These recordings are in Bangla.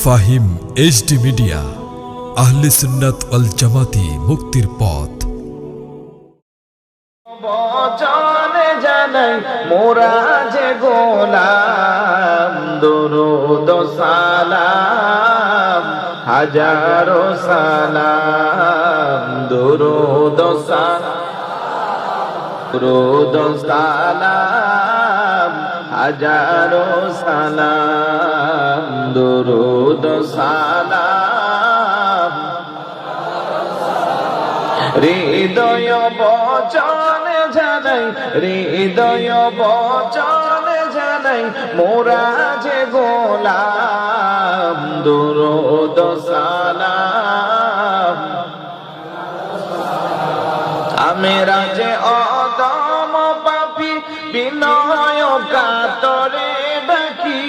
ফাহিম এইচডি মিডিয়া, আহলে সুন্নাত ওয়াল জামাতি, মুক্তির পথ। বচনে জানাই মোরা যে গোলাম, দুরূদ সালাম হাজারো সালাম, দুরূদ সালাম হাজারো সালাম, দুরূদ সালাম হৃদয় বচনে জানাই, হৃদয় বচনে জানাই মোরা যে গোলাম, দুরূদ সালাম আমেরা যে অদম পাপী বিনয় কাতরে ডাকি,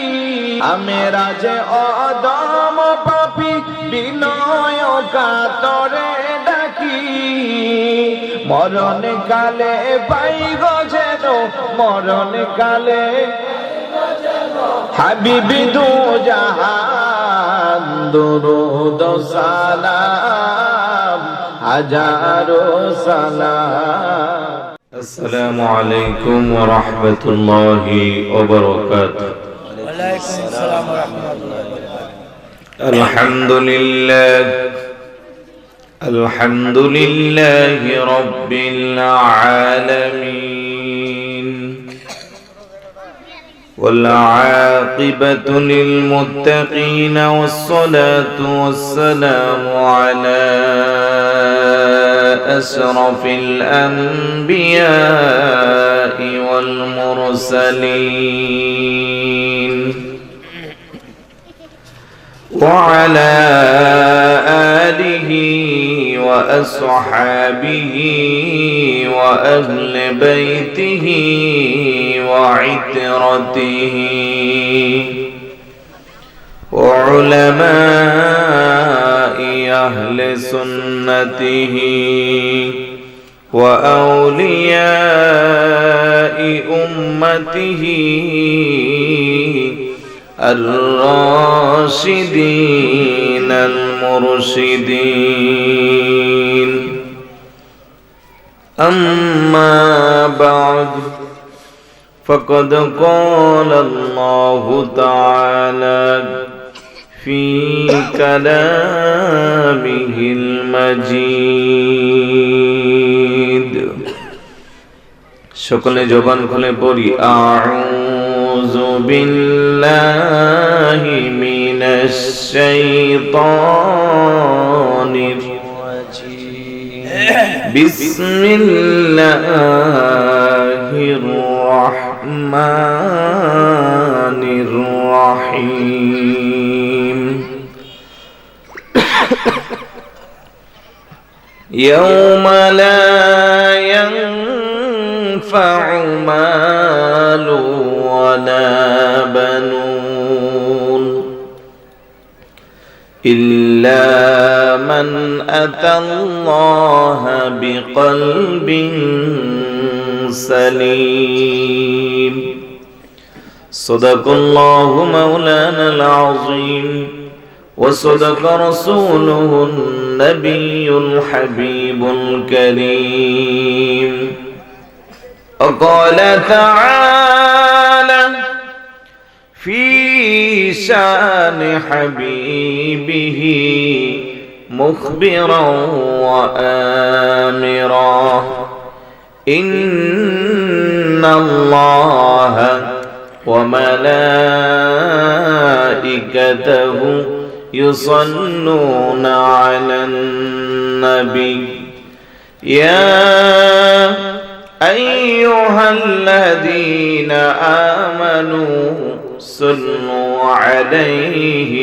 আমেরা যে অদম পাপী বিনয় কাতরে ডাকি, মরণ কালে পাই গো যেন, মরণ কালে হাবিবি দু জাহান, দুরূদ সালাম হাজারো সালাম। আসসালামু আলাইকুম ওয়া রাহমাতুল্লাহি ওয়া বারাকাতুহু। ওয়া আলাইকুম আসসালাম ওয়া রাহমাতুল্লাহি ওয়া বারাকাতুহু। আলহামদুলিল্লাহ, আলহামদুলিল্লাহি রাব্বিল আলামিন, ওয়াল আকিবাতু লিল মুত্তাকিন, ওয়াসসালাতু ওয়াসসালামু আলা আশরাফিল আনবিয়া'i ওয়াল মুরসালিন, وعلى آله وأصحابه وأهل بيته وعترته وعلماء أهل سنته وأولياء أمته الراشدين المرشدين. أما بعد، فقد قال الله تعالى في كلامه المجيد। সকলে জবান খুলে পড়ি, আউযু বিল্লাহি মিনাশ শাইতানির রাজীম, বিসমিল্লাহির রাহমানির রাহিম। ইয়াওমা লা ينفع مال ولا بنون إلا من أتى الله بقلب سليم. صدق الله مولانا العظيم، وصدق رسوله النبي الحبيب الكريم. وقال تعالى في شان حبيبه مخبرا وآمرا، إن الله وملائكته يصلون على النبي، يا أيها الذين آمنوا صلوا عليه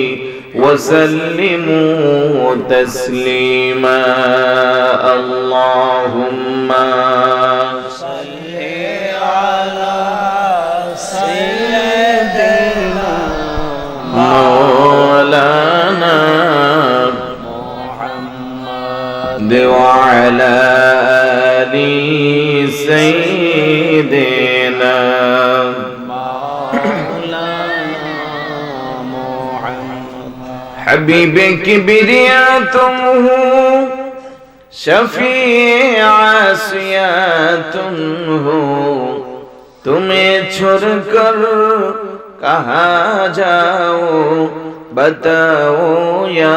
وسلموا تسليما. اللهم صل على سيدنا مولانا محمد وعلى آل سيدنا مولانا محمد हबीब किबरिया तुम हो, शफीअ आसिया तुम हो, तुम्हें छोड़कर कहाँ जाओ, बताओ या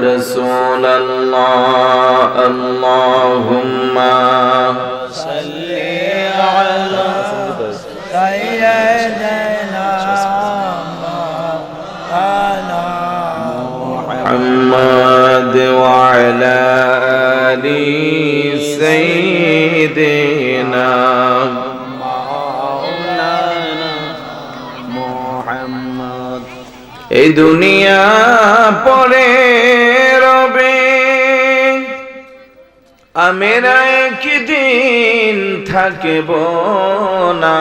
रसूल अल्लाह। अल्लाहुम्मा सल्ली अला सय्यदना मौलाना मुहम्मद व अला आलि सय्यिदिना मुहम्मद। এই দুনিয়া পরে রবে, আমরা একদিন থাকব না,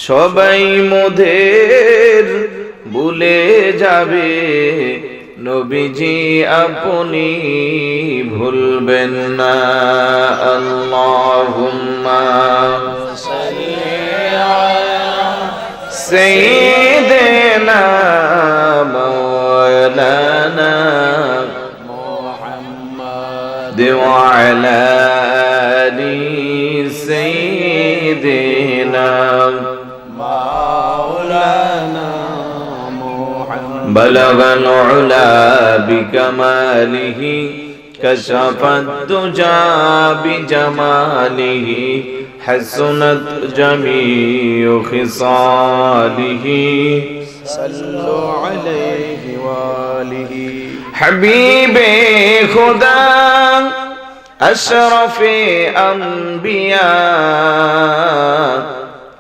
সবাই মোদের ভুলে যাবে, নবীজি আপনি ভুলবেন না। আল্লাহুম্মা सल्ली अला सय्यिदिना मौलाना मुहम्मद व अला आलि सय्यिदिना मौलाना मुहम्मद। بلغ العلا بكماله كشف الدجى بجماله حسنت جميع خصاله صلوا عليه وآله حبيب خدا أشرف أنبياء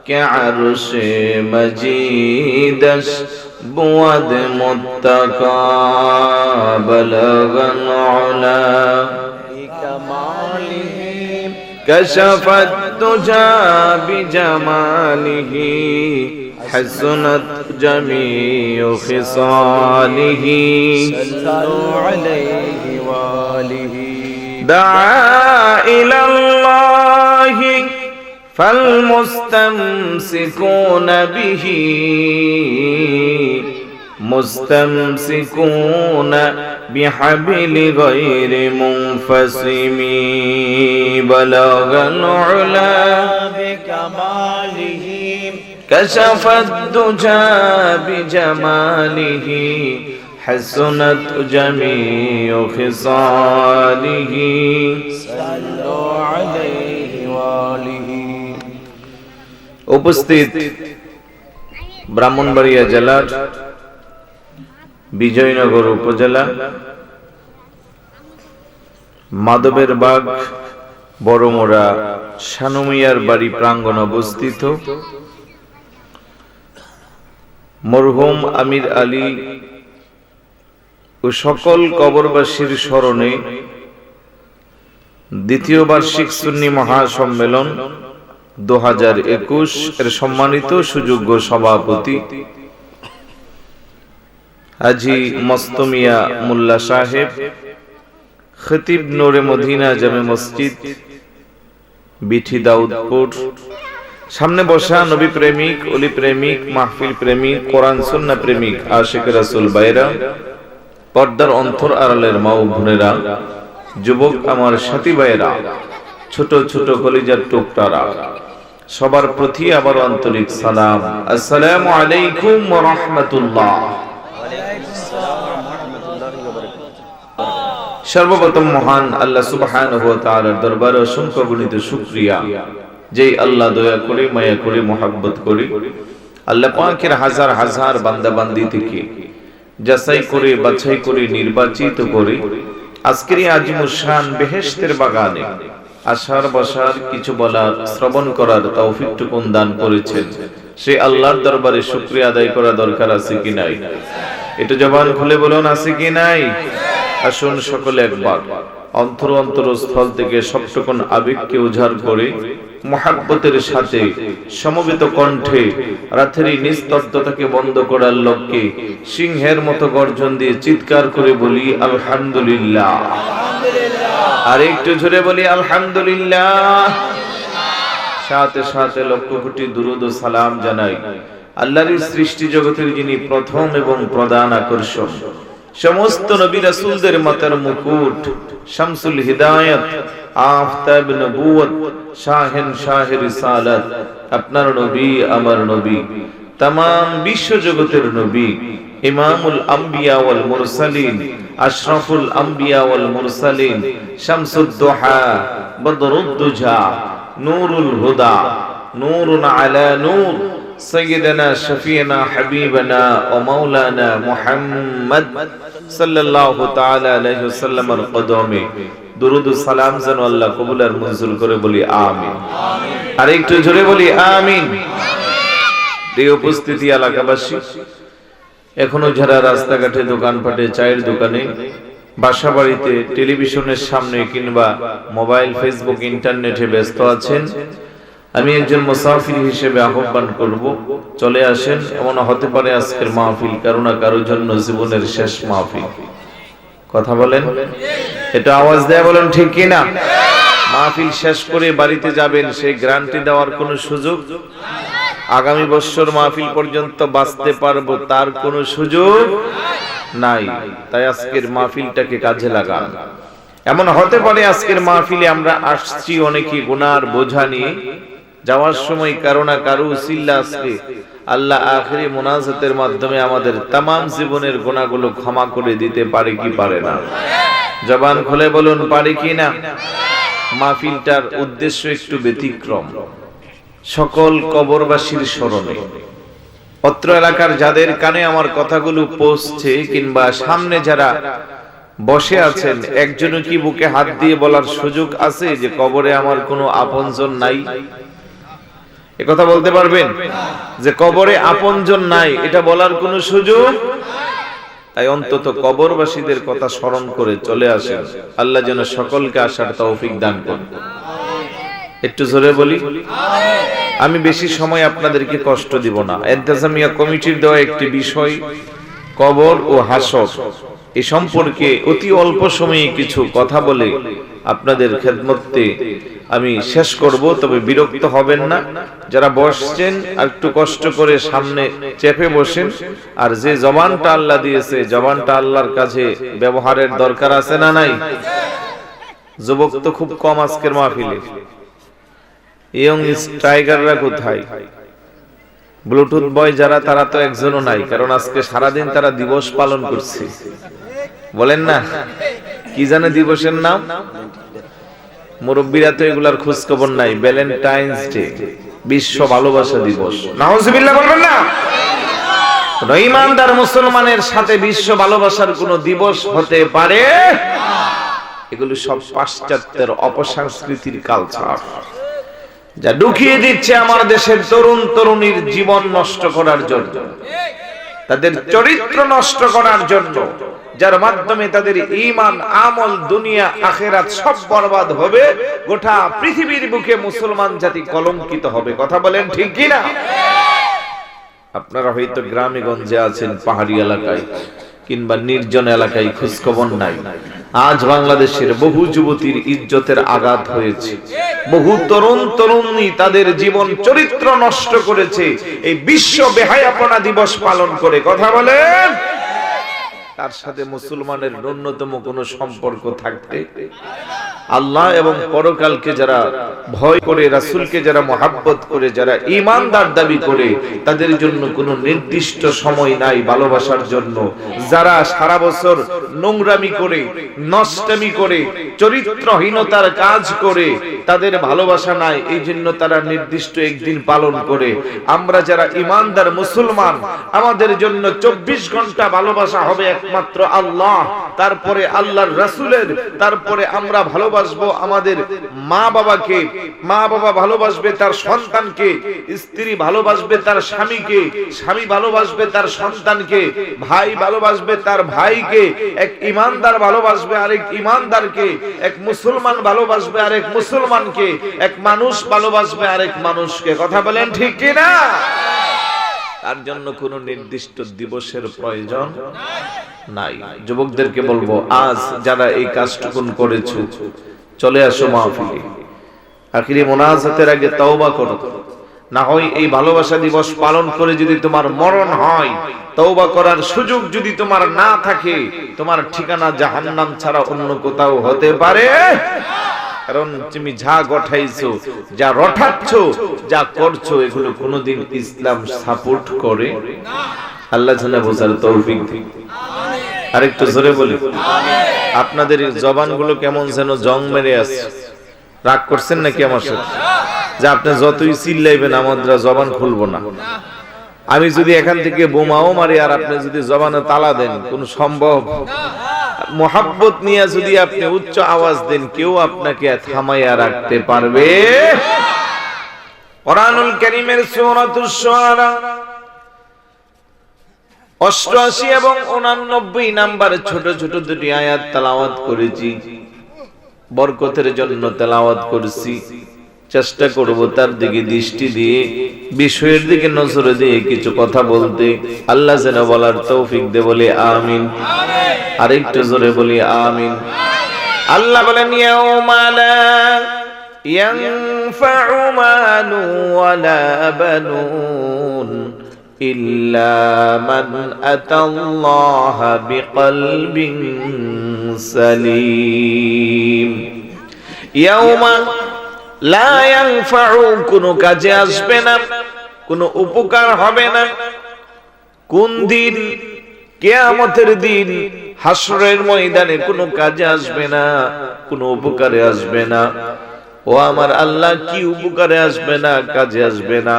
كعرش مجيدش بود متقى بلغ العلا بكماله كشف الدجى بجماله حسنت جميع خصاله صلوا عليه وآله دعا إلى الله فالمستمسكون به مستمسكون بحبل غير منفصم بلغ العلا بكماله كشف الدجى بجماله حسنت جميع خصاله صلوا عليه وآله উপস্থিত ব্রাহ্মণবাড়িয়া জেলার বিজয়নগর উপজেলা মাধবের বাগ বড়মোড়া শানুমিয়ার বাড়ি প্রাঙ্গণ অবস্থিত মরহুম আমির আলী ও সকল কবরবাসীর স্মরণে দ্বিতীয় বার্ষিক সুন্নি মহাসম্মেলন 2021 এর সম্মানিত সুযোগ্য সভাপতি হাজী মস্তমিয়া মোল্লা সাহেব, খতিব নূরে মদিনা জামে মসজিদ বিঠি দাউদপুর, সামনে বসা নবী প্রেমিক, অলি প্রেমিক, মাহফিল প্রেমিক, কোরআন সুন্নাহ প্রেমিক, আশিক রাসূল ভাইরা, পর্দার অন্তর আড়ালের মা ও বোনেরা, যুবক আমার সাথী ভাইরা, ছোট ছোট কলিজার টুকরারা, সবার প্রতি আবার আন্তরিক সালাম। আসসালামু আলাইকুম ওয়া রাহমাতুল্লাহ। সর্বপ্রথম মহান আল্লাহ সুবহানাহু ওয়া তাআলার দরবারে অসংখ্য গণিত শুকরিয়া, যেই আল্লাহ দয়া করে, মায়া করে, মোহাব্বত করে আল্লাহ পাকের হাজার হাজার বান্দা বান্দি থেকে যাচাই করে, বাছাই করে, নির্বাচিত করে আজকের এই আজিমুস শান বেহেশতের বাগানে আসার বসার, কিছু বলার, শ্রবণ করার তৌফিকটুকুন দান করেছেন। সেই আল্লাহর দরবারে শুকরিয়া আদায় করা দরকার আছে কি নাই? একটু জবান খুলে বলুন, আছে কি নাই? আসুন সকলে একবার অন্তর অন্তরস্থল থেকে সবটুকুন আবেগকে উজাড় করে মুহাব্বতের সাথে সমবেত কণ্ঠে রাতের এই নিস্তব্ধতাকে বন্ধ করার লক্ষ্যে সিংহের মতো গর্জন দিয়ে চিৎকার করে বলি আলহামদুলিল্লাহ। আর একটু জোরে বলি আলহামদুলিল্লাহ। সাথে সাথে লক্ষ কোটি দুরূদ ও সালাম জানাই আল্লাহর সৃষ্টি জগতের যিনি প্রথম এবং প্রধান আকর্ষণ, সমস্ত নবী রাসূলদের মাথার মুকুট, শামসুল হিদায়াত, আফতাব নবুয়ত, শাহেন শাহে রিসালাত, আপনার নবী আমার নবী, तमाम বিশ্ব জগতের নবী, ইমামুল আম্বিয়া ওয়াল মুরসালিন, আশরাফুল আম্বিয়া ওয়াল মুরসালিন, শামসুদ দুহা, বদরুদ দুজা, নূরুল হুদা, নূরুন আলা নূর, সাইয়্যিদানা শফিয়ানা হাবিবানা ওয়া মাওলানা মুহাম্মদ সাল্লাল্লাহু তাআলা আলাইহি ওয়াসাল্লামের কদমে দুরুদ ও সালাম যেন আল্লাহ কবুল আর মঞ্জুর করে, বলি আমিন। আর একটু জোরে বলি আমিন। এই উপস্থিতি এলাকাবাসী, এখনো যারা রাস্তাঘাটে, দোকানপাটে, চায়ের দোকানে, বাসা বাড়িতে, টেলিভিশনের সামনে কিংবা মোবাইল, ফেসবুক, ইন্টারনেটে ব্যস্ত আছেন, আমি একজন মুসাফির হিসেবে আহ্বান করব, চলে আসেন। এমন হতে পারে আজকের মাহফিল কারো না কারোর জন্য জীবনের শেষ মাহফিল। কথা বলেন, এটা আওয়াজ দেয়া বলেন ঠিক কিনা? মাহফিল শেষ করে বাড়িতে যাবেন, সেই গ্যারান্টি দেওয়ার কোনো সুযোগ, আগামী বছর মাহফিল পর্যন্ত বাঁচতে পারবো তার কোনো সুযোগ নাই। তাই আজকের মাহফিলটাকে কাজে লাগান। এমন হতে পারে আজকের মাহফিলে আমরা আসছি অনেকে গুনার বোঝা নিয়ে, যাওয়ার সময় কারো না কারো উসিলা আজকে আল্লাহ আখিরি মুনাজাতের মাধ্যমে আমাদের তামাম জীবনের গুনাহগুলো ক্ষমা করে দিতে পারে কি পারে না? জবান খুলে বলুন, পারে কি না? মাহফিলটার উদ্দেশ্য একটু ব্যতিক্রম। সকল কবরবাসীর স্মরণে, অত্র এলাকার যাদের কানে আমার কথাগুলো পৌঁছছে কিংবা সামনে যারা বসে আছেন, একজনও কি বুকে হাত দিয়ে বলার সুযোগ আছে যে কবরে আমার কোনো আপনজন নাই? একথা বলতে পারবেন যে কবরে আপনজন নাই? এটা বলার কোনো সুযোগ? তাই অন্তত কবরবাসীদের কথা স্মরণ করে চলে আসেন। আল্লাহ যেন সকলকে আসার তৌফিক দান করেন। একটু জোরে বলি আমি বেশি সময় আপনাদেরকে কষ্ট দিব না। ইন্তেজামিয়া কমিটির দেওয়া একটি বিষয়, কবর ও হাসর, এই সম্পর্কে অতি অল্প সময়ে কিছু কথা বলে আপনাদের খেদমতে আমি শেষ করব। তবে বিরক্ত হবেন না, যারা বসছেন আর একটু কষ্ট করে সামনে চেপে বসেন। আর যে জবানটা আল্লাহ দিয়েছে, জবানটা আল্লাহর কাছে ব্যবহারের দরকার আছে না নাই? যুবক তো খুব কম আজকের মাহফিলে। ইয়ং স্ট্রাইকাররা কোথায়? ব্লুটুথ বয় যারা, তারা তো একজনও নাই, কারণ আজকে সারাদিন তারা দিবস পালন করছে। বলেন না, কি জানে দিবসের নাম? মুরব্বীরা তো এগুলার খোঁজ খবর নাই। ভ্যালেন্টাইন্স ডে, বিশ্ব ভালোবাসা দিবস। নাউজুবিল্লাহ বলবেন না? ইমানদার মুসলমানের সাথে বিশ্ব ভালোবাসার কোন দিবস হতে পারে? এগুলো সব পাশ্চাত্যের অপসংস্কৃতির কালচার, যা ঢুকিয়ে দিচ্ছে আমার দেশের তরুণ তরুণীর জীবন নষ্ট করার জন্য, তাদের চরিত্র নষ্ট করার জন্য, যার মাধ্যমে তাদের ঈমান, আমল, দুনিয়া, আখিরাত সব বরবাদ হবে। গোটা পৃথিবীর বুকে মুসলমান জাতি কলঙ্কিত হবে। কথা বলেন ঠিক কি না? আপনারা হয়তো গ্রামে গঞ্জে আছেন, পাহাড়ি এলাকায় কিংবা নির্জন এলাকায়, খোঁজ খবর নাই। আজ বাংলাদেশের বহু যুবতীর ইজ্জতের আঘাত হয়েছে, বহু তরুণ তরুণী তাদের জীবন চরিত্র নষ্ট করেছে এই বিশ্ব বেহায়াপনা দিবস পালন করে। কথা বলেন, তার সাথে মুসলমানের ন্যূনতম কোনো সম্পর্ক থাকতে? আল্লাহ এবং পরকালকে যারা ভয় করে, রাসূলকে যারা মহাব্বত করে, যারা ঈমানদার দাবি করে, তাদের জন্য কোনো নির্দিষ্ট সময় নাই ভালোবাসার জন্য। যারা সারা বছর নোংরামি করে, নষ্টামি করে, চরিত্রহীনতার কাজ করে, তাদের ভালোবাসা নাই, এই জন্য তারা নির্দিষ্ট একদিন পালন করে। আমরা যারা ঈমানদার মুসলমান, আমাদের জন্য 24 ঘন্টা ভালোবাসা হবে একমাত্র আল্লাহ, তারপরে আল্লাহর রাসূলের, তারপরে আমরা ভালোবাসবো আমাদের মা বাবাকে, মা বাবা ভালোবাসবে তার সন্তানকে, স্ত্রী ভালোবাসবে তার স্বামীকে, স্বামী ভালোবাসবে তার সন্তানকে, ভাই ভালোবাসবে তার ভাইকে, এক ঈমানদার ভালোবাসবে আরেক ঈমানদারকে, এক মুসলমান ভালোবাসবে আরেক মুসলমানকে, এক মানুষ ভালোবাসবে আরেক মানুষকে। কথা বলেন ঠিক কি না? তার জন্য কোনো নির্দিষ্ট দিবসের প্রয়োজন নাই। যুবকদেরকে বলবো, আজ যারা এই কাজটুকুন করেছো, চলে আসো মাহফিলে। আখিরি মুনাজাতের আগে তওবা করো। না হয় এই ভালোবাসা দিবস পালন করে যদি তোমার মরণ হয়, তওবা করার সুযোগ যদি তোমার না থাকে, তোমার ঠিকানা জাহান্নাম ছাড়া অন্য কোথাও হতে পারে। কারণ তুমি যা গঠাইছো, যা রটাচ্ছো, যা করছো, এগুলো কোনোদিন ইসলাম সাপোর্ট করে না। আল্লাহ জানা বোঝার তৌফিক দিক। আরেকটু জোরে বলি, আপনাদের জবানগুলো কেমন যেন জং মেরে আছে। রাগ করছেন নাকি আমার সাথে? যে আপনি যতই চিল্লাইবেন আমরা জবান খুলবো না। আমি যদি এখান থেকে বোমাও মারি আর আপনি যদি জবানে তালা দেন, কোন সম্ভব? মোহাব্বত নিয়ে যদি আপনি উচ্চ আওয়াজ দেন, কেউ আপনাকে থামাইয়া রাখতে পারবে? কোরআনুল কারীমের সূরাতুশ শুআরা 88 এবং 89 নাম্বার ছোট ছোট দুটি আয়াত তেলাওয়াত করেছি। বরকতের জন্য তেলাওয়াত করেছি। চেষ্টা করব তার দিকে দৃষ্টি দিয়ে, বিষয়ের দিকে নজর দিয়ে কিছু কথা বলতে। আল্লাহ যেন বলার তৌফিক দে, বলে আমিন। আরেকটু জোরে বলি আমিন। আল্লাহ বলেন, ইয়াউমা লা ইয়ানফাউ মালু ওয়ালা বানুন ইল্লা মান আতাল্লাহা বিকলবিন সালিম। ইয়াউমা লা ইয়ানফাউ, কোনো কাজে আসবে না, কোনো উপকার হবে না। কোন দিন? কিয়ামতের দিন, হাসরের ময়দানে কোনো কাজে আসবে না, কোনো উপকারে আসবে না। ও আমার আল্লাহ, কি উপকারে আসবে না, কাজে আসবে না?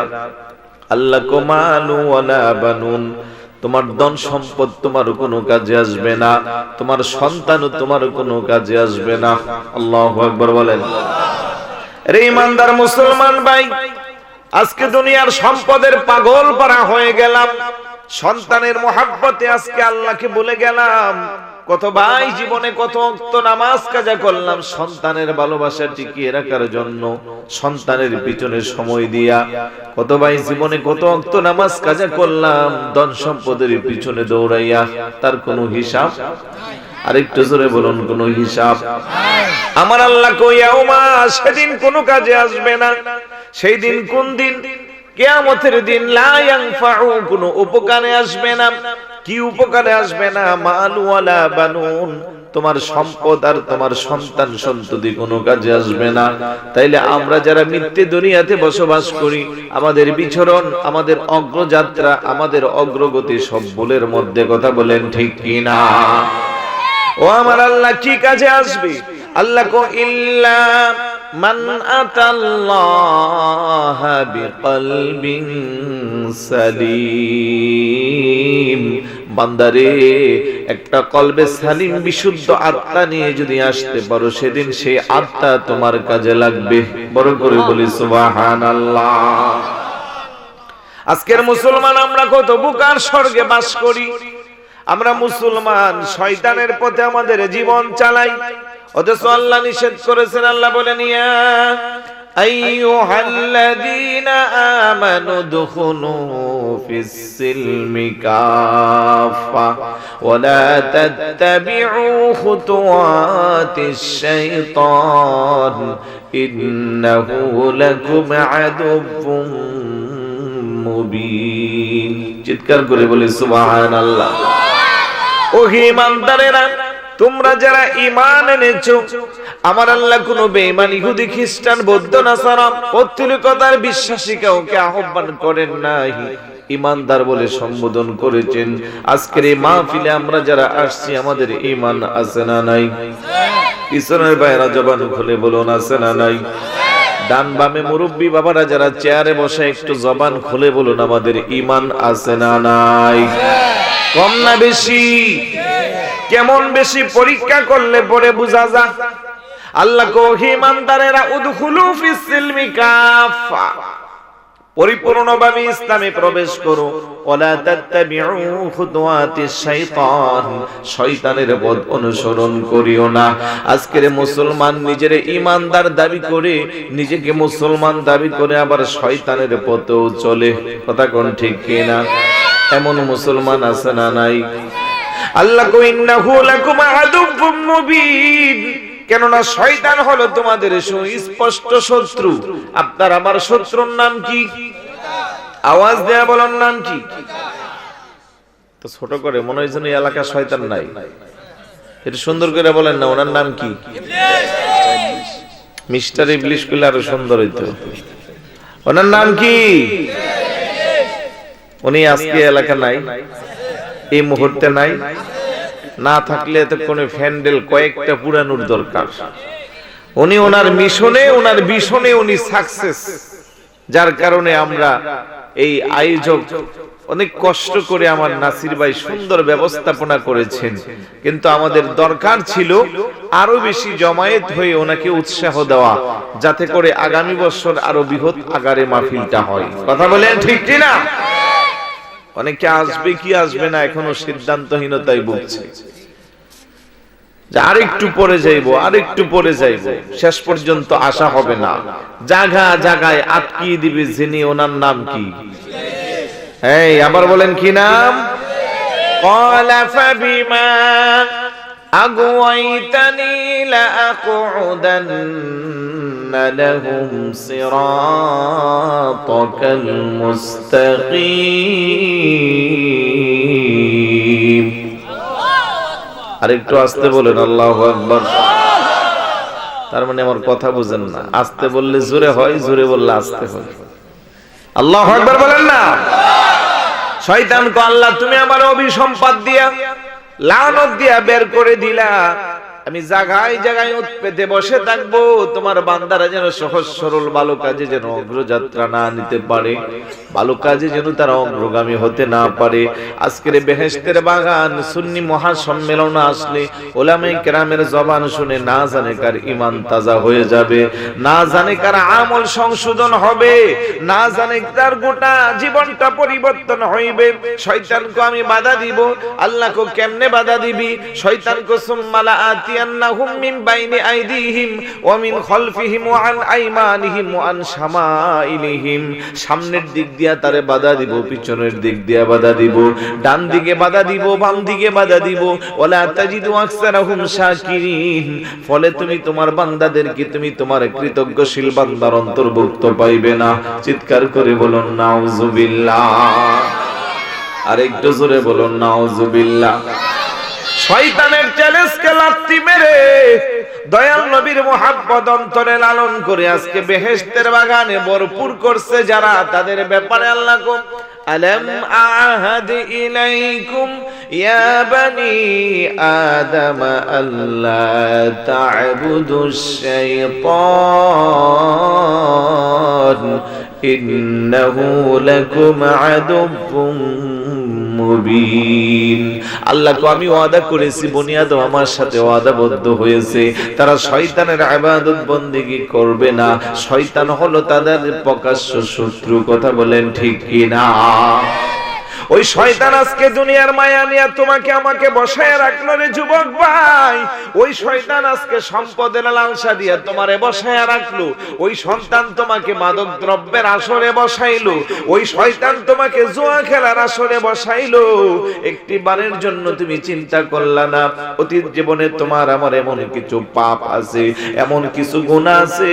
আল্লাহ কো মালু ওয়ালা বানুন, তোমার ধন সম্পদ তোমার কোনো কাজে আসবে না, তোমার সন্তানও তোমার কোনো কাজে আসবে না। আল্লাহু আকবার বলেন। রে ইমানদার মুসলমান ভাই, আজকে দুনিয়ার সম্পদের পাগল পারা হয়ে গেলাম, সন্তানের মহাব্বতে আজকে আল্লাহকে ভুলে গেলাম। কত ভাই জীবনে কত ওয়াক্ত নামাজ কাজা করলাম সন্তানের ভালোবাসা টিকিয়ে রাখার জন্য, সন্তানের পিছনে সময় দিয়া। কত ভাই জীবনে কত ওয়াক্ত নামাজ কাজা করলাম ধন সম্পদের পিছনে দৌড়াইয়া, তার কোনো হিসাব? আরেকটু জোরে বলুন, কোনো হিসাব? আমার আল্লাহ কইয়াউমা, সেদিন কোনো কাজে আসবে না। সেই দিন কোন দিন? কিয়ামতের দিন। লা ইয়ানফাউ, কোনো উপকারে আসবে না। কি উপকারে আসবে না? মালু ওয়ালা বানুন, তোমার সম্পদ আর তোমার সন্তান সন্ততি কোনো কাজে আসবে না। তাইলে আমরা যারা মিথ্যে দুনিয়াতে বসবাস করি, আমাদের বিচরণ, আমাদের অগ্রযাত্রা, আমাদের অগ্রগতি সব ভুলের মধ্যে। কথা বলেন ঠিক কিনা? ও আমার আল্লাহ, কি কাজে আসবে? আল্লাহ কো ইল্লা মান আতাল্লাহা বিকলবিন সালিম। বান্দারে, একটা কলবে সালিম, বিশুদ্ধ আত্মা নিয়ে যদি আসতে পারো, সেদিন সেই আত্মা তোমার কাজে লাগবে। বড় করে বলি সুবহানাল্লাহ। আজকের মুসলমান আমরা কত বুকার স্বর্গে বাস করি। আমরা মুসলমান শয়তানের পথে আমাদের জীবন চালাই, অথচ আল্লাহ নিষেধ করেছেন। আল্লাহ বলেন, ইয়া আইয়ুহাল্লাযীনা আমানু দুখুলু ফিস সিলমি কাফা ওয়া লা তাত্তাবিউ খুতুওয়াতিশ শাইতান ইন্নাহু লাকুম আদুউম মুবিন। চিৎকার করে বলি সুবহানাল্লাহ। ও হে ইমানদারেরা, তোমরা যারা ঈমান এনেছো, আমার আল্লাহ কোনো বেঈমান ইহুদি খ্রিস্টান বৌদ্ধ নাসারা পৌত্তলিকতার বিশ্বাসী কাউকে আহ্বান করেন নাই, ঈমানদার বলে সম্বোধন করেছেন। আজকের এই মাহফিলে আমরা যারা আসছি, আমাদের ঈমান আছে না নাই? পিছনের ভাইরা জবান খুলে বলুন, আছে না নাই? ডান বামে মুরব্বী বাবারা যারা চেয়ারে বসে, একটু জবান খুলে বলুন, আমাদের ঈমান আছে না নাই? কম না বেশি? কেমন বেশি? পরীক্ষা করলে পরে বোঝা যায়। আল্লাহ কো, হে ইমানদারেরা, উদখুলু ফিস সিলমি কাফা, পরিপূর্ণভাবে ইসলামে প্রবেশ করো। ওয়ালা তাত্তাবিউ খুতুওয়াতিশ শাইতান, শয়তানের পথ অনুসরণ করিও না। আজকের মুসলমান নিজের ঈমানদার দাবি করে, নিজেকে মুসলমান দাবি করে, আবার শয়তানের পথেও চলে। কথা কোন ঠিক কিনা? এমন মুসলমান আছে না নাই? আল্লাহ কো, ইন্নাহু লাকুম আদুউম মুবিন, কেননা শয়তান হলো তোমাদের সুস্পষ্ট শত্রু। আপনার আমার শত্রুর নাম কি? আওয়াজ দেয়া বলার নাম কি? তো ছোট করে মনে হয় যেন এই এলাকার শয়তান নাই, এটা সুন্দর করে বলেন না, ওনার নাম কি? মিস্টার ইবলিশ করলে আরো সুন্দর হইতো। ওনার নাম কি? উনি আজকে এলাকা নাই, এই মুহূর্তে নাই, না থাকলে এতক্ষণে ফ্যান্ডেল কয়েকটা পুরানোর দরকার। উনি ওনার মিশনে, ওনার ভিশনে উনি সাকসেস, যার কারণে আমরা এই আয়োজক অনেক কষ্ট করে আমার নাসির ভাই সুন্দর ব্যবস্থাপনা করেছেন, কিন্তু আমাদের দরকার ছিল আরো বেশি জমায়েত হয়ে ওনাকে উৎসাহ দেওয়া, যাতে করে আগামী বছর আরো বৃহৎ আকারে মাহফিলটা হয়। কথা বলেন ঠিক কি না? অনেকে আসবে কি আসবে না এখনো সিদ্ধান্তহীনতায় ভুগছে, আরেকটু পরে যাইবো, আরেকটু পরে যাইবো, শেষ পর্যন্ত আসা হবে না। জায়গা জায়গায় আটকিয়ে দিবে যিনি, ওনার নাম কি? এই আবার বলেন কি নাম? ক্বালা ফাবিমা আগওয়াইতানি লাআকউদান্না লাহুম সিরাতাকাল মুস্তাকিম। আরেকটু আস্তে বলেন আল্লাহু আকবার। তার মানে আমার কথা বুঝেন না, আস্তে বললে জোরে হয়, জোরে বললে আস্তে হয়। আল্লাহু আকবার বলেন না। শয়তানকে আল্লাহ তুমি আমার অভিসম্পাদ দিয়া লানত দিয়া বের করে দিলা, আমি জায়গায় জায়গায় উৎপেতে বসে থাকবো, তোমার বান্দারা যেন সহজ সরল ভালো কাজে যেন অগ্রযাত্রা না নিতে পারে, ভালো কাজে যেন তারা অগ্রগামী হতে না পারে। আজকের বেহেশতের বাগান সুন্নি মহাসম্মেলন আসলে ওলামায়ে কেরামের জবান শুনে না জানে কার ঈমান তাজা হয়ে যাবে, না জানে কার আমল সংশোধন হবে, না জানে তার গোটা জীবনটা পরিবর্তন হইবে। শয়তানকে আমি বাধা দিব, আল্লাহকে কেমনে বাধা দিবি? শয়তানকে সুম্মালা আতিয়ান্নাহুম মিন বাইনি আইদিহিম ওয়া মিন খালফিহিম ওয়া আন আইমানিহিম ওয়া আন শামাইলিহিম। সামনের দিক দিয়া তারে বাধা দিব, পিছনের দিক দিয়া বাধা দিব, ডান দিকে বাধা দিব, বাম দিকে বাধা দিব। ওয়ালা তাজিদু আকসারাহুম শাকিরিন। ফলে তুমি তোমার বান্দাদেরকে তুমি তোমার কৃতজ্ঞশীল বান্দার অন্তর্ভুক্ত পাইবে না। চিৎকার করে বলুন নাউজুবিল্লাহ। আরেকটু জোরে বলুন নাউজুবিল্লাহ। শয়তানের চ্যালেঞ্জকে লাথি মেরে দয়াল নবীর মুহাব্বত অন্তরে লালন করে আজকে বেহেশতের বাগানে ভরপুর করছে যারা, তাদের ব্যাপারে আল্লাহ কো আলাম আহাদ ইলাইকুম ইয়া বানি আদম আল্লা তা'বুদুশ শাইতান ইন্নাহু লাকুম আদুউম মুবিন। আল্লাহকে আমি ওয়াদা করেছি, বনি আদম আমার সাথে ওয়াদাবদ্ধ হয়েছে, তারা শয়তানের ইবাদত বন্দেগী করবে না। শয়তান হলো তাদের প্রকাশ্য শত্রু। কথা বলেন ঠিক কি না? ওই শয়তান আজকে দুনিয়ার মায়া নিয়ে তোমাকে আমাকে বসায় রাখলো রে যুবক ভাই। ওই শয়তান আজকে সম্পদের লালসা দিয়ে তোমারে বসায় রাখলো। ওই সন্তান তোমাকে মাদক দ্রব্যের আসরে বসাইলো। ওই শয়তান তোমাকে জুয়া খেলার আসরে বসাইলো। একটি বারের জন্য তুমি চিন্তা করলা না অতীত জীবনে তোমার আমার এমন কিছু পাপ আছে, এমন কিছু গুনাহ আছে,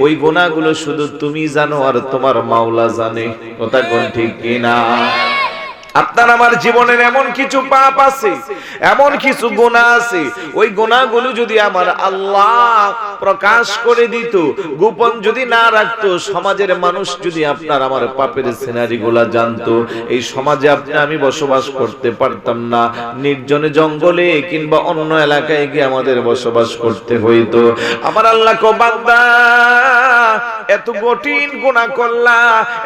ওই গুনাহগুলো শুধু তুমি জানো আর তোমার মাওলা জানে। কথা কোন ঠিক কিনা? আপনার আমার জীবনের এমন কিছু পাপ আছে, এমন কিছু গুনাহ আছে, ওই গুনাহগুলো যদি আমার আল্লাহ প্রকাশ করে দিত, গোপন যদি না রাখতো, সমাজের মানুষ যদি আপনার আমার পাপের সিনারিগুলা জানতো, এই সমাজে আপনি আমি বসবাস করতে পারতাম না। নির্জনে জঙ্গলে কিংবা অন্য এলাকায় গিয়ে আমাদের বসবাস করতে হইতো। আমার আল্লাহ কো বান্দা এত কঠিন গুনাহ করলা,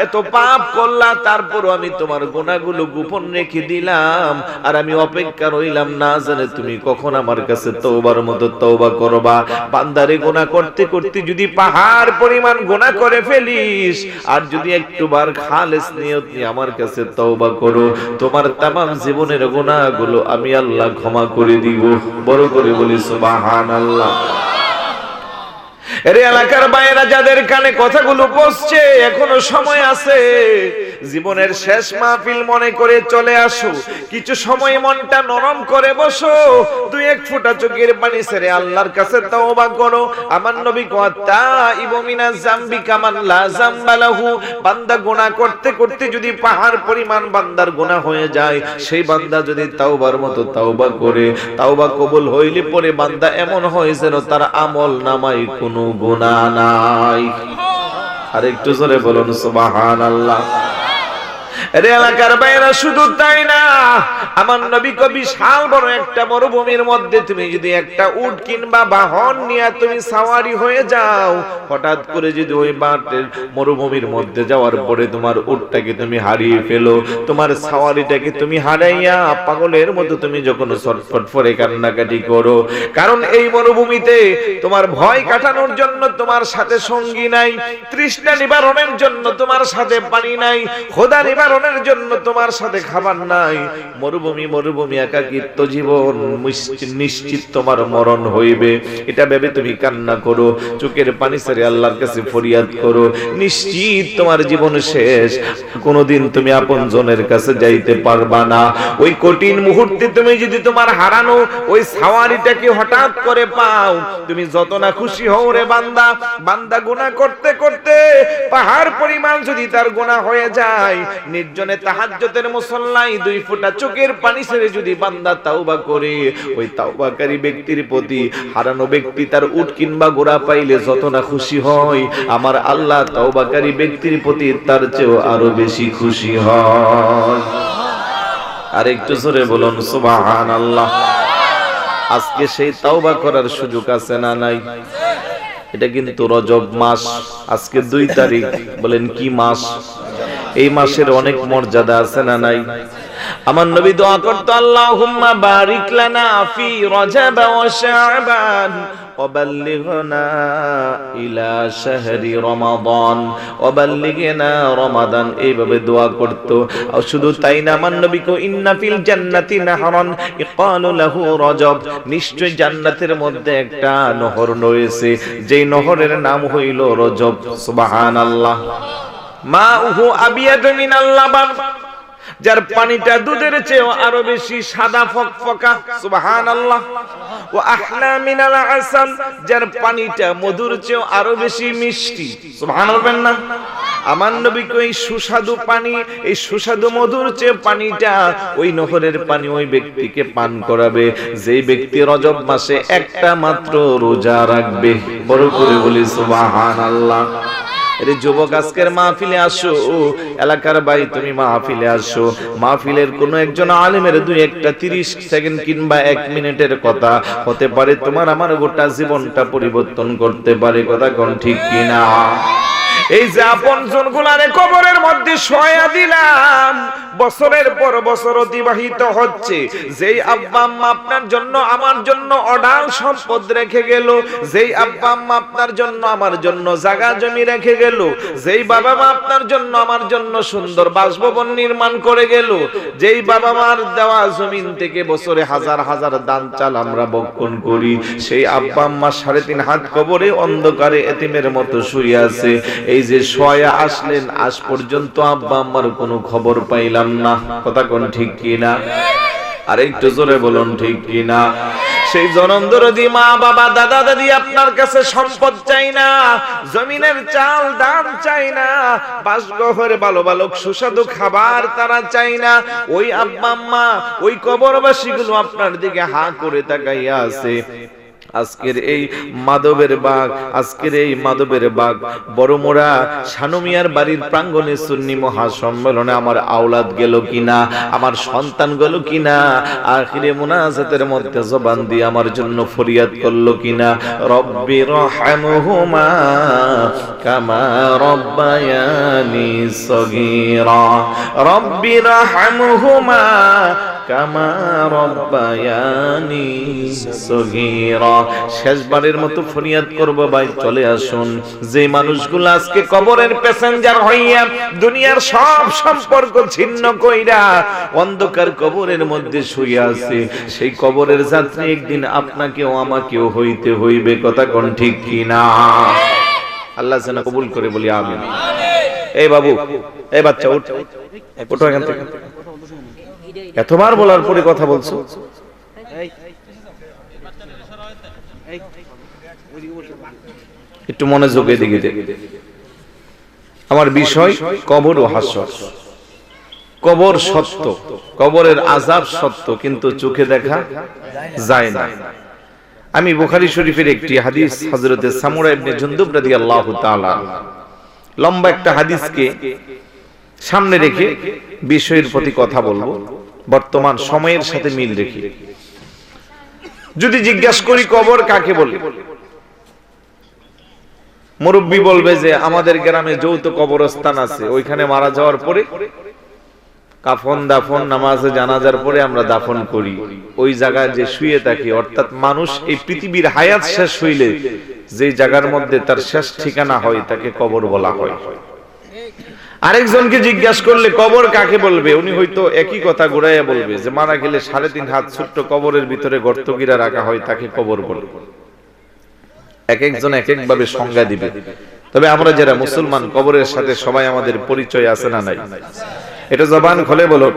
এত পাপ করলা, তারপরও আমি তোমার গুনাহগুলো গোপন রেখে দিলাম, আর আমি অপেক্ষা রইলাম না জানে তুমি কখন আমার কাছে তওবার মতো তওবা করবা। বান্দারে গুনাহ করতে করতে যদি পাহাড় পরিমাণ গুনাহ করে ফেলিস, আর যদি একটুবার খালেস নিয়ত নিয়ে আমার কাছে তওবা করো, তোমার তামাম জীবনের গুনাহগুলো আমি আল্লাহ ক্ষমা করে দিব। বড় করে বলি সুবহানাল্লাহ। এর এলাকার বাইরা যাদের কানে কথাগুলো পৌঁছছে, এখনো সময় আছে। জীবনের শেষ মাহফিল মনে করে চলে আসো, কিছু সময় মনটা নরম করে বসো, দুই এক ফোঁটা চোখের পানি ছেড়ে আল্লাহর কাছে তওবা করো। আমার নবী কথা ইবমিনা জামবি কামান লা জামবা লাহু, বান্দা গুনাহ করতে করতে যদি পাহাড় পরিমাণ বান্দার গুনাহ হয়ে যায়, সেই বান্দা যদি তাওবার মতো তাওবা করে, তাওবা কবুল হইলে পরে বান্দা এমন হয় যেন তার আমল নামায় কোনো গুনাহ নাই। আর একটু জোরে বলুন সুবহানাল্লাহ। রে এলাকার বাইরা, শুধু তাই না, আমার নবী কবি বিশাল বড় একটা মরুভূমির মধ্যে তুমি যদি একটা উট কিংবা বাহন নিয়ে তুমি সাওয়ারি হয়ে যাও, হঠাৎ করে যদি ওই বাটের মরুভূমির মধ্যে যাওয়ার পরে তোমার উটটাকে তুমি হারিয়ে ফেলো, তোমার সাওয়ারিটাকে তুমি হারাইয়া পাগলের মতো তুমি যখন ছটফট করে কান্নাকাটি করো, কারণ এই মরুভূমিতে তোমার ভয় কাটানোর জন্য তোমার সাথে সঙ্গী নাই, তৃষ্ণা নিবারণের জন্য তোমার সাথে পানি নাই, খোদা নিবারণের জন্য তোমার সাথে খাবার নাই, মরুভূমি মরুভূমি একাকিত্ব জীবন, নিশ্চিত তোমার মরণ হইবে, এটা ভেবে তুমি কান্না করো, চোখের পানি ছেড়ে আল্লাহর কাছে ফরিয়াদ করো, নিশ্চিত তোমার জীবন শেষ, কোনোদিন তুমি আপনজনের কাছে যাইতে পারবা না। ওই কঠিন মুহূর্তে তুমি যদি তোমার হারানো ওই সাওয়ারিটাকে হঠাৎ করে পাও, তুমি যত না খুশি হও রে বান্দা, বান্দা গুনাহ করতে করতে পাহাড় পরিমাণ যদি তার গুনাহ হয়ে যায়, নির্জনে তাহাজ্জুদের মুসল্লায় দুই ফোঁটা চোখের পানি ছেড়ে যদি বান্দা তাওবা করে, ওই তাওবাকারী ব্যক্তির প্রতি হারানো ব্যক্তি তার উট কিংবা ঘোড়া পাইলে যত না খুশি হয়, আমার আল্লাহ তাওবাকারী ব্যক্তির প্রতি তার চেয়েও আরো বেশি খুশি হয়। আর একটু জোরে বলুন সুবহানাল্লাহ। আজকে সেই তাওবা করার সুযোগ আছে না নাই? এটা কিন্তু রজব মাস, আজকে 2 তারিখ, বলেন কি মাস? এই মাসের অনেক মর্যাদা আছে না নাই? আমার নবী দোয়া করতো, আল্লাহুম্মা বারিক লানা ফি রজব ওয়া শাবান ওয়া বাল্লিগনা ইলা শাহরি রমাদান ওয়া বাল্লিগনা রমাদান, এইভাবে দোয়া করতো। আর শুধু তাই না, আমার নবী কো ইন্না ফিল জান্নাতি নাহরান ইকালু লাহু রজব, নিশ্চয় জান্নাতের মধ্যে একটা নহর রয়েছে, যেই নহরের নাম হইল রজব। সুবহানাল্লাহ। মাউহু আবিয়াদু মিনাল লাবান, যার পানিটা দুধের চেয়েও আরো বেশি সাদা ফকফকা। সুবহানাল্লাহ। ওয়া আহলা মিনাল আসাল, যার পানিটা মধুর চেয়েও আরো বেশি মিষ্টি। সুবহানাল্লাহ না? আমার নবী কই সুস্বাদু পানি, এই সুস্বাদু মধুর চেয়ে পানিটা, ওই নহরের পানি ওই ব্যক্তিকে পান করাবে যেই ব্যক্তি রজব মাসে একটা মাত্র রোজা রাখবে। বড় করে বলি সুবহানাল্লাহ। এর যুবক, আজকের মাহফিলে আসো, এলাকার ভাই তুমি মাহফিলে আসো, মাহফিলের কোন একজন আলেমের 2-1 সেকেন্ড কিংবা 1 মিনিটের কথা হতে পারে তোমার আমার গোটা জীবনটা পরিবর্তন করতে পারে। কথা কোন ঠিক কিনা? এই যে আপনজন গুলারে কবরের মধ্যে শোয়া দিলাম, বছরের পর বছর অতিবাহিত হচ্ছে, যেই আব্বা আম্মা আপনার জন্য আমার জন্য অঢাল সম্পদ রেখে গেল, যেই আব্বা আম্মা আপনার জন্য আমার জন্য জায়গা জমি রেখে গেল, যেই বাবা মা আপনার জন্য আমার জন্য সুন্দর বাসভবন নির্মাণ করে গেল, যেই বাবা মার দেওয়া জমিন থেকে বছরে হাজার হাজার দান চাল আমরা বক্ষণ করি, সেই আব্বা আম্মা 3.5 হাত কবরে অন্ধকারে এতিমের মতো শুয়ে আছে। এই যে শোয়া আসলেন, আজ পর্যন্ত আব্বা আম্মার কোনো খবর পাইলাম না। কথা কোন ঠিক কিনা? আর একটু জোরে বলুন ঠিক কিনা? সেই জনমদরদি মা বাবা দাদা দাদি আপনার কাছে সম্পদ চাই না, জমিনের চাল দাম চাই না, বাসগহরে ভালো ভালো সুস্বাদু খাবার তারা চাই না। ওই আব্বা আম্মা, ওই কবরবাসী গুলো আপনার দিকে হা করে তাকাইয়া আছে। আজকের এই মাধবের বাগ বড়মোড়া শানুমিয়ার বাড়ির প্রাঙ্গণে সুন্নি মহাসম্মেলনে আমার আওলাদ গেল কিনা, আমার সন্তান গেল কিনা, আখিরে মুনাজাতের মধ্যে জবান দিয়ে আমার জন্য ফরিয়াদ করলো কিনা, রব্বি রহমহুমা কামা রব্বায়ানি সগীরা, রব্বি রহমহুমা কামা রব্বায়ানি সগীরা। শেষবারের মতো ফরিয়াদ করব, ভাই চলে আসুন। যে মানুষগুলো আজকে কবরের প্যাসেঞ্জার হইয়া দুনিয়ার সব সম্পর্ক ছিন্ন কইরা অন্ধকার কবরের মধ্যে শুয়ে আছে, সেই কবরের যাত্রী একদিন আপনাকেও আমাকেও হইতে হইবে। কথা কোন ঠিক কিনা? আল্লাহ যেন কবুল করে বলি আমিন। এই বাবু, এই বাচ্চা উঠো এখান থেকে। এতবার বলার পরে কথা বলছো। একটু মনোযোগ এদিকে দে। আমার বিষয় কবর ও হাসর। কবর সত্য, কবরের আযাব সত্য, কিন্তু চোখে দেখা যায় না। আমি বুখারী শরীফের একটি হাদিস হযরতে সামুরা ইবনে জুনদুব রাদিয়াল্লাহু তাআলা লম্বা একটা হাদিসকে সামনে রেখে বিষয়ের প্রতি কথা বলবো, বর্তমান সময়ের সাথে মিল রেখে। যদি জিজ্ঞাসা করি কবর কাকে বলে, মুরব্বী বলবে যে আমাদের গ্রামে যৌথ কবরস্থান আছে, ওইখানে মারা যাওয়ার পরে কাফন দাফন নামাজে জানাজার পরে আমরা দাফন করি, ওই জায়গায় যে শুয়ে থাকে, অর্থাৎ মানুষ এই পৃথিবীর হায়াত শেষ হইলে যে জায়গার মধ্যে তার শেষ ঠিকানা হয় তাকে কবর বলা হয়। আরেকজনকে জিজ্ঞাসা করলে কবর কাকে বলবে, উনি হয়তো একই কথা ঘুরাইয়া বলবে যে মারা গেলে 3.5 হাত ছোট্ট কবরের ভিতরে গর্ত গিরা রাখা হয়, তাকে কবর বলে। এক একজন এক এক ভাবে সংজ্ঞা দিবে। তবে আমরা যারা মুসলমান, কবরের সাথে সবাই আমাদের পরিচয় আছে না নাই? এটা জবান খুলে বলো,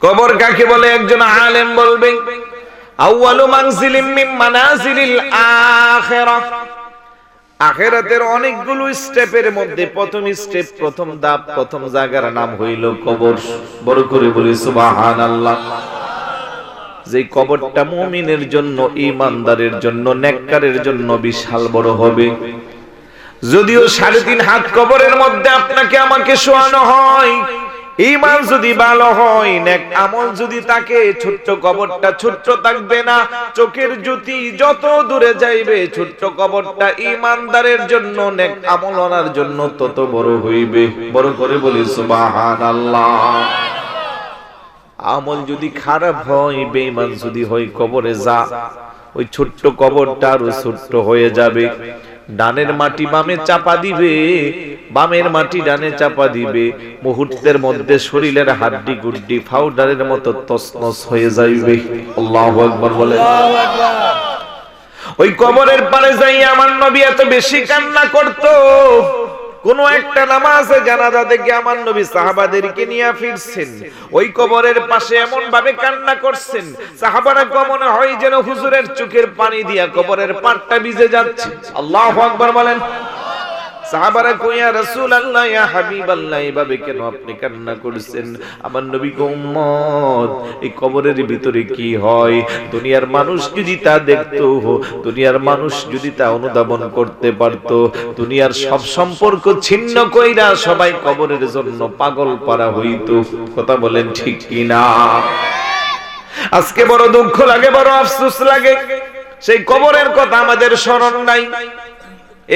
কবর কাকে বলে? একজন আলেম বলবে আউয়ালু মানজিলিম মিন মানাজিলিল আখিরাহ। আখিরাতের অনেকগুলো স্টেপের মধ্যে প্রথম স্টেপ, প্রথম ধাপ, প্রথম জায়গার নাম হইল কবর। বড় করে বলি সুবহানাল্লাহ। যে কবরটা মুমিনের জন্য, ঈমানদারের জন্য, নেককারের জন্য বিশাল বড় হবে। যদিও 3.5 হাত কবরের মধ্যে আপনাকে আমাকে শোয়ানো হয়, ঈমান যদি ভালো হয়, নেক আমল যদি থাকে, ছোট্ট কবরটা ছোট্ট থাকবে না। চোখের জ্যোতি যত দূরে যাইবে, ছোট্ট কবরটা ঈমানদারের জন্য, নেক আমলওয়ালার জন্য তত বড় হইবে। বড় করে বলি সুবহানাল্লাহ। আমল যদি খারাপ হয়, বেঈমান যদি হয়, কবরে যা, ওই ছোট্ট কবরটা আরো ছোট্ট হয়ে যাবে। ডানের মাটি বামে চাপা দিবে, বামের মাটি ডানে চাপা দিবে, মুহূর্তের মধ্যে শরীরের হাড্ডি গুড্ডি পাউডারের মতো তছনছ হয়ে যাইবে। আল্লাহু আকবার বলে। ওই কবরের পারে যাই আমার নবী এত বেশি কান্না করত। কোন একটা নামাজে জানাজা থেকে আমার নবী সাহাবাদেরকে নিয়ে ফিরছেন, ওই কবরের পাশে এমন ভাবে কান্না করছেন, সাহাবারা মনে হয় যেন হুজুরের চোখের পানি দিয়া কবরের পাটটা ভিজে যাচ্ছে। আল্লাহু আকবার বলেন। সাহাবারা কইয়া রাসূলুল্লাহ, ইয়া হাবিবাল্লাহ, এভাবে কেন আপনি কান্না করছেন? আমার নবী গো, উম্মত, এই কবরের ভিতরে কি হয় দুনিয়ার মানুষ যদি তা দেখতো, দুনিয়ার মানুষ যদি তা অনুধাবন করতে পারত, দুনিয়ার সব সম্পর্ক ছিন্ন কইরা সবাই কবরের জন্য পাগল পারা হইতো। কথা বলেন ঠিক কি না? আজকে বড় দুঃখ লাগে, বড় আফসোস লাগে, সেই কবরের কথা আমাদের স্মরণ নাই।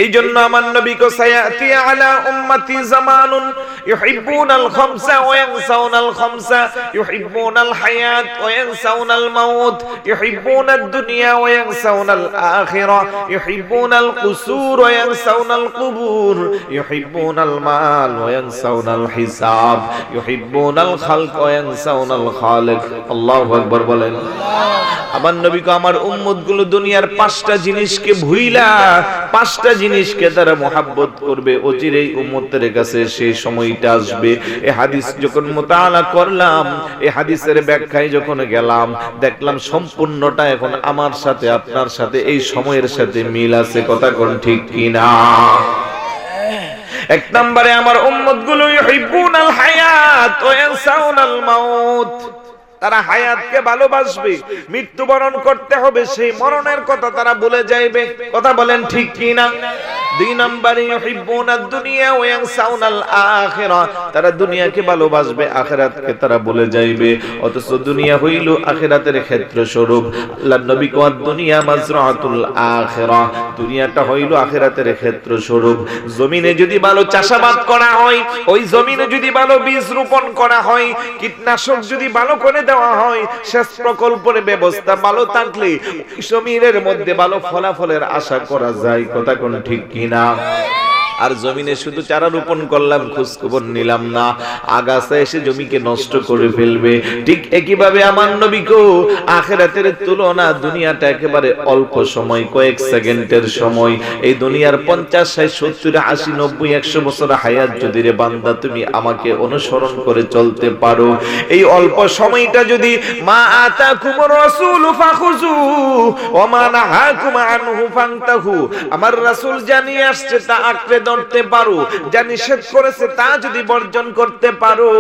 এই জন্য আমার নবী কো সায়াতি আলা উম্মতি জামানুন ইউহিব্বুনাল খামসা ওয়া ইয়ানসাউনাল খামসা, ইউহিব্বুনাল হায়াত ওয়া ইয়ানসাউনাল মাউত, ইউহিব্বুনাদ দুনিয়া ওয়া ইয়ানসাউনাল আখিরাহ, ইউহিব্বুনাল কুসুর ওয়া ইয়ানসাউনাল কুবুর, ইউহিব্বুনাল মাল ওয়া ইয়ানসাউনাল হিসাব, ইউহিব্বুনাল খালক ওয়া ইয়ানসাউনাল খালিক। আল্লাহু আকবার বলেন। আমার নবী কো আমার উম্মতগুলো দুনিয়ার 5টা জিনিসকে ভুইলা 5টা জিনিসকে তারা মোহাব্বত করবে, অচিরেই উম্মতের কাছে সেই সময়টা আসবে। এই হাদিস যখন মুতাআলা করলাম, এই হাদিসের ব্যাখ্যায় যখন গেলাম, দেখলাম সম্পূর্ণটা এখন আমার সাথে আপনার সাথে এই সময়ের সাথে মিল আছে। কথা কোন ঠিক কিনা? এক নম্বরে আমার উম্মতগুলো ইউহিব্বুনাল হায়াত ওয়া ইয়ানসাউনাল মাউত। তারা হায়াতকে ভালোবাসবে, মৃত্যুবরণ করতে হবে, সেই মরণের কথা তারা ভুলে যাইবে। কথা বলেন ঠিক কি না? 2 নম্বরে ইউহিব্বুনাদ দুনিয়া ওয়া ইয়ানসাউনাল আখিরাহ। তারা দুনিয়াকে ভালোবাসবে, আখিরাতকে তারা ভুলে যাইবে। অথচ দুনিয়া হইল আখিরাতের ক্ষেত্র স্বরূপ। আল্লাহর নবী কয় দুনিয়া মাজরাতুল আখিরাহ। দুনিয়াটা হইল আখিরাতের ক্ষেত্র স্বরূপ। জমিনে যদি ভালো চাষাবাদ করা হয়, ওই জমিনে যদি ভালো বীজ রোপণ করা হয়, কীটনাশক যদি ভালো করে দেওয়া হয়, সেচ প্রকল্পের ব্যবস্থা ভালো থাকলে জমিনের মধ্যে ভালো ফলাফলের আশা করা যায়। কথা কোন ঠিক কিনা? আর জমিনে শুধু চারা রোপণ করলাম, খোঁজ খবর নিলাম না, আগাছা এসে জমিকে নষ্ট করে ফেলবে। ঠিক একইভাবে আমার নবীকেও আখিরাতের তুলনা দুনিয়াটা একেবারে অল্প সময়, কয়েক সেকেন্ডের সময়। এই দুনিয়ার 50, 60, 70, 80, 90, 100 বছর হায়াত যদি রে বান্দা তুমি আমাকে অনুসরণ করে চলতে পারো, এই অল্প সময়টা যদি মা আতাকুমুর রাসূলু ফাখুযু ওয়া মা নাহাকুম আনহু ফান্তাহু, আমার রাসূল জানিয়ে আসছে তা আঁকড়ে ধরতে পারো, যা নিষেধ করেছে তা যদি বর্জন করতে পারো,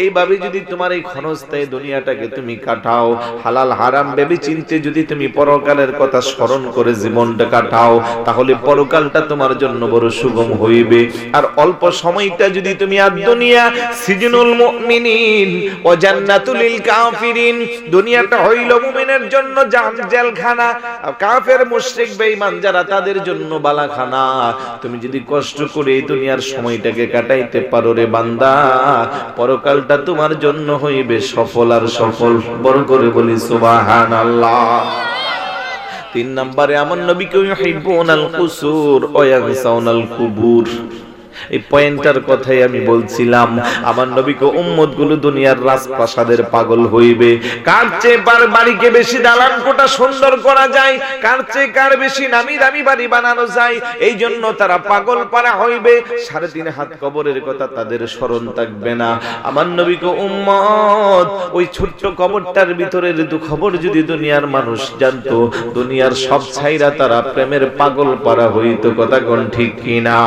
এইভাবে যদি তোমার এই ক্ষণস্থায়ী দুনিয়াটাকে তুমি কাটাও, হালাল হারাম ভেবে চিন্তে যদি তুমি পরকালের কথা স্মরণ করে জীবনটা কাটাও, তাহলে পরকালটা তোমার জন্য বড় সুগম হইবে। আর অল্প সময়টা যদি তুমি দুনিয়া সিজনুল মুমিনিন ও জান্নাতুল লিল কাফিরিন, দুনিয়াটা হইল মুমিনের জন্য জেলখানা, কাফের মুশরিক বেঈমান যারা তাদের জন্য বালাখানা। তুমি যদি কষ্ট করে এই দুনিয়ার সময়টাকে কাটাইতে পারো রে বান্দা, পরকালটা তোমার জন্য হইবে সফল আর সফল। বড় করে বলি সুবহানাল্লাহ। 3 নম্বরে আমার নবীকে ইউহিব্বুনাল কুসুর ওয়া ইয়ানসাউনাল কুবুর। এই পয়েন্টার কথাই আমি বলছিলাম, আমার নবীকে উম্মত গুলো দুনিয়ার রাজপ্রাসাদের পাগল হইবে। কার চেয়ে বাড়িকে বেশি দালান কোঠা সুন্দর করা যায়, কার চেয়ে কার বেশি নামি দামি বাড়ি বানানো যায়, এই জন্য তারা পাগল পারা হইবে। 3.5 হাত কবরের কথা তাদের স্মরণ থাকবে না। আমার নবীকে উম্মত ওই ছোট্ট কবরটার ভিতরের খবর যদি দুনিয়ার মানুষ জানতো, দুনিয়ার সব ছাইরা তারা প্রেমের পাগল পারা হইতো। কথা কোন ঠিক কিনা?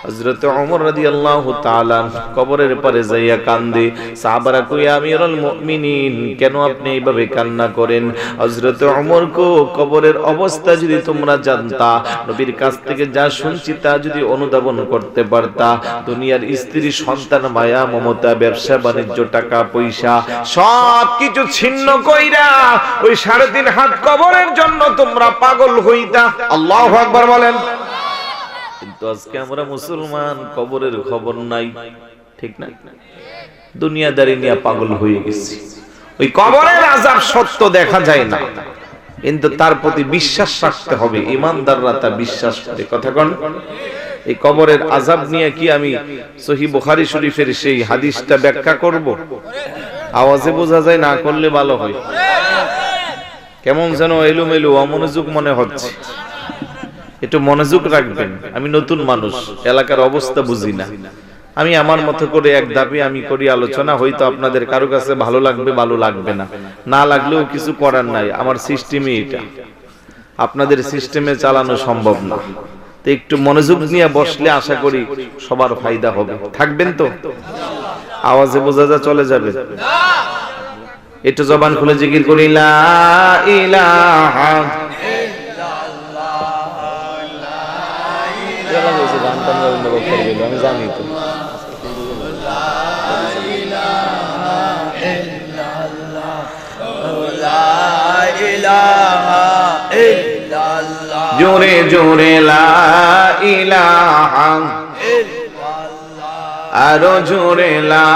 হযরত ওমর রাদিয়াল্লাহু তাআলা কবরের পারে যাইয়া কান্দে। সাহাবারা কই, আমিরুল মুমিনিন কেন আপনি এইভাবে কান্না করেন? হযরত ওমর কো, কবরের অবস্থা যদি তোমরা জানতা, নবীর কাছ থেকে যা শুনছি তা যদি অনুধাবন করতে পারতা, দুনিয়ার স্ত্রী সন্তান মায়া মমতা ব্যবসা বাণিজ্য টাকা পয়সা সবকিছু ছিন্ন কইরা ওই 3.5 হাত কবরের জন্য তোমরা পাগল হইতা। আল্লাহু আকবার বলেন। কিন্তু আজকে আমরা মুসলমান, কবরের খবর নাই, ঠিক না? দুনিয়াদারি নিয়ে পাগল হয়ে গেছি। ওই কবরের আযাব সত্য দেখা যায় না, কিন্তু তার প্রতি বিশ্বাস রাখতে হবে। ঈমানদাররা তা বিশ্বাস করে। কথা কোন? এই কবরের আযাব নিয়ে কি আমি সহিহ বুখারী শরীফের সেই হাদিসটা ব্যাখ্যা করব? আওয়াজে বোঝা যায়, না করলে ভালো হয়। কেমন যেন এলোমেলো অমনোযোগ মনে হচ্ছে, একটু মনোযোগ রাখবেন। আমি নতুন মানুষ, এলাকার অবস্থা বুঝি না। আমি আমার মতো করে এক ধাপে আমি করি আলোচনা, হয়তো আপনাদের কারো কাছে ভালো লাগবে, ভালো লাগবে না, না লাগলেও কিছু করার নাই। আমার সিস্টেমই এটা, আপনাদের সিস্টেমে চালানো সম্ভব না। তো একটু মনোযোগ নিয়ে বসলে আশা করি সবার ফায়দা হবে। থাকবেন তো? আওয়াজে বোঝা যা চলে যাবে। একটু জবান খুলে জিকির করি, লা ইলাহা আমি জানি তো। জোরে জোরে লা ইলাহা, আরো জোরে লা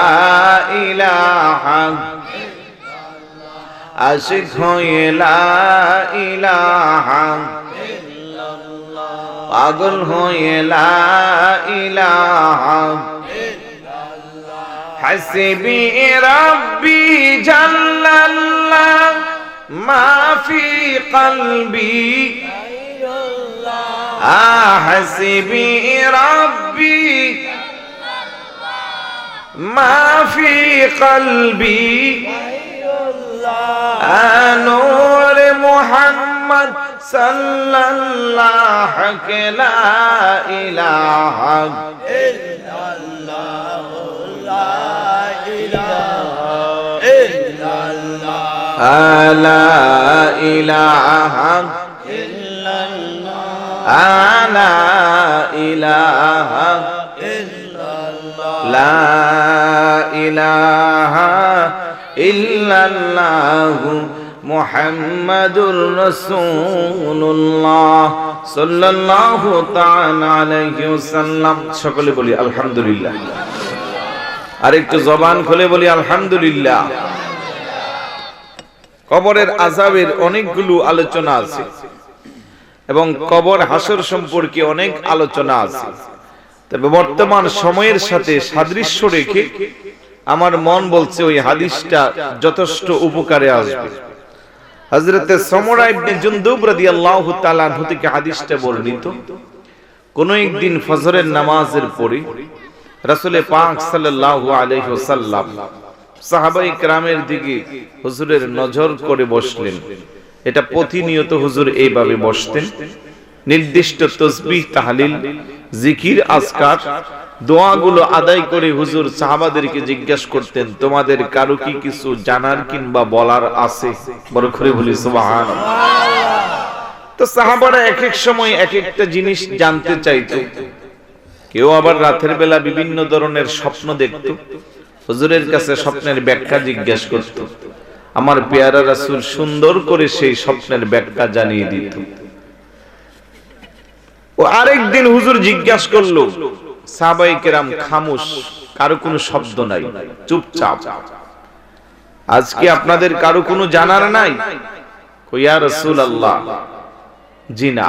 ইলাহা, আশিক হয়ে লা ইলাহা, পাগল হয়ে লা ইলাহা, হাসবি রাব্বি জাল্লাল্লাহ মা ফি কলবি, হাসবি রাব্বি মা ফি কলবি, নূর মুহাম্মদ সাল্লাল্লাহু লা ইলাহা ইল্লাল্লাহ, লা ইলাহা ইল্লাল্লাহ, লা ইলাহা ইল্লাল্লাহ, লা ইলাহা ইল্লাল্লাহ, লা ইলাহা ইল্লাল্লাহ মুহাম্মাদুর রাসূলুল্লাহ সাল্লাল্লাহু তাআলা আলাইহি ওয়াসাল্লাম। সকলে বলি আলহামদুলিল্লাহ। আর একটু জবান খুলে বলি আলহামদুলিল্লাহ। কবরের আযাবের অনেকগুলো আলোচনা আছে। এবং কবর হাসর সম্পর্কে অনেক আলোচনা আছে। তবে বর্তমান সময়ের সাথে সাদৃশ্য রেখে আমার মন বলছে ওই হাদিসটা যথেষ্ট উপকারে আসবে। হযরতে সমরা ইবনে জুনদুব রাদিয়াল্লাহু তাআলা আনহু থেকে হাদিসটা বর্ণিত, কোন একদিন ফজরের নামাজের পরে রাসূল পাক সাল্লাল্লাহু আলাইহি ওয়াসাল্লাম সাহাবায়ে কেরামের দিকে হুজুরের নজর করে বসলেন। এটা প্রতিনিয়ত হুজুর এইভাবে বসতেন। নির্দিষ্ট তাসবিহ, তাহলিল, জিকির, আজকার, দোয়াগুলো আদায় করে হুজুর সাহাবাদেরকে জিজ্ঞাসা করতেন, তোমাদের কারো কি কিছু জানার কিংবা বলার আছে? বড় করে বলি সুবহানাল্লাহ। তো সাহাবারা এক এক সময় এক একটা জিনিস জানতে চাইতো। কেউ আবার রাতের বেলা বিভিন্ন ধরনের স্বপ্ন দেখত, হুজুরের কাছে স্বপ্নের ব্যাখ্যা জিজ্ঞাসা করত। আমার পেয়ারা রাসূল সুন্দর করে সেই স্বপ্নের ব্যাখ্যা জানিয়ে দিত। ও আরেকদিন হুজুর জিজ্ঞাসা করলো, সাহাবায়ে কেরাম খামোশ, কারো কোনো শব্দ নাই, চুপচাপ। আজকে আপনাদের কারো কোনো জানার নাই? ইয়া রাসূলুল্লাহ, জি না।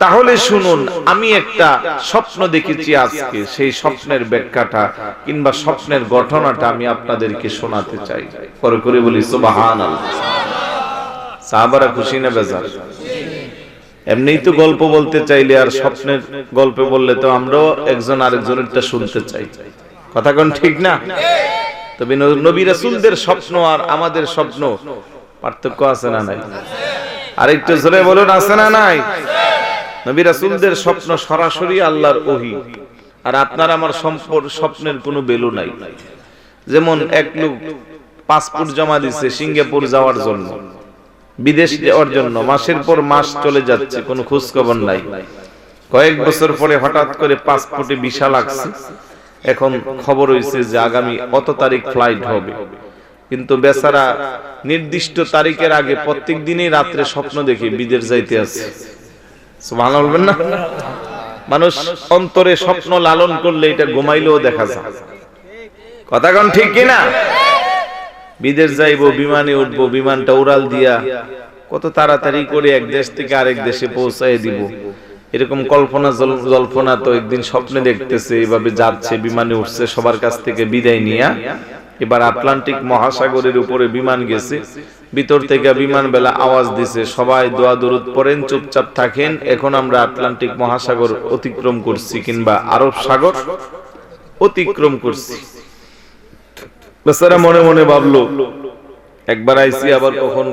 তাহলে শুনুন, আমি একটা স্বপ্ন দেখেছি আজকে, সেই স্বপ্নের ব্যাখ্যাটা কিংবা স্বপ্নের ঘটনাটা আমি আপনাদেরকে শোনাতে চাই। পরে করে বলি সুবহানাল্লাহ। সাহাবারা খুশি না বেজার? এমনিই তো গল্প বলতে চাইলে আর স্বপ্নের গল্প বললে তো আমরাও একজন আরেকজনেরটা শুনতে চাই, কথা কোন ঠিক না? তবে নবী রাসূলদের স্বপ্ন আর আমাদের স্বপ্ন পার্থক্য আছে না নাই? আরেকটু জোরে বলুন, আছে না নাই? নবী রাসূলদের স্বপ্ন সরাসরি আল্লাহর ওহী, আর আপনার আমার স্বপ্নের কোনো ভ্যালু নাই। যেমন এক লোক পাসপোর্ট জমা দিচ্ছে সিঙ্গাপুর যাওয়ার জন্য, বিদেশ যাওয়ার জন্য, মাসের পর মাস চলে যাচ্ছে, কোনো খোঁজ খবর নাই। কয়েক বছর পরে হঠাৎ করে পাসপোর্টে ভিসা লাগছে। এখন খবর হইছে যে আগামী অত তারিখ ফ্লাইট হবে, কিন্তু বেচারা নির্দিষ্ট তারিখের আগে প্রত্যেক দিনই রাত্রে স্বপ্ন দেখে বিদেশ যাইতে আছে। সুবহানাল্লাহ বলবেন না? মানুষ অন্তরে স্বপ্ন লালন করলে এটা ঘুমাইলেও দেখা যায়, কথা কোন ঠিক কিনা? বিদেশ যাইবো, বিমানে উঠবো, বিমানটা উড়াল দিয়া কত তাড়াতাড়ি করে এক দেশ থেকে আরেক দেশে পৌঁছায় দিব, এরকম কল্পনা জল্পনা তো একদিন স্বপ্নে দেখতেছে, এইভাবে যাচ্ছে, বিমানে উঠছে, সবার কাছ থেকে বিদায় নিয়া এবার আটলান্টিক মহাসাগরের উপরে বিমান গেছে। ভিতর থেকে বিমান বেলা আওয়াজ দিছে, সবাই দোয়া দরুদ পড়েন, চুপচাপ থাকেন, এখন আমরা আটলান্টিক মহাসাগর অতিক্রম করছি কিংবা আরব সাগর অতিক্রম করছি। বেচারা মনে মনে ভাবলো, একবার আইছি, আবার কখন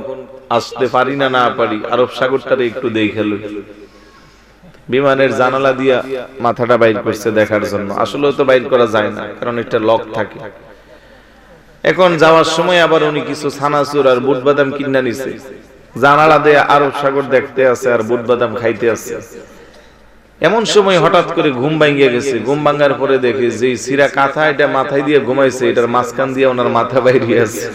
আসতে পারি না না পারি, আরব সাগরটারে একটু দেখে লই। বিমানের জানালা দিয়া মাথাটা বাইর করছে দেখার জন্য। আসলে তো বাইর করা যায় না, কারণ এটা লক থাকে। এখন যাওয়ার সময় আবার উনি কিছু ছানাচুর আর বুট বাদাম কিনা নিছে, জানালা দিয়ে আরব সাগর দেখতে আছে আর বুট বাদাম খাইতে আছে। এমন সময় হঠাৎ করে ঘুম ভাঙিয়ে গেছে। ঘুম ভাঙার পরে দেখে যে সিরা কাঁথা এটা মাথায় দিয়ে ঘুমাইছে, এটার মাঝখান দিয়ে ওনার মাথা বাইরে আছে,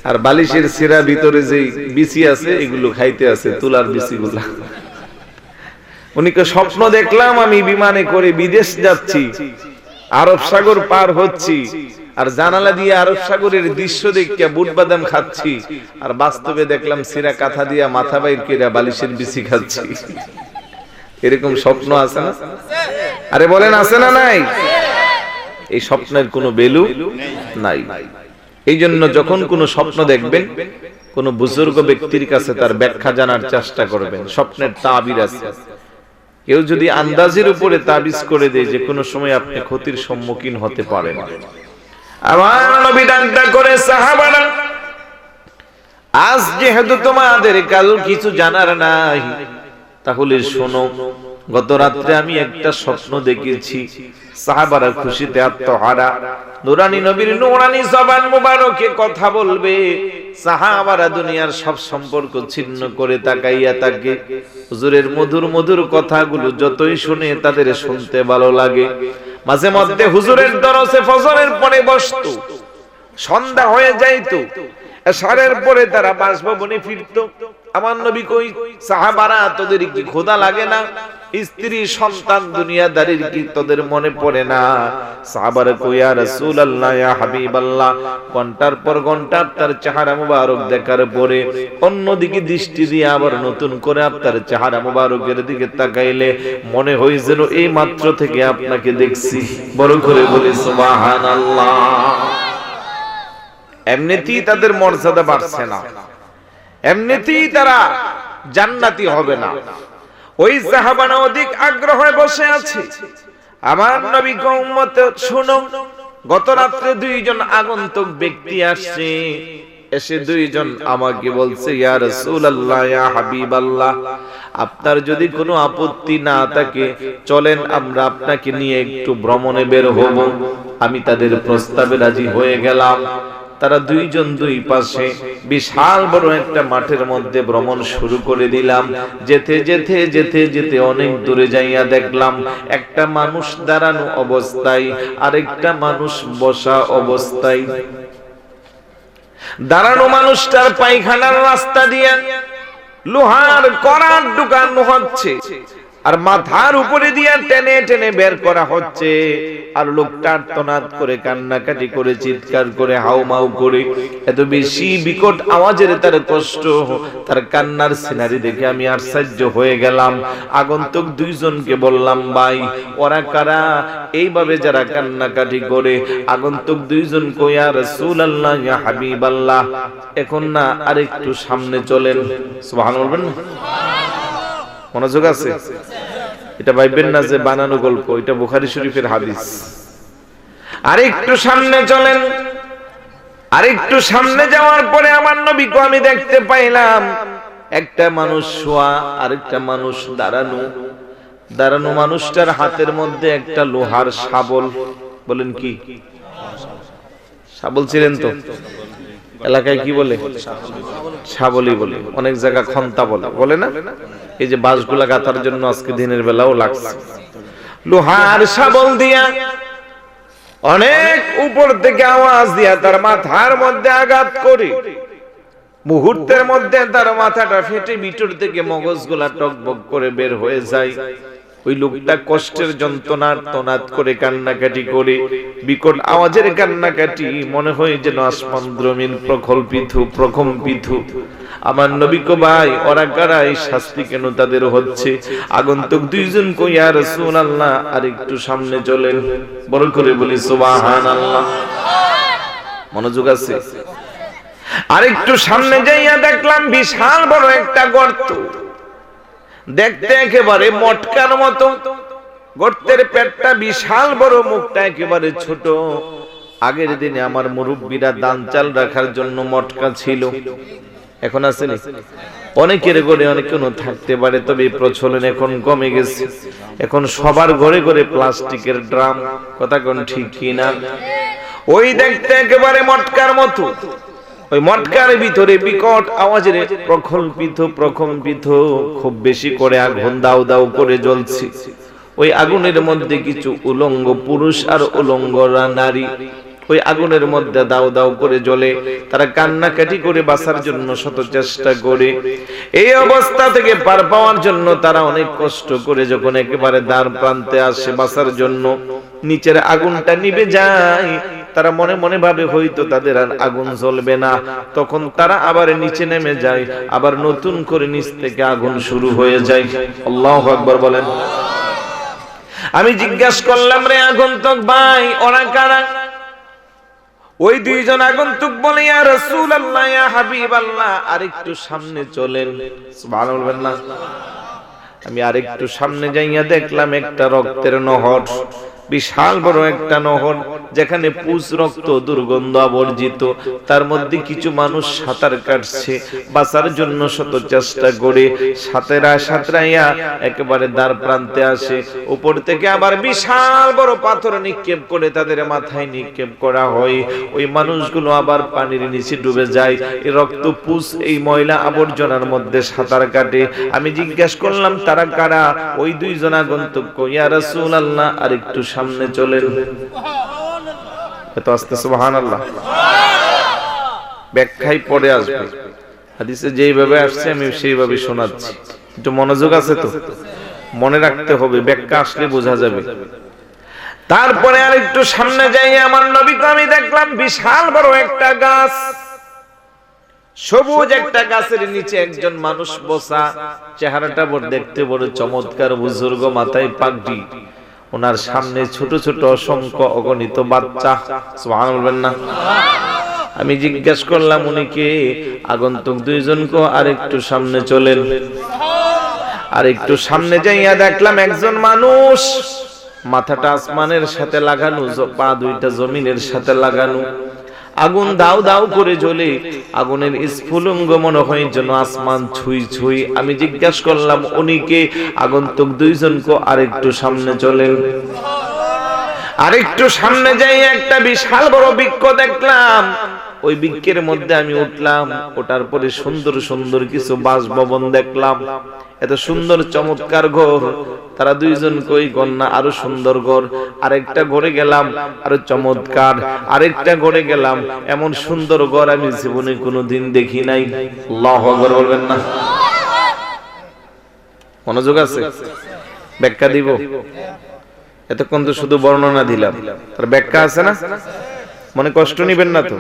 আর বালিশের সিরা ভিতরে যে বিচি আছে এগুলো খাইতে আছে, তুলার বিচিগুলা। উনিকে স্বপ্ন দেখলাম আমি বিমানে করে বিদেশ যাচ্ছি, আরব সাগর পার হচ্ছি, আর জানালা দিয়ে আরব সাগরের দৃশ্য দেখে বুট বাদাম খাচ্ছি, আর বাস্তবে দেখলাম সিরা কাঁথা দিয়া মাথা বাইর করে বালিশের বিচি খাচ্ছি। এরকম স্বপ্ন আছে না? আরে বলেন, আছে না নাই? এই স্বপ্নের কোনো ভ্যালু নাই। এই জন্য যখন কোনো স্বপ্ন দেখবেন, কোন বুজুর্গ ব্যক্তির কাছে তার ব্যাখ্যা জানার চেষ্টা করবেন। স্বপ্নের তাবির আছে, কেউ যদি আন্দাজের উপরে তাবিজ করে দেয় যে কোনো সময় আপনি ক্ষতির সম্মুখীন হতে পারেন। আমার নবী ডাকটা করে, সাহাবারা আজ যেহেতু তোমাদের কারো কিছু জানার নাই, তাহলে শোনো, গত রাত্রে আমি একটা স্বপ্ন দেখেছি। সাহাবারা খুশিতে আত্মহারা, নুরানি নবীর নুরানি জবান মুবারকে কথা বলবে। সাহাবারা দুনিয়ার সব সম্পর্ক ছিন্ন করে তাকাইয়া থাকে। হুজুরের মধুর মধুর কথাগুলো যতই শুনে তাদের শুনতে ভালো লাগে। মাঝে মধ্যে হুজুরের দরসে ফজরের পরে বসতো, সন্ধ্যা হয়ে যাইতো, এশারের পরে তারা বাসভবনে ফিরতো। আমার নবী কই সাহাবারা তোদের কি খোদা লাগে না, স্ত্রী সন্তান দুনিয়াদারির কি তোদের মনে পড়ে না? সাহাবারা কই ইয়া রাসূলুল্লাহ ইয়া হাবিবাল্লাহ, ঘন্টার পর ঘন্টা আপনার চেহারা মুবারক দেখার পরে অন্যদিকে দৃষ্টি দিয়ে আবার নতুন করে আপনার চেহারা মুবারকের দিকে তাকাইলে মনে হয় যেন এই মাত্র থেকে আপনাকে দেখছি। বড় করে বলি সুবহানাল্লাহ। এমনিতেই তাদের মর্যাদা বাড়ছে না, এমনিতেই তারা জান্নাতি হবে না। ওই সাহাবারা অধিক আগ্রহে বসে আছে। আমার নবী উম্মত শুনো, গত রাত্রে দুইজন আগন্তুক ব্যক্তি আসছে, এসে দুইজন আমাকে বলছে ইয়া রাসূলুল্লাহ ইয়া হাবিবাল্লাহ, আপনার যদি কোনো আপত্তি না থাকে চলেন আমরা আপনাকে নিয়ে একটু ভ্রমণে বের হব। আমি তাদের প্রস্তাবে রাজি হয়ে গেলাম। তারা দুইজন দুই পাশে বিশাল বড় একটা মাঠের মধ্যে ভ্রমণ শুরু করে দিলাম। যেতে যেতে যেতে যেতে অনেক দূরে যাইয়া দেখলাম একটা মানুষ দাঁড়ানো অবস্থায়, আরেকটা মানুষ বসা অবস্থায়। দাঁড়ানো মানুষটার পায়খানার রাস্তা দিয়ে লোহার করাত ঢুকানো হচ্ছে, আর মাথার উপরে দিয়ে টেনে টেনে বের করা হচ্ছে। আর লোকটা আর্তনাদ করে কান্নাকাটি করে চিৎকার করে হাউমাউ করে এত বেশি বিকট আওয়াজের তার কষ্ট, তার কান্নার সিনারি দেখে আমি আশ্চর্য হয়ে গেলাম। আগন্তুক দুইজনকে বললাম ভাই ওরা কারা, এইভাবে যারা কান্নাকাটি করে? আগন্তুক দুইজন কই ইয়া রাসূলুল্লাহ ইয়া হাবিবাল্লাহ, এখন না আরেকটু সামনে চলেন। সুবহানাল্লাহ বলবেন না? মনোযোগ আছে? এটা ভাববেন না যে বানানো গল্প, এটা বুখারী শরীফের হাদিস। আরেকটু সামনে চলেন। আরেকটু সামনে যাওয়ার পরে আমার নবীকে আমি দেখতে পাইলাম একটা মানুষ শোয়া, আরেকটা মানুষ দাঁড়ানো। দাঁড়ানো মানুষটার হাতের মধ্যে একটা লোহার শাবল। বলেন কি শাবল? ছিলেন তো? এলাকায় কি বলে? শাবলই বলে, অনেক জায়গা খন্তা বলে, বলে না? এই যে বাঁশগুলা গাঁথার জন্য আজকে দিনের বেলাও লাগছে। লোহার শাবল দিয়া অনেক উপর থেকে আওয়াজ দিয়া তার মাথার মধ্যে আঘাত করে মুহূর্তের মধ্যে তার মাথাটা ফেটে ভিতর থেকে মগজগুলা টকবক করে বের হয়ে যায়। ওই লোকটা কষ্টের যন্ত্রণার তনাদ করে কান্নাকাটি করে, বিকট আওয়াজের কান্নাকাটি, মনে হয় যেন আসমান জমিন প্রকম্পিত। আমার নবী কো ভাই ওরা কারা, এই শাস্তি কেন তাদের হচ্ছে? আগন্তুক দুইজন কই ইয়া রাসূলুল্লাহ আরেকটু সামনে চলেন। বড় করে বলি সুবহানাল্লাহ। মনোযোগ আছে? আরেকটু সামনে যাইয়া দেখলাম বিশাল বড় একটা গর্ত, দেখতে একেবারে মটকার মতো। গর্তের পেটটা বিশাল বড়, মুখটা একেবারে ছোট। আগের দিনে আমার মুরব্বীরা দান চাল রাখার জন্য মটকা ছিল, এখন আছে না? অনেকের ঘরে অনেক কোনো থাকতে পারে, তবে প্রচলন এখন কমে গেছে। এখন সবার ঘরে ঘরে প্লাস্টিকের ড্রাম। কথা কোন ঠিক কি না? ওই দেখতে একেবারে মটকার মতো। ওই মটকার ভিতরে বিকট আওয়াজের প্রকম্পিত খুব বেশি করে আগুন দাউ দাউ করে জ্বলছে। ওই আগুনের মধ্যে কিছু উলঙ্গ পুরুষ আর উলঙ্গ নারী ওই আগুনের মধ্যে দাউ দাউ করে জ্বলে। তারা কান্নাকাটি করে বাঁচার জন্য শত চেষ্টা করে। এই অবস্থা থেকে পার পাওয়ার জন্য তারা অনেক কষ্ট করে যখন একেবারে দ্বার প্রান্তে আসে বাঁচার জন্য, নিচের আগুনটা নিভে যায়। তারা মনে মনে ভাবে হয়তো তাদের আর আগুন জ্বলবে না, তখন তারা আবার নিচে নেমে যায়, আবার নতুন করে নিচ থেকে আগুন শুরু হয়ে যায়। আল্লাহু আকবার বলেন। আমি জিজ্ঞাসা করলাম, রে আগন্তুক ভাই ওরা কারা? ওই দুইজন আগন্তুক বলে ইয়া রাসূলুল্লাহ ইয়া হাবিবাল্লাহ আরেকটু সামনে চলেন। সুবহানাল্লাহ বলবেন না? আমি আরেকটু সামনে যাইয়া দেখলাম একটা রক্তের নহর, বিশাল বড় একটা নহর, যেখানে পুজ রক্ত দুর্গন্ধ আবর্জিত। তার মধ্যে কিছু মানুষ সাঁতার কাটছে, বাঁচার জন্য শত চেষ্টা করে সাঁতরাইয়া একেবারে দ্বার প্রান্তে আসে। উপর থেকে আবার বিশাল বড় পাথর নিক্ষেপ করে তাদের মাথায় নিক্ষেপ করা হয়। ওই মানুষগুলো আবার পানির নিচে ডুবে যায়। এই রক্ত পুজ এই ময়লা আবর্জনার মধ্যে সাঁতার কাটে। আমি জিজ্ঞাসা করলাম তারা কারা? ওই দুইজন আগন্তুক ইয়া রাসূলুল্লাহ আরেকটু সামনে চলেন। এত আস্তে সুবহানাল্লাহ। ব্যাখ্যায় পড়ে আসবে। হাদিসে যেইভাবে আসছে আমি সেইভাবে শোনাচ্ছি, একটু মনোযোগ আছে তো, মনে রাখতে হবে, ব্যাখ্যা আসলে বোঝা যাবে। তারপরে আর একটু সামনে যাই, আমার নবীকে আমি দেখলাম বিশাল বড় একটা গাছ, সবুজ একটা গাছের নিচে একজন মানুষ বসা, চেহারাটা বড় দেখতে বড় চমৎকার, বুজুর্গ, মাথায় পাগড়ি, ওনার সামনে ছোট ছোট অসংখ্য অগণিত বাচ্চা। সুবহানাল্লাহ বলবেন না? আমি জিজ্ঞেস করলাম উনি কে? আগন্তুক দুইজনকে আর একটু সামনে চলেন। আর একটু সামনে যাইয়া দেখলাম একজন মানুষ, মাথাটা আসমানের সাথে লাগানো, পা দুইটা জমিনের সাথে লাগানো, আগুন দাও দাও করে জ্বলে, আগুনের স্ফুলিঙ্গ মনে হয় যেন আসমান ছুঁই ছুঁই। আমি জিজ্ঞাসা করলাম উনি কে? আগন্তুক দুইজনকে আর একটু সামনে চলেন। আরেকটু সামনে যাই একটা বিশাল বড় বৃক্ষ দেখলাম, ওই বৃক্ষের মধ্যে আমি উঠলাম, ওটার পরে সুন্দর সুন্দর কিছু বাসভবন দেখলাম, এত সুন্দর চমৎকার ঘর, তারা দুইজন কই কন্যা, আরো সুন্দর ঘর। আরেকটা ঘরে গেলাম, আরো চমৎকার, আরেকটা ঘরে গেলাম, এমন সুন্দর ঘর আমি জীবনে কোনোদিন দেখি নাই। আল্লাহু আকবার বলবেন না? মনোযোগ আছে? ব্যাখ্যা দিব? এতক্ষণ তো শুধু বর্ণনা দিলাম, তার ব্যাখ্যা আছে না? মনে কষ্ট নিবেন না তো?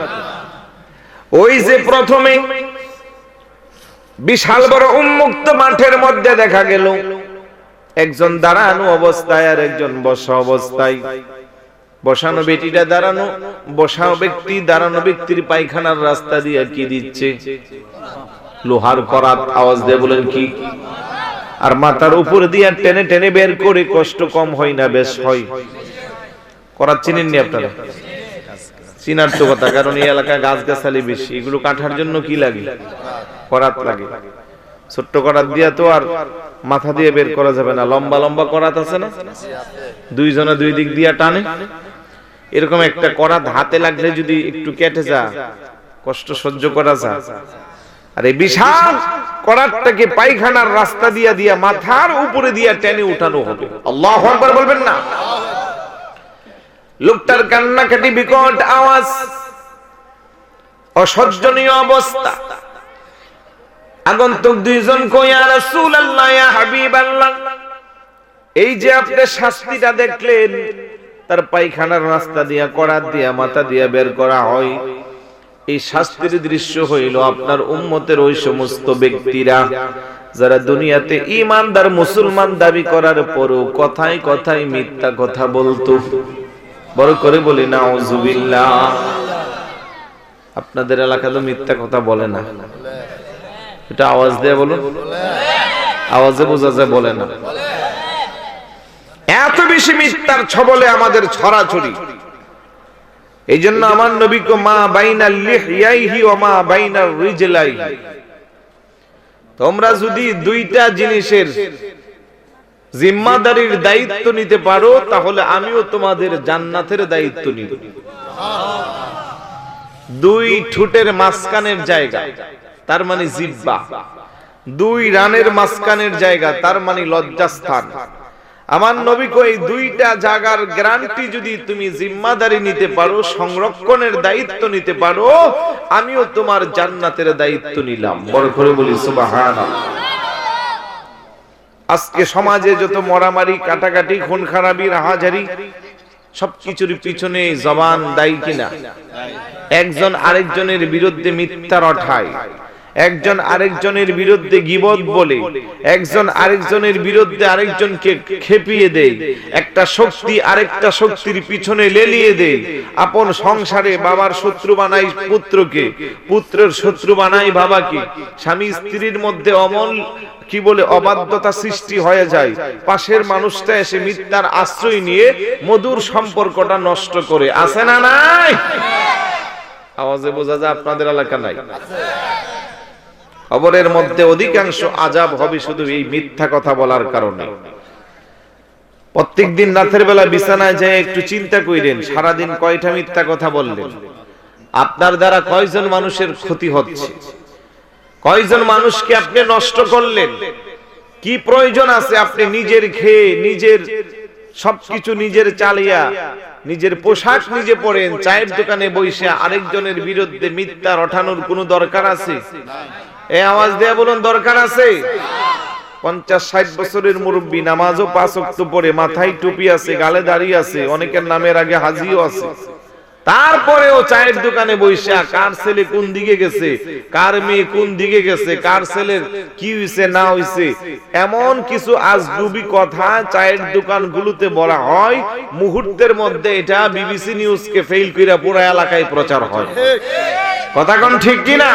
ওই যে প্রথমে বিশাল বড় উন্মুক্ত মাঠের মধ্যে দেখা গেল একজন দাঁড়ানো অবস্থায় আর একজন বসা অবস্থায়। বসানো বেটিটা দাঁড়ানো, বসা ব্যক্তি দাঁড়ানো ব্যক্তির পায়খানার রাস্তা দিয়ে কি দিচ্ছে? লোহার করাত। আওয়াজ দিয়ে বলেন কি? আর মাথার উপর দিয়ে টেনে টেনে বের করে, কষ্ট কম হয় না বেশ হয়? করাত চিনেননি আপনারা? চিনার তো কথা, কারণ এই এলাকায় গাছ গাছালি বেশি, এগুলো কাটার জন্য কি লাগে? করাত লাগে। ছোট্ট করাত দিয়া তো আর মাথা দিয়ে বের করা যাবে না, লম্বা লম্বা করাত আছে না, দুইজনে দুই দিক দিয়া টানে, এরকম একটা করাত হাতে লাগলে যদি একটু কেটে যায়, কষ্ট সহ্য করা যায়। আর এই বিশাল করাতটাকে পায়খানার রাস্তা দিয়া দিয়া মাথার উপরে দিয়া টেনে উঠানো হবে। আল্লাহু আকবার বলবেন না? লোকটার কান্নাকাটি, বিকট আওয়াজ, অসহ্যনীয় অবস্থা। আগন্তুক দুইজন কই, ইয়া রাসূলুল্লাহ, ইয়া হাবিবাল্লাহ, এই যে আপনি শাস্তিটা দেখলেন, তার পায়খানার রাস্তা দিয়া করাত দিয়া মাথা দিয়া বের করা হয়, এই শাস্তির দৃশ্য হইল আপনার উম্মতের ওই সমস্ত ব্যক্তিরা যারা দুনিয়াতে ঈমানদার মুসলমান দাবি করার পরও কথায় কথায় মিথ্যা কথা বলতো। বড় করে বলি নাউজুবিল্লাহ। আপনাদের এলাকায় তো মিথ্যা কথা বলে না, এটা আওয়াজ দিয়ে বলুন, আওয়াজে বোঝা যায় বলে না। এত বেশি মিথ্যার ছবলে আমাদের ছড়াছড়ি। এই জন্য আমার নবীকে মা বাইনাল লিহইয়াহি ওয়া মা বাইনার রিজলাইহি, তোমরা যদি দুইটা জিনিসের জিম্মাদারির দায়িত্ব নিতে পারো, তাহলে আমিও তোমাদের জান্নাতের দায়িত্ব নিব। দুই ঠোঁটের মাঝখানের জায়গা, তার মানে জিহ্বা, দুই রানের মাঝখানের জায়গা, তার মানে লজ্জাস্থান। আমার নবী কই, দুইটা জায়গার গ্যারান্টি যদি তুমি জিম্মাদারি নিতে পারো, সংরক্ষণের দায়িত্ব নিতে পারো, আমিও তোমার জান্নাতের দায়িত্ব নিলাম। বড় করে বলি সুবহানাল্লাহ। আজকে সমাজে যত মরামারি, কাটাকাটি, খুন খারাপি, রাহাজারি, সবকিছুর পিছনে জবান দায়ী কিনা? একজন আরেকজনের বিরুদ্ধে মিথ্যা রটায়, একজন আরেকজনের বিরুদ্ধে গীবত বলে, একজন আরেকজনের বিরুদ্ধে আরেকজনকে খেপিয়ে দেয়, একটা শক্তি আরেকটা শক্তির পিছনে লেলিয়ে দেয়। আপন সংসারে বাবার শত্রু বানাই পুত্রকে, পুত্রের শত্রু বানাই বাবাকে, স্বামী স্ত্রীর মধ্যে অমল কি বলে অবাধ্যতা সৃষ্টি হয়ে যায়। পাশের মানুষটা এসে মিথ্যার আশ্রয় নিয়ে মধুর সম্পর্কটা নষ্ট করে। আছে না নাই? আওয়াজে বোঝা যায় আপনাদের এলাকা নাই। কবরের মধ্যে অধিকাংশ আযাব হবে শুধু এই মিথ্যা কথা বলার কারণে। প্রত্যেকদিন রাতের বেলা বিছানায় যায় একটু চিন্তা কইরেন, সারাদিন কয়টা মিথ্যা কথা বললেন? আপনার দ্বারা কয়জন মানুষের ক্ষতি হচ্ছে? কয়জন মানুষকে আপনি নষ্ট করলেন? কি প্রয়োজন আছে আপনি নিজের খেয়ে, নিজের সবকিছু নিজের চালিয়া, নিজের পোশাক নিজে পরেন, চায়ের দোকানে বসে আরেকজনের বিরুদ্ধে মিথ্যা রটানোর কোনো দরকার আছে? এই আওয়াজ দিয়ে বলুন দরকার আছে? 50-60 বছরের মুরব্বী, নামাজও 5 ওয়াক্ত পড়ে, মাথায় টুপি আছে, গালে দাড়ি আছে, অনেকের নামের আগে হাজিও আছে, তারপরেও চায়ের দোকানে বইসা কার ছেলে কোন দিকে গেছে, কার মেয়ে কোন দিকে গেছে, কার ছেলের কি হইছে না হইছে, এমন কিছু আজগুবি কথা চায়ের দোকানগুলোতে বলা হয়, মুহূর্তের মধ্যে এটা বিবিসি নিউজকে ফেল কইরা পুরো এলাকায় প্রচার হয়। কথা কোন ঠিক কি না?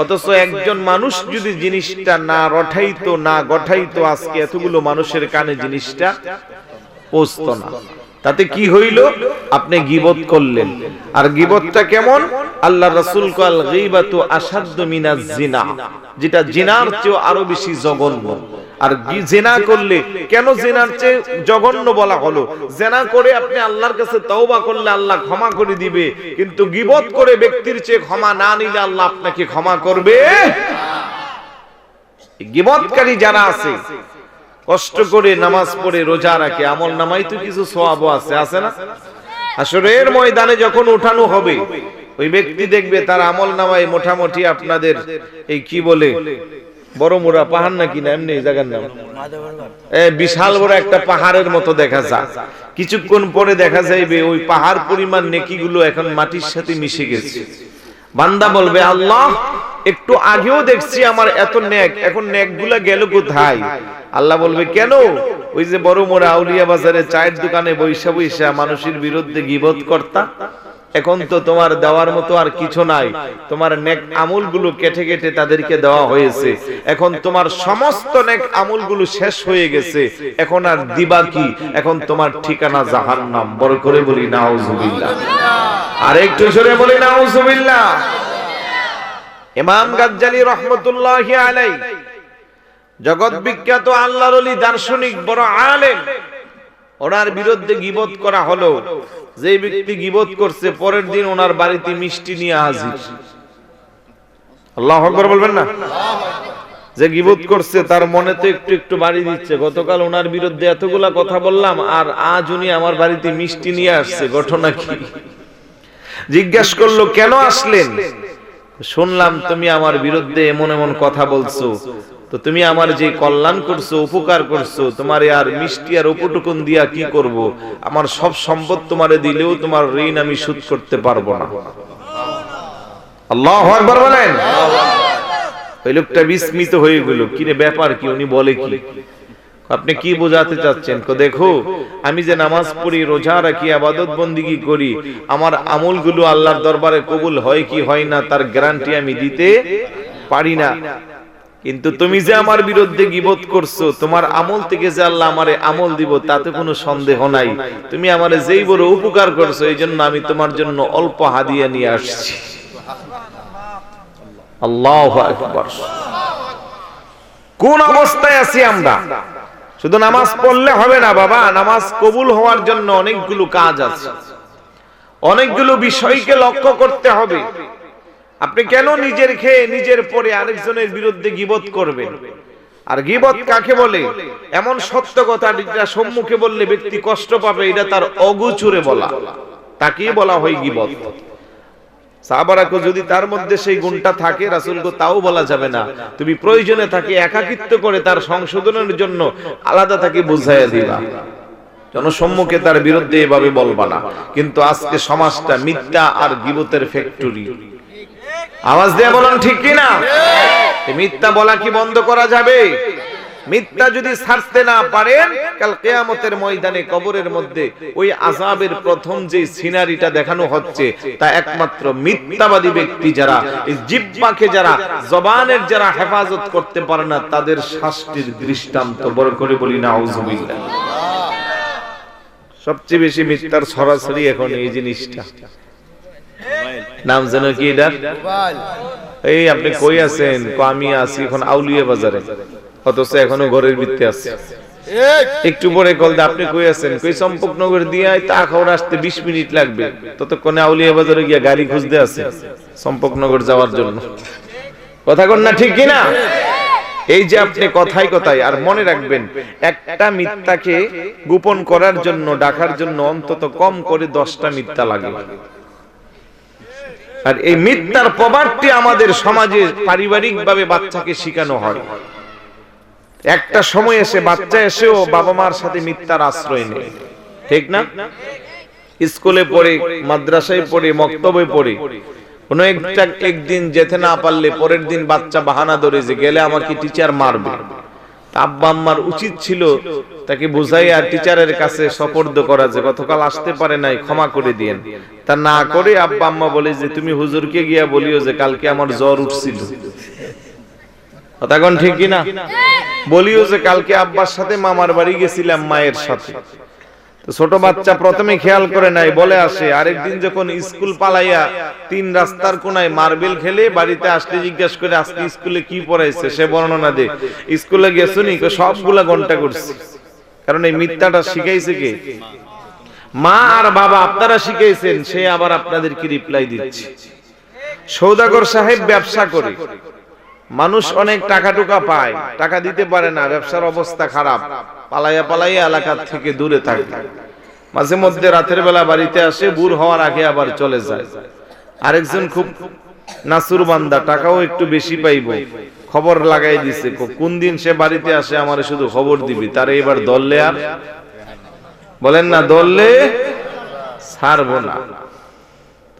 অথচ একজন মানুষ যদি জিনিসটা না রটাইতো, না গঠাইতো, আজকে এতগুলো মানুষের কানে জিনিসটা পৌঁছতো না। তাতে কি হইল? আপনি গীবত করলেন। আর গীবতটা কেমন? আল্লাহ রাসূল কল গীবাতু আশাদ্দু মিনাজ জিনা, যেটা জিনার চেয়ে আরো বেশি জঘন্য। আর জিনা করলে, কেন জিনার চেয়ে জঘন্য বলা হলো? জিনা করে আপনি আল্লাহর কাছে তওবা করলে আল্লাহ ক্ষমা করে দিবে, কিন্তু গীবত করে ব্যক্তির চেয়ে ক্ষমা না নিলে আল্লাহ আপনাকে ক্ষমা করবে? গীবতকারী যারা আছে, কষ্ট করে নামাজ পড়ে রোজা রাখে, আমল নামাই তো কিছু সওয়াবও আছে, আছে না? হাসরের ময়দানে যখন উঠানো হবে, ওই ব্যক্তি দেখবে তার আমল নামায় মোটামুটি আপনাদের এই কি বলে বড় মোড়া পাহাড় নাকি না এমনি জায়গার নাম, বিশাল বড় একটা পাহাড়ের মতো দেখা যায়। কিছুক্ষণ পরে দেখা যাইবে ওই পাহাড় পরিমাণ নেকিগুলো এখন মাটির সাথে মিশে গেছে। বান্দা বলবে, আল্লাহ একটু আগেও দেখছি আমার এত নেক, এখন নেকগুলা গেল কোথায়? আল্লাহ বলবে, কেন? ওই যে বড় মোড়া আউলিয়া বাজারে চায়ের দোকানে বৈশা বৈশা মানুষের বিরুদ্ধে গীবত করতা, এখন তো তোমার দেওয়ার মতো আর কিছু নাই, তোমার নেক আমলগুলো কেটে কেটে তাদেরকে দেওয়া হয়েছে, এখন তোমার সমস্ত নেক আমলগুলো শেষ হয়ে গেছে, এখন আর দিবা কি? এখন তোমার ঠিকানা জাহান্নাম। বড় করে বলি নাউজুবিল্লাহ, আর একটু জোরে বলি নাউজুবিল্লাহ। ইমাম গাজ্জালী রাহমাতুল্লাহি আলাইহি, জগৎ বিখ্যাত আল্লাহর ওলি, দার্শনিক, বড় আলেম, ওনার বিরুদ্ধে গীবত করা হলো। যে ব্যক্তি গীবত করছে, পরের দিন ওনার বাড়িতে মিষ্টি নিয়ে হাজির। আল্লাহু আকবার বলবেন না? যে গীবত করছে তার মনে তো একটু একটু বাড়ি দিচ্ছে, গতকাল ওনার বিরুদ্ধে এতগুলা কথা বললাম, আর আজ উনি আমার বাড়িতে মিষ্টি নিয়ে আসছে, ঘটনা কি? জিজ্ঞাসা করলো, কেন আসলেন? শুনলাম তুমি আমার বিরুদ্ধে এমন এমন কথা বলছো, তো তুমি আমার যে কল্যাণ করছো, উপকার করছো, তোমার আর মিষ্টি আর উপটুকুন দিয়া কি করব? আমার সব সম্পদ তোমারে দিলেও তোমার ঋণ আমি শোধ করতে পারবো না। আল্লাহু আকবার বলেন। ওই লোকটা বিস্মিত হয়ে গেল, কি রে ব্যাপার কি? উনি বলে কি? আপনি কি বোঝাতে চাচ্ছেন? দেখো, আমি যে নামাজ পড়ি, রোজা রাখি, ইবাদত বন্দেগী করি, আমার আমলগুলো আল্লাহর দরবারে কবুল হয় কি হয় না তার গ্যারান্টি আমি দিতে পারি না, কিন্তু তুমি যে আমার বিরুদ্ধে গীবত করছো, তোমার আমল থেকে যে আল্লাহ আমারে আমল দিব তাতে কোনো সন্দেহ নাই। তুমি আমারে যেই বড় উপকার করছো, এইজন্য আমি তোমার জন্য অল্প হাদিয়া নিয়ে আসছি। আল্লাহু আকবার। কোন অবস্থায় আছি আমরা? শুধু নামাজ পড়লে হবে না বাবা, নামাজ কবুল হওয়ার জন্য অনেকগুলো কাজ আছে, অনেকগুলো বিষয়কে লক্ষ্য করতে হবে। আপনি কেন নিজের খেয়ে নিজের পরে আরেকজনের বিরুদ্ধে গীবত করবেন? আর গীবত কাকে বলে? এমন সত্য কথা যেটা সম্মুখে বললে ব্যক্তি কষ্ট পাবে, এটা তার অগোচরে বলা, তাকেই বলা হয় গীবত। সাহাবারাকে যদি তার মধ্যে সেই গুণটা থাকে, রাসূলকে তাও বলা যাবে না। তুমি প্রয়োজনে তাকে একাকিত্ব করে তার সংশোধনের জন্য আলাদা তাকে বুঝাইয়া দিবা, জনসম্মুখে তার বিরুদ্ধে এভাবে বলবা না। কিন্তু আজকে সমাজটা মিথ্যা আর গীবতের ফ্যাক্টরি। আওয়াজ দিয়ে বলুন ঠিক কি না? মিথ্যা বলা কি বন্ধ করা যাবে? মিথ্যা যদি ছাড়তে না পারেন, কাল কিয়ামতের ময়দানে কবরের মধ্যে ওই আযাবের প্রথম যে সিনারিটা দেখানো হচ্ছে, তা একমাত্র মিথ্যাবাদী ব্যক্তি যারা, এই জিহ্বাকে যারা, জবানের যারা হেফাজত করতে পারে না, তাদের শাস্তির দৃষ্টান্ত। বড় করে বলি নাউজুবিল্লাহ। সবচেয়ে বেশি মিথ্যার সরাসরি এখন এই জিনিসটা, নাম যেন কি এটা? এই আপনি কই আছেন? আমি আছি এখন আউলিয়া বাজারে, অথচ এখনো ঘরের ভিতরে আছে। একটু পরে কল দে, আপনি কই আছেন? কই চম্পকনগর দিয়ে তা খাওয়ার আসতে 20 মিনিট লাগবে। ততক্ষণে আউলিয়া বাজারে গিয়া গাড়ি খুঁজতে আছে চম্পকনগর যাওয়ার জন্য। কথা কন না ঠিক কিনা? এই যে আপনি কথাই কথাই, আর মনে রাখবেন, একটা মিথ্যাকে গোপন করার জন্য, ডাকার জন্য অন্তত কম করে 10টা মিথ্যা লাগে। আর এই মিথ্যার প্রবাদটি আমাদের সমাজে পারিবারিকভাবে বাচ্চাকে শেখানো হয়। একটা সময় এসে বাচ্চা এসেও বাবা মার সাথে মিথ্যার আশ্রয় নেয়, ঠিক না? স্কুলে পড়ে, মাদ্রাসায় পড়ে, মক্তবে পড়ে, কোন একটা একদিন যেতে না পারলে পরের দিন বাচ্চা বাহানা ধরে যে গেলে আমাকে টিচার মারবে। আব্বা আম্মার উচিত ছিল তাকে বুঝাই আর টিচারের কাছে সুপর্দ করা যে গতকাল আসতে পারে নাই, ক্ষমা করে দিয়েন। তা না করে আব্বা আম্মা বলে যে তুমি হুজুরকে গিয়া বলিও যে কালকে আমার জ্বর উঠছিল। কথা কোন ঠিক কিনা? বলিও যে কালকে আব্বার সাথে মামার বাড়ি গেছিলাম মায়ের সাথে। তো ছোট বাচ্চা প্রথমে খেয়াল করে নাই, বলে আসে। আরেকদিন যখন স্কুল পালাইয়া 3 রাস্তার কোনায় মার্বেল খেলে বাড়িতে আসলে জিজ্ঞাসা করে আজকে স্কুলে কি পড়াইছে, সে বর্ণনা দে। স্কুলে গেছো নি? সবগুলা ঘন্টা করছে। কারণ এই মিথ্যাটা শিখাইছে কে? মা আর বাবা, আপনারা শিখাইছেন। সে আবার আপনাদেরকে রিপ্লাই দিচ্ছে। সৌদাগর সাহেব ব্যবসা করে, মানুষ অনেক টাকা টুকা পায়, টাকা দিতে পারে না, ব্যবসার অবস্থা খারাপ, পালাইয়া পালাইয়া এলাকা থেকে দূরে থাকে। মাঝে মধ্যে রাতের বেলা বাড়িতে আসে, ভোর হওয়ার আগে আবার চলে যায়। আরেকজন খুব নাসুর বান্দা, টাকাও একটু বেশি পাইব, খবর লাগাই দিছে কোন দিন সে বাড়িতে আসে আমারে শুধু খবর দিবি। তারে এবার দললে আর বলেন না, দললে ছাড়বো না।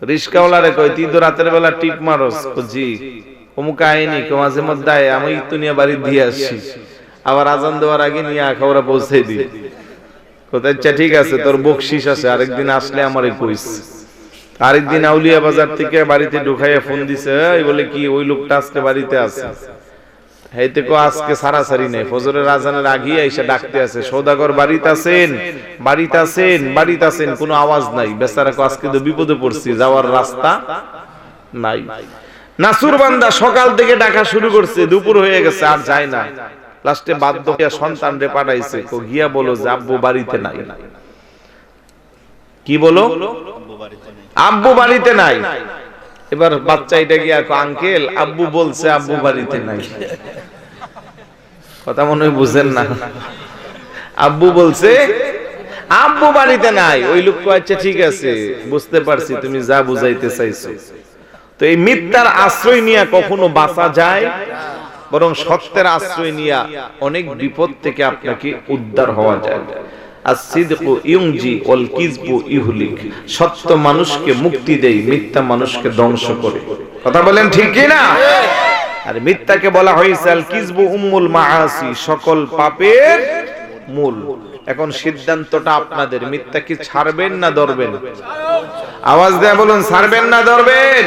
রিস্কাওয়ালারে কই তুই তো রাতের বেলা টিপ মারস? জি। অমুক আইনি মাঝে মধ্যে আমি তো নিয়ে বাড়ি দিয়ে আসছি, আবার আজান দেওয়ার আগে নিয়ে খবর পৌঁছে দিই। কোথায়? আচ্ছা ঠিক আছে, তোর বকশিস আছে, আরেকদিন আসলে আমারে কইস। আরেকদিন আউলিয়া বাজার থেকে বাড়িতে ঢুকাইয়া ফোন দিছে, এই বলে কি ওই লোকটা আজকে বাড়িতে আছে। হেইতে কো আজকে সারাসারি নেই, ফজরের আজানের আগে এসে ডাকতে আছে, সওদাগর বাড়িতে আছেন, বাড়িতে আছেন, বাড়িতে আছেন, কোনো আওয়াজ নাই। বেচারা কো আজকে তো বিপদে পড়ছি, যাওয়ার রাস্তা নাই। নাসুর বান্দা সকাল থেকে ডাকা শুরু করছে, দুপুর হয়ে গেছে আর যায় না। লাস্টে বাধ্য হইয়া সন্তানরে পাঠাইছে, কো গিয়া বলো যে আব্বু বাড়িতে নাই। কি বলো? আব্বু বাড়িতে নাই। এবার বাচ্চা এটা গিয়া আঙ্কেল আব্বু বলছে আব্বু বাড়িতে নাই। কথা মনে হয় বুঝেন না। আব্বু বলছে আব্বু বাড়িতে নাই। ওই লোক কো আচ্ছা ঠিক আছে, বুঝতে পারছি তুমি যা বুঝাইতে চাইছো। তো এই মিথ্যার আশ্রয় নিয়ে কখনো বাঁচা যায়? বরং সত্যের আশ্রয় নিয়ে অনেক বিপদ থেকে আপনাকে উদ্ধার হওয়া যায়। as-sidqu yunji wal kizbu yuhlik, সত্য মানুষকে মুক্তি দেয়, মিথ্যা মানুষকে ধ্বংস করে। কথা বলেন ঠিক কি না? আর মিথ্যাকে বলা হয়েছে আল কিজবু উম্মুল মাআসি, সকল পাপের মূল। এখন সিদ্ধান্তটা আপনাদের, মিথ্যা কি ছাড়বেন না ধরবেন? আওয়াজ দেয়া বলুন, ছাড়বেন না ধরবেন?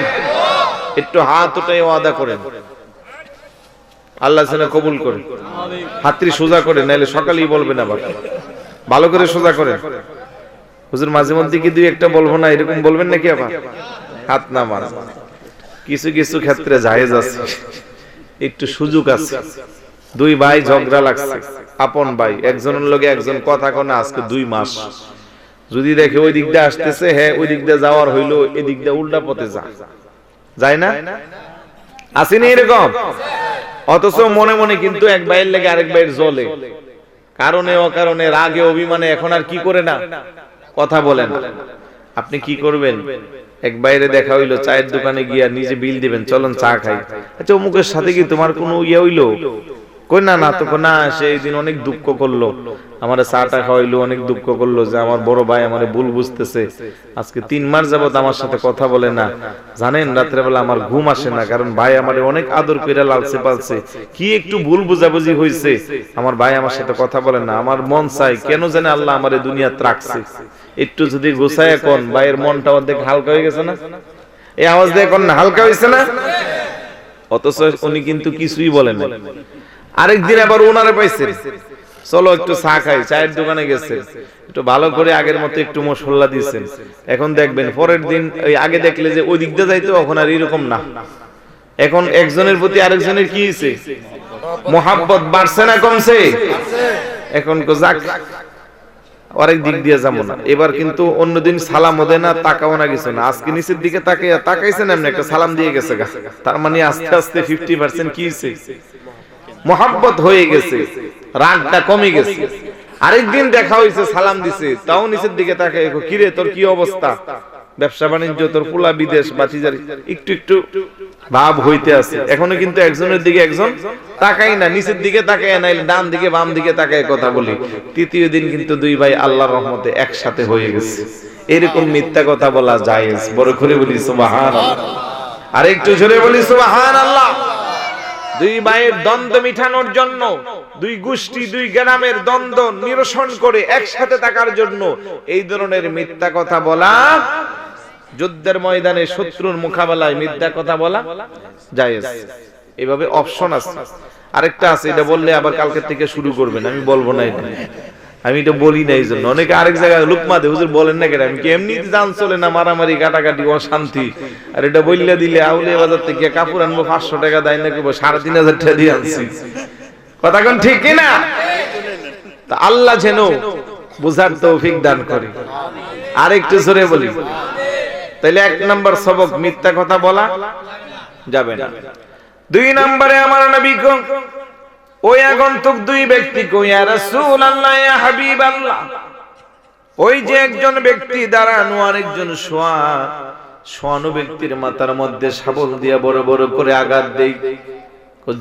একটু হাত উঠাই ওয়াদা করেন, আল্লাহ যেন কবুল করে। হাতটি সোজা করে, নাইলে সকালেই বলবেন আবার। ভালো করে সোজা করেন। হুজুর মাঝে মধ্যে কি দুই একটা বলবো না, এরকম বলবেন নাকি? আবার হাত না মার, কিছু কিছু ক্ষেত্রে জায়েজ আছে, একটু সুযোগ আছে। দুই ভাই ঝগড়া লাগছে, আপন ভাই, একজনের লগে একজন কথা কনা আজকে 2 মাস। যদি দেখে ওই দিক দিয়ে আসতেছে, হ্যাঁ ওই দিক দিয়ে যাওয়ার হইলো, এই দিক দিয়ে উল্টা পথে যায় না? আসেনি এরকম? অথচ মনে মনে কিন্তু এক ভাইয়ের লেগে আরেক ভাইয়ের জ্বলে, কারণে অকারণে রাগে অভিমানে এখন আর কি করে না, কথা বলে না। আপনি কি করবেন? এক বাইরে দেখা হইলো, চায়ের দোকানে গিয়া নিজে বিল দিবেন, চলুন চা খাই। আচ্ছা অমুকের সাথে কি তোমার কোনো ইয়ে হইলো? কই না, না তো না, সেই দিন অনেক দুঃখ করলো, আমারে চাটা খাওয়াইলো, অনেক দুঃখ করলো যে আমার বড় ভাই আমারে ভুল বুঝতেছে, আজকে 3 মাস যাবত আমার সাথে কথা বলে না। জানেন রাত্রে বেলা আমার ঘুম আসে না, কারণ ভাই আমারে অনেক আদর কইরা লালছে পালছে, কি একটু ভুল বুঝাবুঝি হইছে, আমার ভাই আমার সাথে কথা বলে না। আমার মন চাই কেন জানে আল্লাহ আমারে দুনিয়াতে রাখছে, একটু যদি গোছায় কোন ভাইয়ের মনটা অর্ধেক হালকা হয়ে গেছে না? এই আওয়াজ দিয়ে কোন হালকা হইছে না? অথচ উনি কিন্তু কিছুই বলেন না। আরেকদিন আবার ওনারে পাইছেন, চলো একটু চা খাই, চায়ের দোকানে গেছে, একটু ভালো করে আগের মতো একটু মশলা দিয়েছেন। এখন দেখবেন পরের দিন ওই আগে দেখলে যে ওই দিক দিয়ে যাইতো, এখন আর এরকম না। এখন একজনের প্রতি আরেকজনের কি হইছে? মোহাব্বত বাড়ছে না কমছে? এখন কো যাক আরেক দিক দিয়ে যাবো না। এবার কিন্তু অন্যদিন সালামও দেয় না, তাকাও না কিছু না। আজকে নিচের দিকে তাকাইছেন, এমনি একটা সালাম দিয়ে গেছে গা। তার মানে আস্তে আস্তে 50% কি হইছে? মোহাব্বত হয়ে গেছে, রাগটা কমে গেছে। আরেকদিন দেখা হইছে, সালাম দিছে, তাও নিচের দিকে তাকায়, কিরে তোর কি অবস্থা? ব্যবসা বাণিজ্য তোর পোলা বিদেশ বাতিজার একটু একটু ভাব হইতে আছে, এখনো কিন্তু একজনের দিকে একজন তাকাই না, নিচের দিকে তাকায় না, ডান দিকে বাম দিকে তাকায় কথা বলি। তৃতীয় দিন কিন্তু দুই ভাই আল্লাহর রহমতে একসাথে হয়ে গেছে। এরকম মিথ্যা কথা বলা জায়েজ? বড় করে বলি সুবহানাল্লাহ। আর একটু জোরে বলি সুবহানাল্লাহ। দুই ভাইয়ের দ্বন্দ্ব মিটানোর জন্য, দুই গোষ্ঠী দুই গ্রামের দ্বন্দ্ব নিরসন করে একসাথে থাকার জন্য এই ধরনের মিথ্যা কথা বলা, যুদ্ধের ময়দানে শত্রুর মোকাবেলায় মিথ্যা কথা বলা জায়েজ। এইভাবে অপশন আছে। আরেকটা আছে, এটা বললে আবার কালকে থেকে শুরু করবেন, আমি বলবো না এটা, আমি এটা বলি না এই জন্য। অনেকে আরেক জায়গায় লুকমা দে, হুজুর বলেন না কেন? আমি কি এমনি জান চলে না, মারামারি কাটাকাটি অশান্তি, আর এটা বললে দিলে আউলিয়া বাজার থেকে কাপড় আনবো 500 টাকা দেয় না, 3500 টাকা দিয়ে আনছি। কথা কোন ঠিক কিনা? তা আল্লাহ যেন বুঝার তৌফিক দান করে। আরেকটু জোরে বলি। তাহলে 1 নাম্বার সবক, মিথ্যা কথা বলা যাবে না। 2 নম্বরে আমার নবী কো ওই আগন্তুক দুই ব্যক্তি কো, ইয়া রাসূলুল্লাহ ইয়া হাবিবাল্লাহ, ওই যে একজন ব্যক্তি দাঁড়ানো আর একজন শোয়ানো ব্যক্তির মাথার মধ্যে শাবল দিয়া বড় বড় করে আঘাত দেই।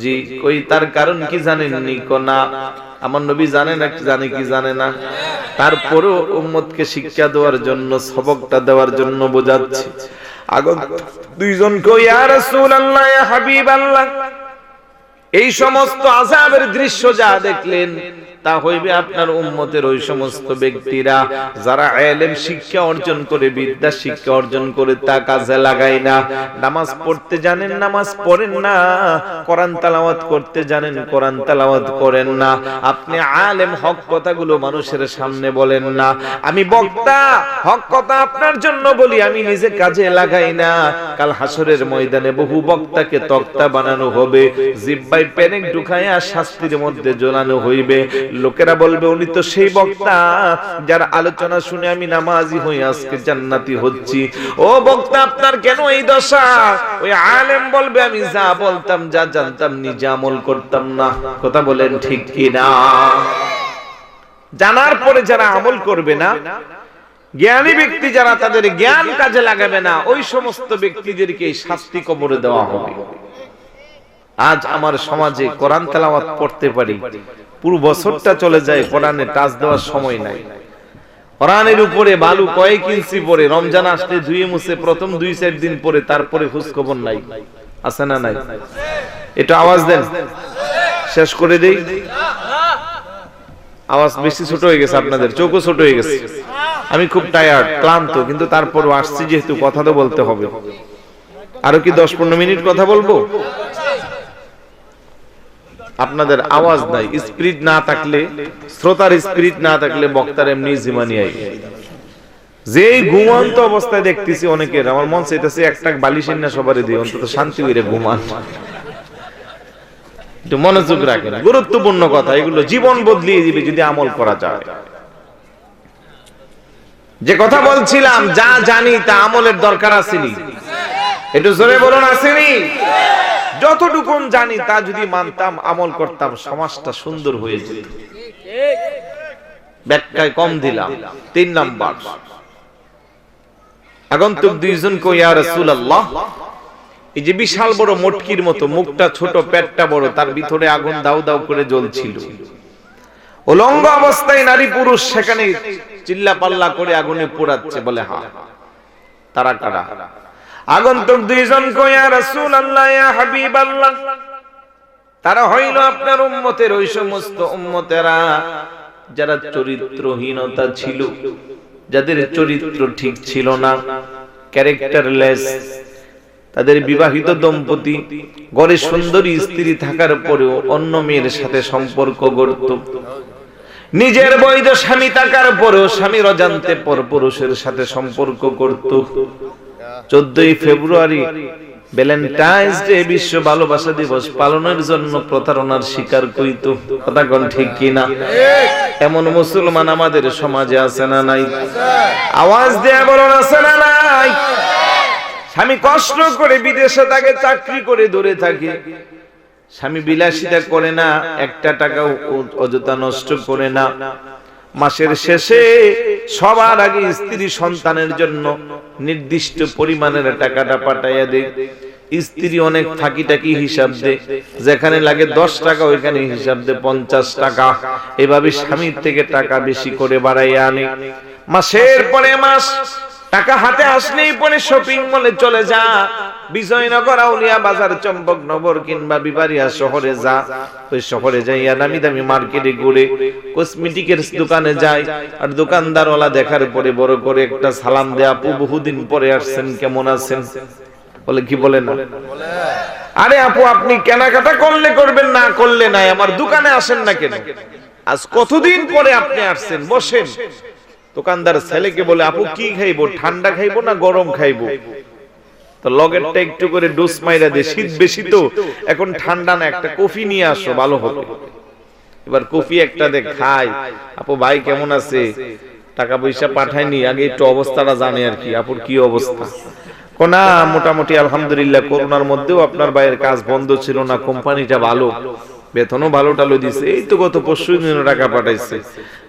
জি, কই তার কারণ কি জানেননি? কো না। আমার নবী জানে না, জানে কি জানে না, তারপরেও উম্মতকে শিক্ষা দেওয়ার জন্য, সবকটা দেওয়ার জন্য বোঝাচ্ছে। আগন্তুক দুইজন কো, ইয়া রাসূলুল্লাহ ইয়া হাবিবাল্লাহ, এই সমস্ত আযাবের দৃশ্য যা দেখলেন তা হইবে আপনার উম্মতের ওই সমস্ত ব্যক্তিরা যারা ইলম শিক্ষা অর্জন করে, বিদ্যা শিক্ষা অর্জন করে তা কাজে লাগায় না। নামাজ পড়তে জানেন, নামাজ পড়েন না। কোরআন তেলাওয়াত করতে জানেন, কোরআন তেলাওয়াত করেন না। আপনি আলেম, হক কথাগুলো মানুষের সামনে বলেন না। আমি বক্তা, হক কথা আপনার জন্য বলি, আমি নিজে কাজে লাগাই না। কাল হাসরের ময়দানে বহু বক্তাকে তক্তা বানানো হবে, জিহ্বায় পেরেক ঢুকায়া শাস্তির মধ্যে ঝোলানো হইবে। লোকেরা বলবে উনি তো সেই বক্তা যার আলোচনা শুনে আমি নামাজি হই, আজকে জান্নাতি হচ্ছি। ও বক্তা, আপনার কেন এই দশা? ওই আলেম বলবে আমি যা বলতাম, যা জানতাম, নিজে আমল করতাম না। কথা বলেন ঠিক কি না? জানার পরে যারা আমল করবে না, জ্ঞানী ব্যক্তি যারা তাদের জ্ঞান কাজে লাগাবে না, ওই সমস্ত ব্যক্তিদেরকে শাস্তি কবরে দেওয়া হবে। আজ আমার সমাজে কোরআন তেলাওয়াত পড়তে পারি, পুরো বছরটা চলে যায়, কোরআনে টাচ দেওয়ার সময় নাই। কোরআনের উপরে বালু কয়েক ইঞ্চি পরে, রমজান আসলে ধুয়ে মুছে প্রথম 2-4 দিন পরে, তারপরে খোঁজ খবর নাই। আছে না নাই? একটু আওয়াজ দেন, শেষ করে দেই। আওয়াজ বেশি ছোট হয়ে গেছে, আপনাদের চোখও ছোট হয়ে গেছে। আমি খুব টায়ার্ড, ক্লান্ত, কিন্তু তারপরও আসছি যেহেতু কথা তো বলতে হবে। আরো কি 10-15 মিনিট কথা বলবো? আপনাদের আওয়াজ নাই, স্পিরিট না থাকলে, শ্রোতার স্পিরিট না থাকলে বক্তার এমনি জিমানি আই। যে ঘুমন্ত অবস্থায় দেখতেছি অনেকের, আমার মন চাইতেছে একটা বালিশের না সবারই দিই, অন্তত শান্তি করে ঘুমান। একটু মনোযোগ রাখেন, গুরুত্বপূর্ণ কথা এগুলো, জীবন বদলিয়ে দিবে যদি আমল করা যায়। যে কথা বলছিলাম, যা জানি তা আমলের দরকার আসেনি। একটু জোরে বলুন, আসেনি? যতটুকু জানি তা যদি মানতাম, আমল করতাম, সমাজটা সুন্দর হয়ে যেত। ব্যাখ্যায় কম দিলাম। 3 নাম্বার, আগন্তুক দুইজন কো, ইয়া রাসূলুল্লাহ, এই যে বিশাল বড় মটকির মতো, মুখটা ছোট, পেটটা বড়, তার ভিতরে আগুন দাউ দাউ করে জ্বলছিল। উলঙ্গ অবস্থায় নারী পুরুষ সেখানে চিল্লা পাল্লা করে আগুনে পোড়াচ্ছে। বলে হ্যাঁ, তারা কারা? আগন্তুক দুইজন কো, ইয়া রাসূলুল্লাহ ইয়া হাবিবাল্লাহ, তারা হইল আপনার উম্মতের ওই সমস্ত উম্মতেরা যারা চরিত্রহীনতা ছিল, যাদের চরিত্র ঠিক ছিল না, ক্যারেক্টারলেস। তাদের বিবাহিত দম্পতি, ঘরে সুন্দরী স্ত্রী থাকার পরেও অন্য মেয়ের সাথে সম্পর্ক গড়ত। নিজের বৈধ স্বামী থাকার পরেও স্বামীর অজান্তে পরপুরুষের সাথে সম্পর্ক করত। 14 ফেব্রুয়ারি ভ্যালেন্টাইন্স ডে, বিশ্ব ভালোবাসা দিবস পালনের জন্য প্রতারণার শিকার করিত। কথা কোন ঠিক কিনা? এমন মুসলমান আমাদের সমাজে আছে না নাই? আওয়াজ দেয়া বলুন, আছে না নাই? স্বামী কষ্ট করে বিদেশে থাকে, চাকরি করে দূরে থাকে, স্বামী বিলাসিতা করে না, একটা টাকাও অযথা নষ্ট করে না, মাসের শেষে সবার আগে স্ত্রী সন্তানের জন্য নির্দিষ্ট পরিমাণের টাকাটা পাঠাইয়া দেয়। স্ত্রী অনেক ফাঁকি টাকি হিসাব দেয়, যেখানে লাগে 10 টাকা ওইখানে হিসাব দেয় 50 টাকা। এভাবে স্বামীর থেকে টাকা বেশি করে বাড়াইয়া আনে। মাসের পরে মাস টাকা হাতে আসলেই পরে শপিং মলে চলে যা, বিজয়নগর, আউলিয়া বাজার, চম্পকনগর কিংবা বিবারিয়া শহরে যা। ওই শহরে যাইয়া দামি দামি মার্কেটে ঘুরে কসমেটিকের দোকানে যায়, আর দোকানদারওয়ালা দেখার পরে বড় করে একটা সালাম দেয়া, আপু বহুদিন পরে আসছেন, কেমন আছেন? বলে কি বলে না, আরে আপু আপনি কেনাকাটা করলে করবেন, না করলে নাই, আমার দোকানে আসেন না কেন? আজ কতদিন পরে আপনি আসছেন, বসেন। দোকানদার ছেলেকে বলে, আপু কি খাইবো, ঠান্ডা খাইবো না গরম খাইবো? তো লগেরটা একটু করে ডোজ মাইরা দে, শীত বেশি তো এখন, ঠান্ডা না, একটা কফি নিয়ে আসো ভালো হবে। এবার কফি একটা দে, খাই। আপু ভাই কেমন আছে, টাকা পয়সা পাঠায়নি, আগে একটু অবস্থাটা জানে আর কি, আপুর কি অবস্থা? কোনা মোটামুটি আলহামদুলিল্লাহ, করোনার মধ্যেও আপনার ভাইয়ের কাজ বন্ধ ছিল না, কোম্পানিটা ভালো, বেতনও ভালো টালো দিছে, এই তো গত পরশু দিন টাকা পাঠাইছে।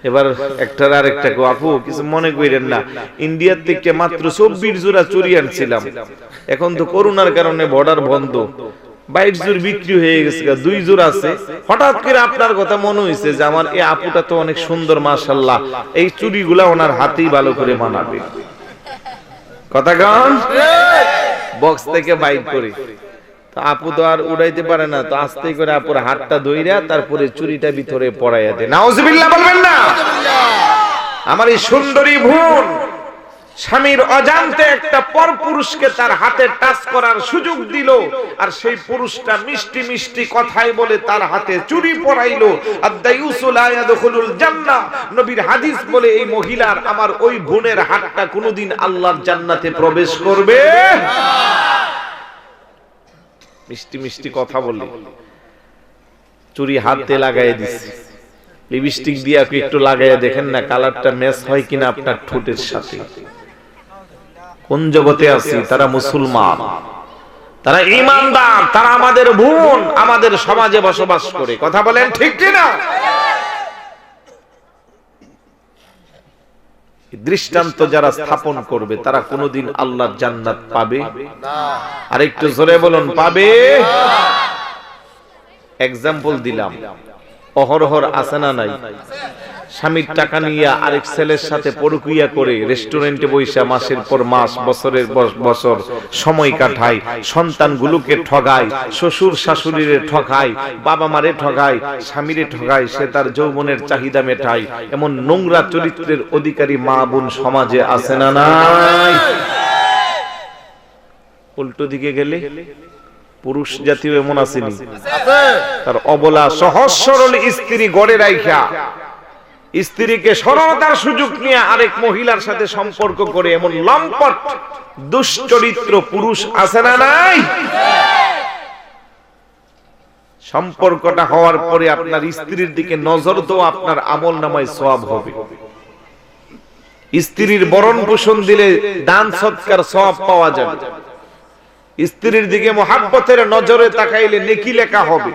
এবার একটার আর একটা, আপু কিছু মনে করেন না, ইন্ডিয়ার থেকে মাত্র 24 জোড়া চুরি আনছিলাম, এখন তো করোনার কারণে বর্ডার বন্ধ, 22 জোড়া বিক্রি হয়ে গেছে, 2 জোড়া আছে। হঠাৎ করে আপনার কথা মনে হয়েছে যে আমার এই আপুটা তো অনেক সুন্দর, মাশাআল্লাহ, এই চুরিগুলা ওনার হাতেই ভালো করে মানাবে। কথা গান বক্স থেকে বাইক করে, তো আপু তো আর উড়াইতে পারে না, তো আস্তে করে আপুর হাতটা ধইরা তারপরে চুরিটা ভিতরে পড়াইয়া দেয়। নাউজুবিল্লাহ বলবেন না? আমার এই সুন্দরী বোন স্বামীর অজান্তে একটা পরপুরুষকে তার হাতে টাচ করার সুযোগ দিল, আর সেই পুরুষটা মিষ্টি মিষ্টি কথাই বলে তার হাতে চুরি পরাইলো। আদ-দায়ুসু লা ইয়াদখুলুল জান্নাহ, নবীর হাদিস বলে এই মহিলার, আমার ওই বোনের হাতটা কোনোদিন আল্লাহর জান্নাতে প্রবেশ করবে না। মিষ্টি মিষ্টি কথা বলে চুরি হাতে লাগাই দিছে, লিপস্টিক দিয়ে আপনি একটু লাগাইয়া দেখেন না কালারটা ম্যাচ হয় কিনা আপনার ঠোঁটের সাথে। কোন জগতে আছি? তারা মুসলমান, তারা ঈমানদার, তারা আমাদের বোন, আমাদের সমাজে বসবাস করে। কথা বলেন ঠিক কি না? দৃষ্টান্ত যারা স্থাপন করবে তারা কোনোদিন আল্লাহর জান্নাত পাবে না। আর একটু জোরে বলুন, পাবে না। এক্সাম্পল দিলাম, অহরহর আছে না নাই? স্বামীর টাকা নিয়ে আরেক ছেলের সাথে পরকীয়া করে রেস্টুরেন্টে বৈশা মাসের পর মাস, বছরের বছর সময় কাটায়, সন্তানগুলোকে ঠগায়, শ্বশুর শাশুড়িরে ঠগায়, বাবা মারে ঠগায়, স্বামীরে ঠগায়, সে তার যৌবনের চাহিদা মেটায়। এমন নোংরা চরিত্রের অধিকারী মা বোন সমাজে আছে না নাই? উল্টো দিকে গেলে পুরুষ জাতীয় এমন আসেনি, তার অবলা সহজ সরল স্ত্রী গড়ে রাইখা স্ত্রীকে সরলতার সুযোগ নিয়ে আরেক মহিলার সাথে সম্পর্ক করে এমন লম্পট দুশ্চরিত্র পুরুষ আছে না নাই? সম্পর্কটা হওয়ার পরে আপনার স্ত্রীর দিকে নজর তো আপনার আমলনামায় সওয়াব হবে। স্ত্রীর বরণ পোষণ দিলে দান সৎকার সওয়াব পাওয়া যাবে। স্ত্রীর দিকে মুহাব্বতের নজরে তাকাইলে নেকি লেখা হবে,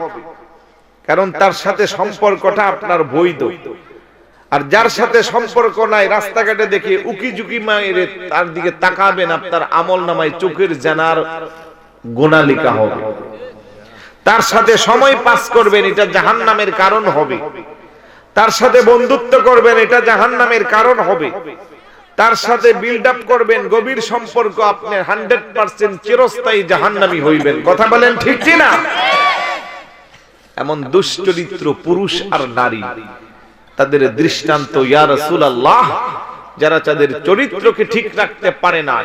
কারণ তার সাথে সম্পর্কটা আপনার বৈধ। আর যার সাথে সম্পর্ক নাই, রাস্তাঘাটে দেখে উকি ঝুঁকি মাইরে তার দিকে তাকাবেন, আপনার আমলনামায় চোখের জানার গুনাহ লেখা হবে। তার সাথে সময় পাস করবেন, এটা জাহান্নামের কারণ হবে। তার সাথে বন্ধুত্ব করবেন, এটা জাহান্নামের কারণ হবে। তার সাথে বিল্ড আপ করবেন, গভীর সম্পর্ক, আপনি 100% চিরস্থায়ী জাহান্নামী হইবেন। কথা বলেন ঠিক কি না? এমন দুশ্চরিত্র পুরুষ আর নারী, তাদের দৃষ্টান্ত ইয়া রাসূলুল্লাহ, যারা তাদের চরিত্রকে ঠিক রাখতে পারে না,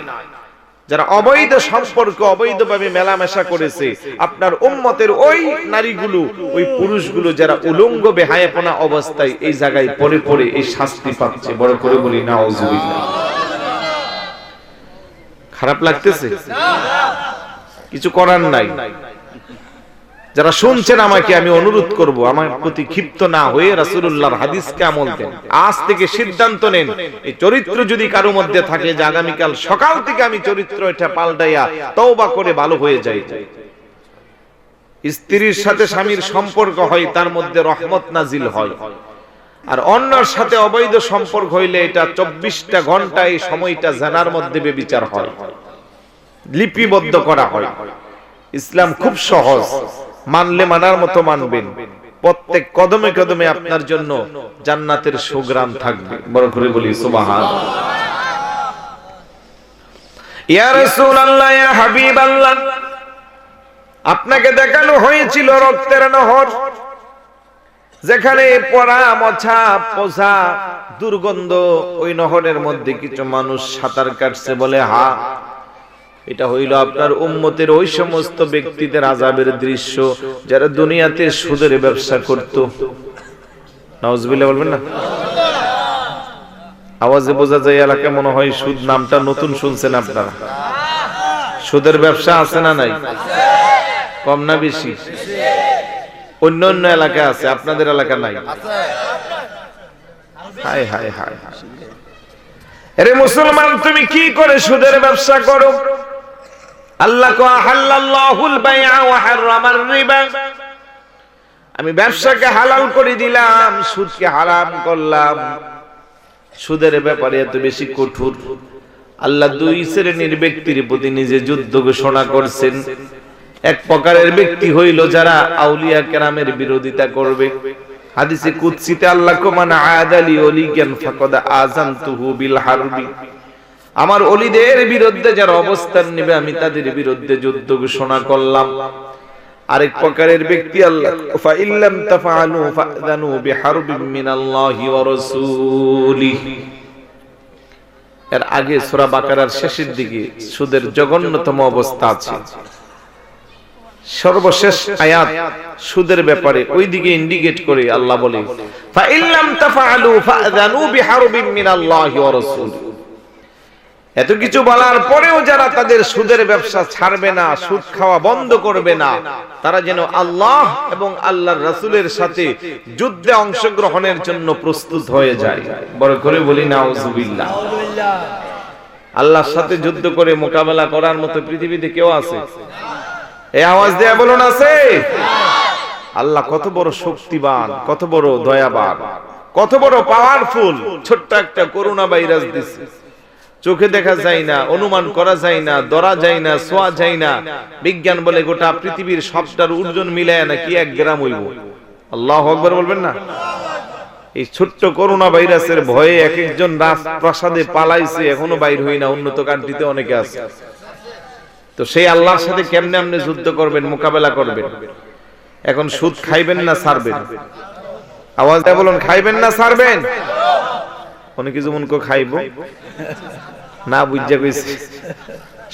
যারা অবৈধ সম্পর্ক, অবৈধভাবে মেলামেশা করেছে, আপনার উম্মতের ওই নারীগুলো, ওই পুরুষগুলো যারা উলঙ্গ বেহায়াপনা অবস্থায় এই জায়গায় পড়ে পড়ে এই শাস্তি পাচ্ছে। বড় করে বলি নাউজুবিল্লাহ। খারাপ লাগতেছে? কিছু করার নাই। যারা শুনছেন আমাকে আমি অনুরোধ করব, আমার প্রতি ক্ষিপ্ত না হয়ে রাসূলুল্লাহর হাদিসকে আমল দেন। আজ থেকে সিদ্ধান্ত নেন, এই চরিত্র যদি কারো মধ্যে থাকে যে আগামীকাল সকাল থেকে আমি চরিত্র এটা পাল্টাইয়া তওবা করে ভালো হয়ে যাই। স্ত্রীর সাথে স্বামীর সম্পর্ক হয়, তার মধ্যে রহমত নাজিল হয়। আর অন্যর সাথে অবৈধ সম্পর্ক হইলে এটা 24টা ঘন্টা এই সময়টা জানার মধ্যে বেবিচার হয়, লিপিবদ্ধ করা হয়। ইসলাম খুব সহজ, মানলে মানার মতো মানবেন, প্রত্যেক কদমে কদমে আপনার জন্য জান্নাতের সুগ্রাম থাকবে। বড় করে বলি সুবহানাল্লাহ। ইয়া রাসূলুল্লাহ, ইয়া হাবিবাল্লাহ, আপনাকে দেখানো হয়েছিল রক্তের নহর, যেখানে পোড়া মোছা পোষা দুর্গন্ধ, ওই নহরের মধ্যে কিছু মানুষ সাঁতার কাটছে বলে হা। এটা হইল আপনার উম্মতের ওই সমস্ত ব্যক্তিদের আযাবের দৃশ্য যারা দুনিয়াতে সুদের ব্যবসা করত। নাউজুবিল্লাহ বলবেন না? আওয়াজে বোঝা যায় এলাকা মনে হয় সুদ নামটা নতুন শুনছেন আপনারা। সুদের ব্যবসা আছে না নাই? কম না বেশি? অন্য অন্য এলাকা আছে, আপনাদের এলাকা নাই। হায় হায় হায়, আরে মুসলমান, তুমি কি করে সুদের ব্যবসা করো? আল্লাহ কো হালাল্লাহুল বাইআ ওয়া হারামার রিবা, আমি ব্যবসাকে হালাল করে দিলাম, সুদকে হারাম করলাম। সুদের ব্যাপারে এত বেশি কঠোর। আল্লাহ দুই শ্রেণীর ব্যক্তির প্রতি নিজে যুদ্ধ ঘোষণা করছেন। এক প্রকারের ব্যক্তি হইল যারা আউলিয়া কেরামের বিরোধিতা করবে। হাদিসে কুদসিতে আল্লাহ কো মান আদালি ওলিয়ান ফাকাদ আযানতুহু বিল হারবি, আমার ওলিদের বিরুদ্ধে যারা অবস্থান নেবে আমি তাদের বিরুদ্ধে যুদ্ধ ঘোষণা করলাম। আরেক প্রকারের ব্যক্তি আল্লাহ ফা ইল্লাম তাফআলু ফাযানু বিহারবিন মিনাল্লাহি ওয়া রাসূলিহি, এর আগে সূরা বাকারার শেষের দিকে সুদের জঘন্যতম অবস্থা আছে। সর্বশেষ আয়াত সুদের ব্যাপারে ওই দিকে ইন্ডিকেট করে আল্লাহ বলে ফা ইল্লাম তাফআলু ফাযানু বিহারবিন মিনাল্লাহি ওয়া রাসূলিহি। এত কিছু বলার পরেও যারা তাদের সুদের ব্যবসা ছাড়বে না, সুদ খাওয়া বন্ধ করবে না, তারা যেন আল্লাহ এবং আল্লাহর রাসূলের সাথে যুদ্ধে অংশগ্রহণের জন্য প্রস্তুত হয়ে যায়। বড় করে বলি নাউজুবিল্লাহ। আল্লাহর সাথে যুদ্ধ করে মোকাবেলা করার মতো পৃথিবীতে কেউ আছে? এই আওয়াজ দিয়ে বলুন আছে? আল্লাহ কত বড় শক্তিবান, কত বড় দয়াবান, কত বড় পাওয়ারফুল। ছোট্ট একটা করোনা ভাইরাস দিছে, চোখে দেখা যায় না, অনুমান করা যায় না, ধরা যায় না, ছোঁয়া যায় না। বিজ্ঞান বলে গোটা পৃথিবীর সবটার ওজন মিলায় নাকি 1 গ্রাম হইব। আল্লাহু আকবার বলবেন না? এই ছোট্ট করোনা ভাইরাসের ভয়ে এক একজন রাজপ্রাসাদে পালাইছে, এখনো বাইর হই না। উন্নত কান্ট্রিতে অনেকে আছে। তো সেই আল্লাহর সাথে কেমনে আপনি যুদ্ধ করবেন, মোকাবেলা করবেন? এখন সুদ খাইবেন না ছাড়বেন? আওয়াজ দিয়ে বলুন, খাইবেন না ছাড়বেন? অনেকে যেমন কো খাইব না, বুঝা কইছে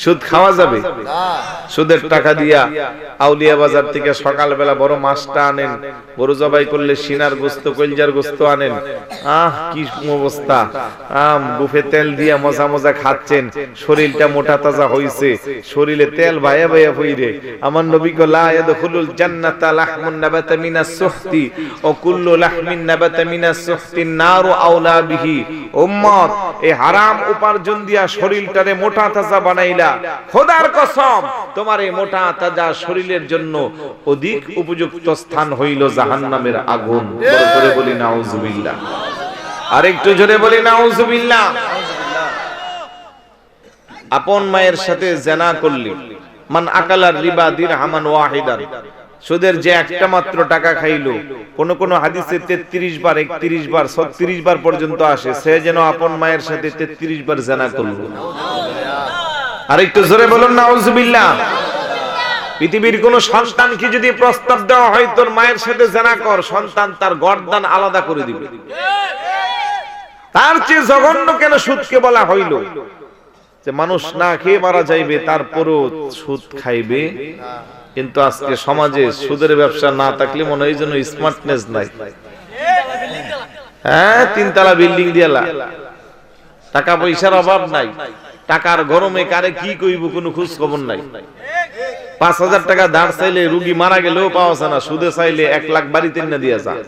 সুদ খাওয়া যাবে। সুদের টাকা দিয়া আউলিয়া বাজার থেকে সকালবেলা বড় মাছটা আনেন, গরু জবাই করলে সিনার গোস্ত, কলজার গোস্ত আনেন। কি অবস্থা! বুফে তেল দিয়া মজা মজা খাচ্ছেন, শরীরটা মোটা তাজা হইছে, শরীরে তেল ভাইয়া ভাইয়া হইরে। আমার নবী কো লা ইয়াদখুলুল জান্নাতা লাহমুন নাবাতা মিনাস সুহতি ও কুল্লু লাহমিন নাবাতা মিনাস সুহতিন নারু আওলা বিহি। উম্মত, এই হারাম উপার্জন দিয়া শরীরটারে মোটা তাজা বানাইলা, খোদার কসম তোমার এই মোটা তাজা শরীরের জন্য অধিক উপযুক্ত স্থান হইল জাহান্নামের আগুন। বড় করে বলি নাউজুবিল্লাহ। আরেকটু জোরে বলি নাউজুবিল্লাহ। আপন মায়ের সাথে জিনা করলে, মান আকালার রিবা দিরহামান ওয়াহিদান, সুদের যে একটা মাত্র টাকা খাইলো, কোন কোন হাদিসে 33 বার, 31 বার, 36 বার পর্যন্ত আসে, সে যেন আপন মায়ের সাথে 33 বার জিনা করলো। আরেকটু জোরে বলুন নাউজুবিল্লাহ। পৃথিবীর কোন সন্তানকে যদি প্রস্তাব দেওয়া হয় তোর মায়ের সাথে জিনা কর, সন্তান তার গর্দান আলাদা করে দিবে। তার চেয়ে জঘন্য কেন সুদকে বলা হইল? যে মানুষ না খেয়ে মারা যাইবে, তারপরও সুদ খাইবে। কিন্তু আজকে সমাজে সুদের ব্যবসা না থাকলে মনে হয় যেন স্মার্টনেস নাই। হ্যাঁ, 3 তলা বিল্ডিং দিয়ালা, টাকা পয়সার অভাব নাই, টাকার গরমে কারে কি কইব কোনো খোঁজ খবর নাই। 5000 টাকা ধার চাইলে রোগী মারা গেলেও পাওয়া যায় না, সুদে চাইলে 1 লাখ বাড়িতে না দিয়া যায়।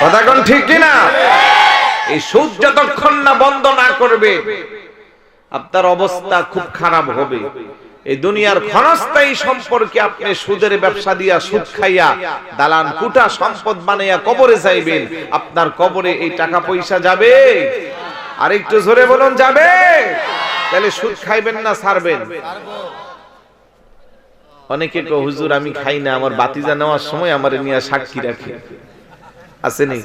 কথা কোন ঠিক কিনা? এই সুদ যতক্ষণ না বন্ধ না করবে আপনার অবস্থা খুব খারাপ হবে। এই দুনিয়ার ক্ষণস্থায়ী সম্পর্কে আপনি সুদের ব্যবসা দিয়া সুদ খাইয়া দালান কুটা সম্পদ বানাইয়া কবরে যাইবেন, আপনার কবরে এই টাকা পয়সা যাবে? আর একটু জোরে বলুন, যাবে? তাহলে সুদ খাইবেন না ছাড়বেন? অনেকে কয় হুজুর আমি খাই না, আমার বাতিজা নেওয়ার সময় আমার নিয়ে সাক্ষী রাখে, আসেনি?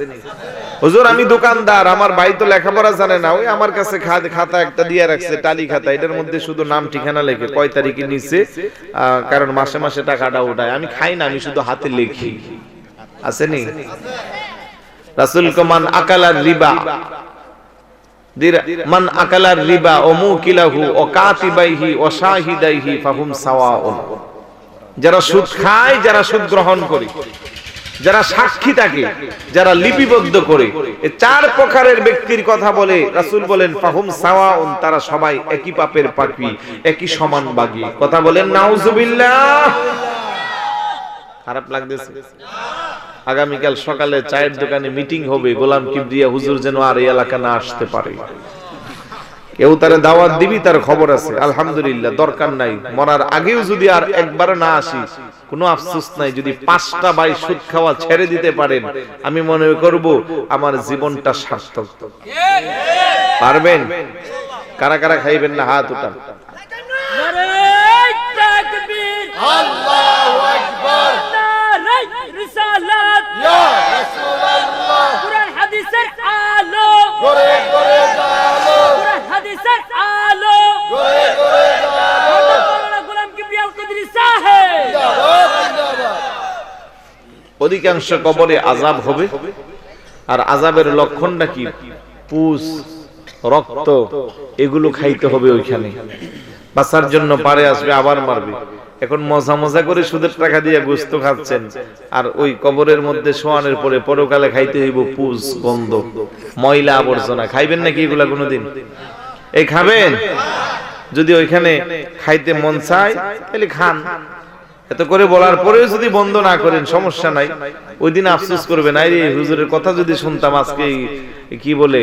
হুজুর আমি দোকানদার, আমার ভাই তো লেখাপড়া জানে না, ওই আমার কাছে খাতা একটা দিয়ে রাখছে, টালি খাতা, এটার মধ্যে শুধু নাম ঠিকানা লেখে, কয় তারিখে নিচ্ছে, কারণ মাসে মাসে টাকাটা উঠায়। আমি খাই না, আমি শুধু হাতে লিখি, আসেনি? রাসূল কমান আকালার রিবা, মান আকালার রিবা ও মুকিলাহু ও কাতিবাইহি ও শাহিদাইহি ফাহুম সাওয়াউন। যারা সুদ খায়, যারা সুদ গ্রহণ করে, যারা সাক্ষী থাকে, যারা লিপিবদ্ধ করে, এই চার প্রকারের ব্যক্তির কথা বলে রাসূল বলেন ফাহুম সাওয়াউন, তারা সবাই একই পাপের পাপী, একই সমান বাগী। কথা বলেন নাউজুবিল্লাহ। খারাপ লাগতেছে? আগামীকাল সকালে চায়ের দোকানে মিটিং হবে, গোলাম কিবরিয়া হুজুর যেন আর এই এলাকা না আসতে পারে। কেউ তারে দাওয়াত দিবি, তার খবর আছে, আলহামদুলিল্লাহ, দরকার নাই। মরার আগেও যদি আর একবার না আসি, কোনো আফসোস নাই। যদি 5টা বাই সুদ খাওয়া ছেড়ে দিতে পারেন, আমি মনে করব আমার জীবনটা সার্থক। পারবেন? কারা কারা খাইবেন না হাত উঠান। আল্লাহু আকবার, রিসালাত ইয়া রাসূলুল্লাহ, কুরআন হাদিসের আলো করে করে আলো, কুরআন হাদিসের আলো করে করে আলো, গোলাম কিবরিয়া আল কদরি সাহেব জিন্দাবাদ। অধিকাংশ কবরে আযাব হবে, আর আযাবের লক্ষণটা কি? পুষ, রক্ত, এগুলো খাইতে হবে ওইখানে। বাঁচার জন্য পারে আসবে, আবার মারবে। এখন মজা মজা করে সুদের টাকা দিয়ে গোশত খাচ্ছেন, আর ওই কবরের মধ্যে শোয়ানোর পরে পরকালে খাইতে হইব পুষ, গন্ধ, ময়লা, আবর্জনা। খাইবেন নাকি এগুলা কোনোদিন? এই খাবেন? যদি ওইখানে খাইতে মন চায় তাহলে খান। এত করে বলার পরেও যদি বন্ধ না করেন, সমস্যা নাই। ওই দিন আফসোস করবেন, আরে হুজুরের কথা যদি শুনতাম আজকে কি বলে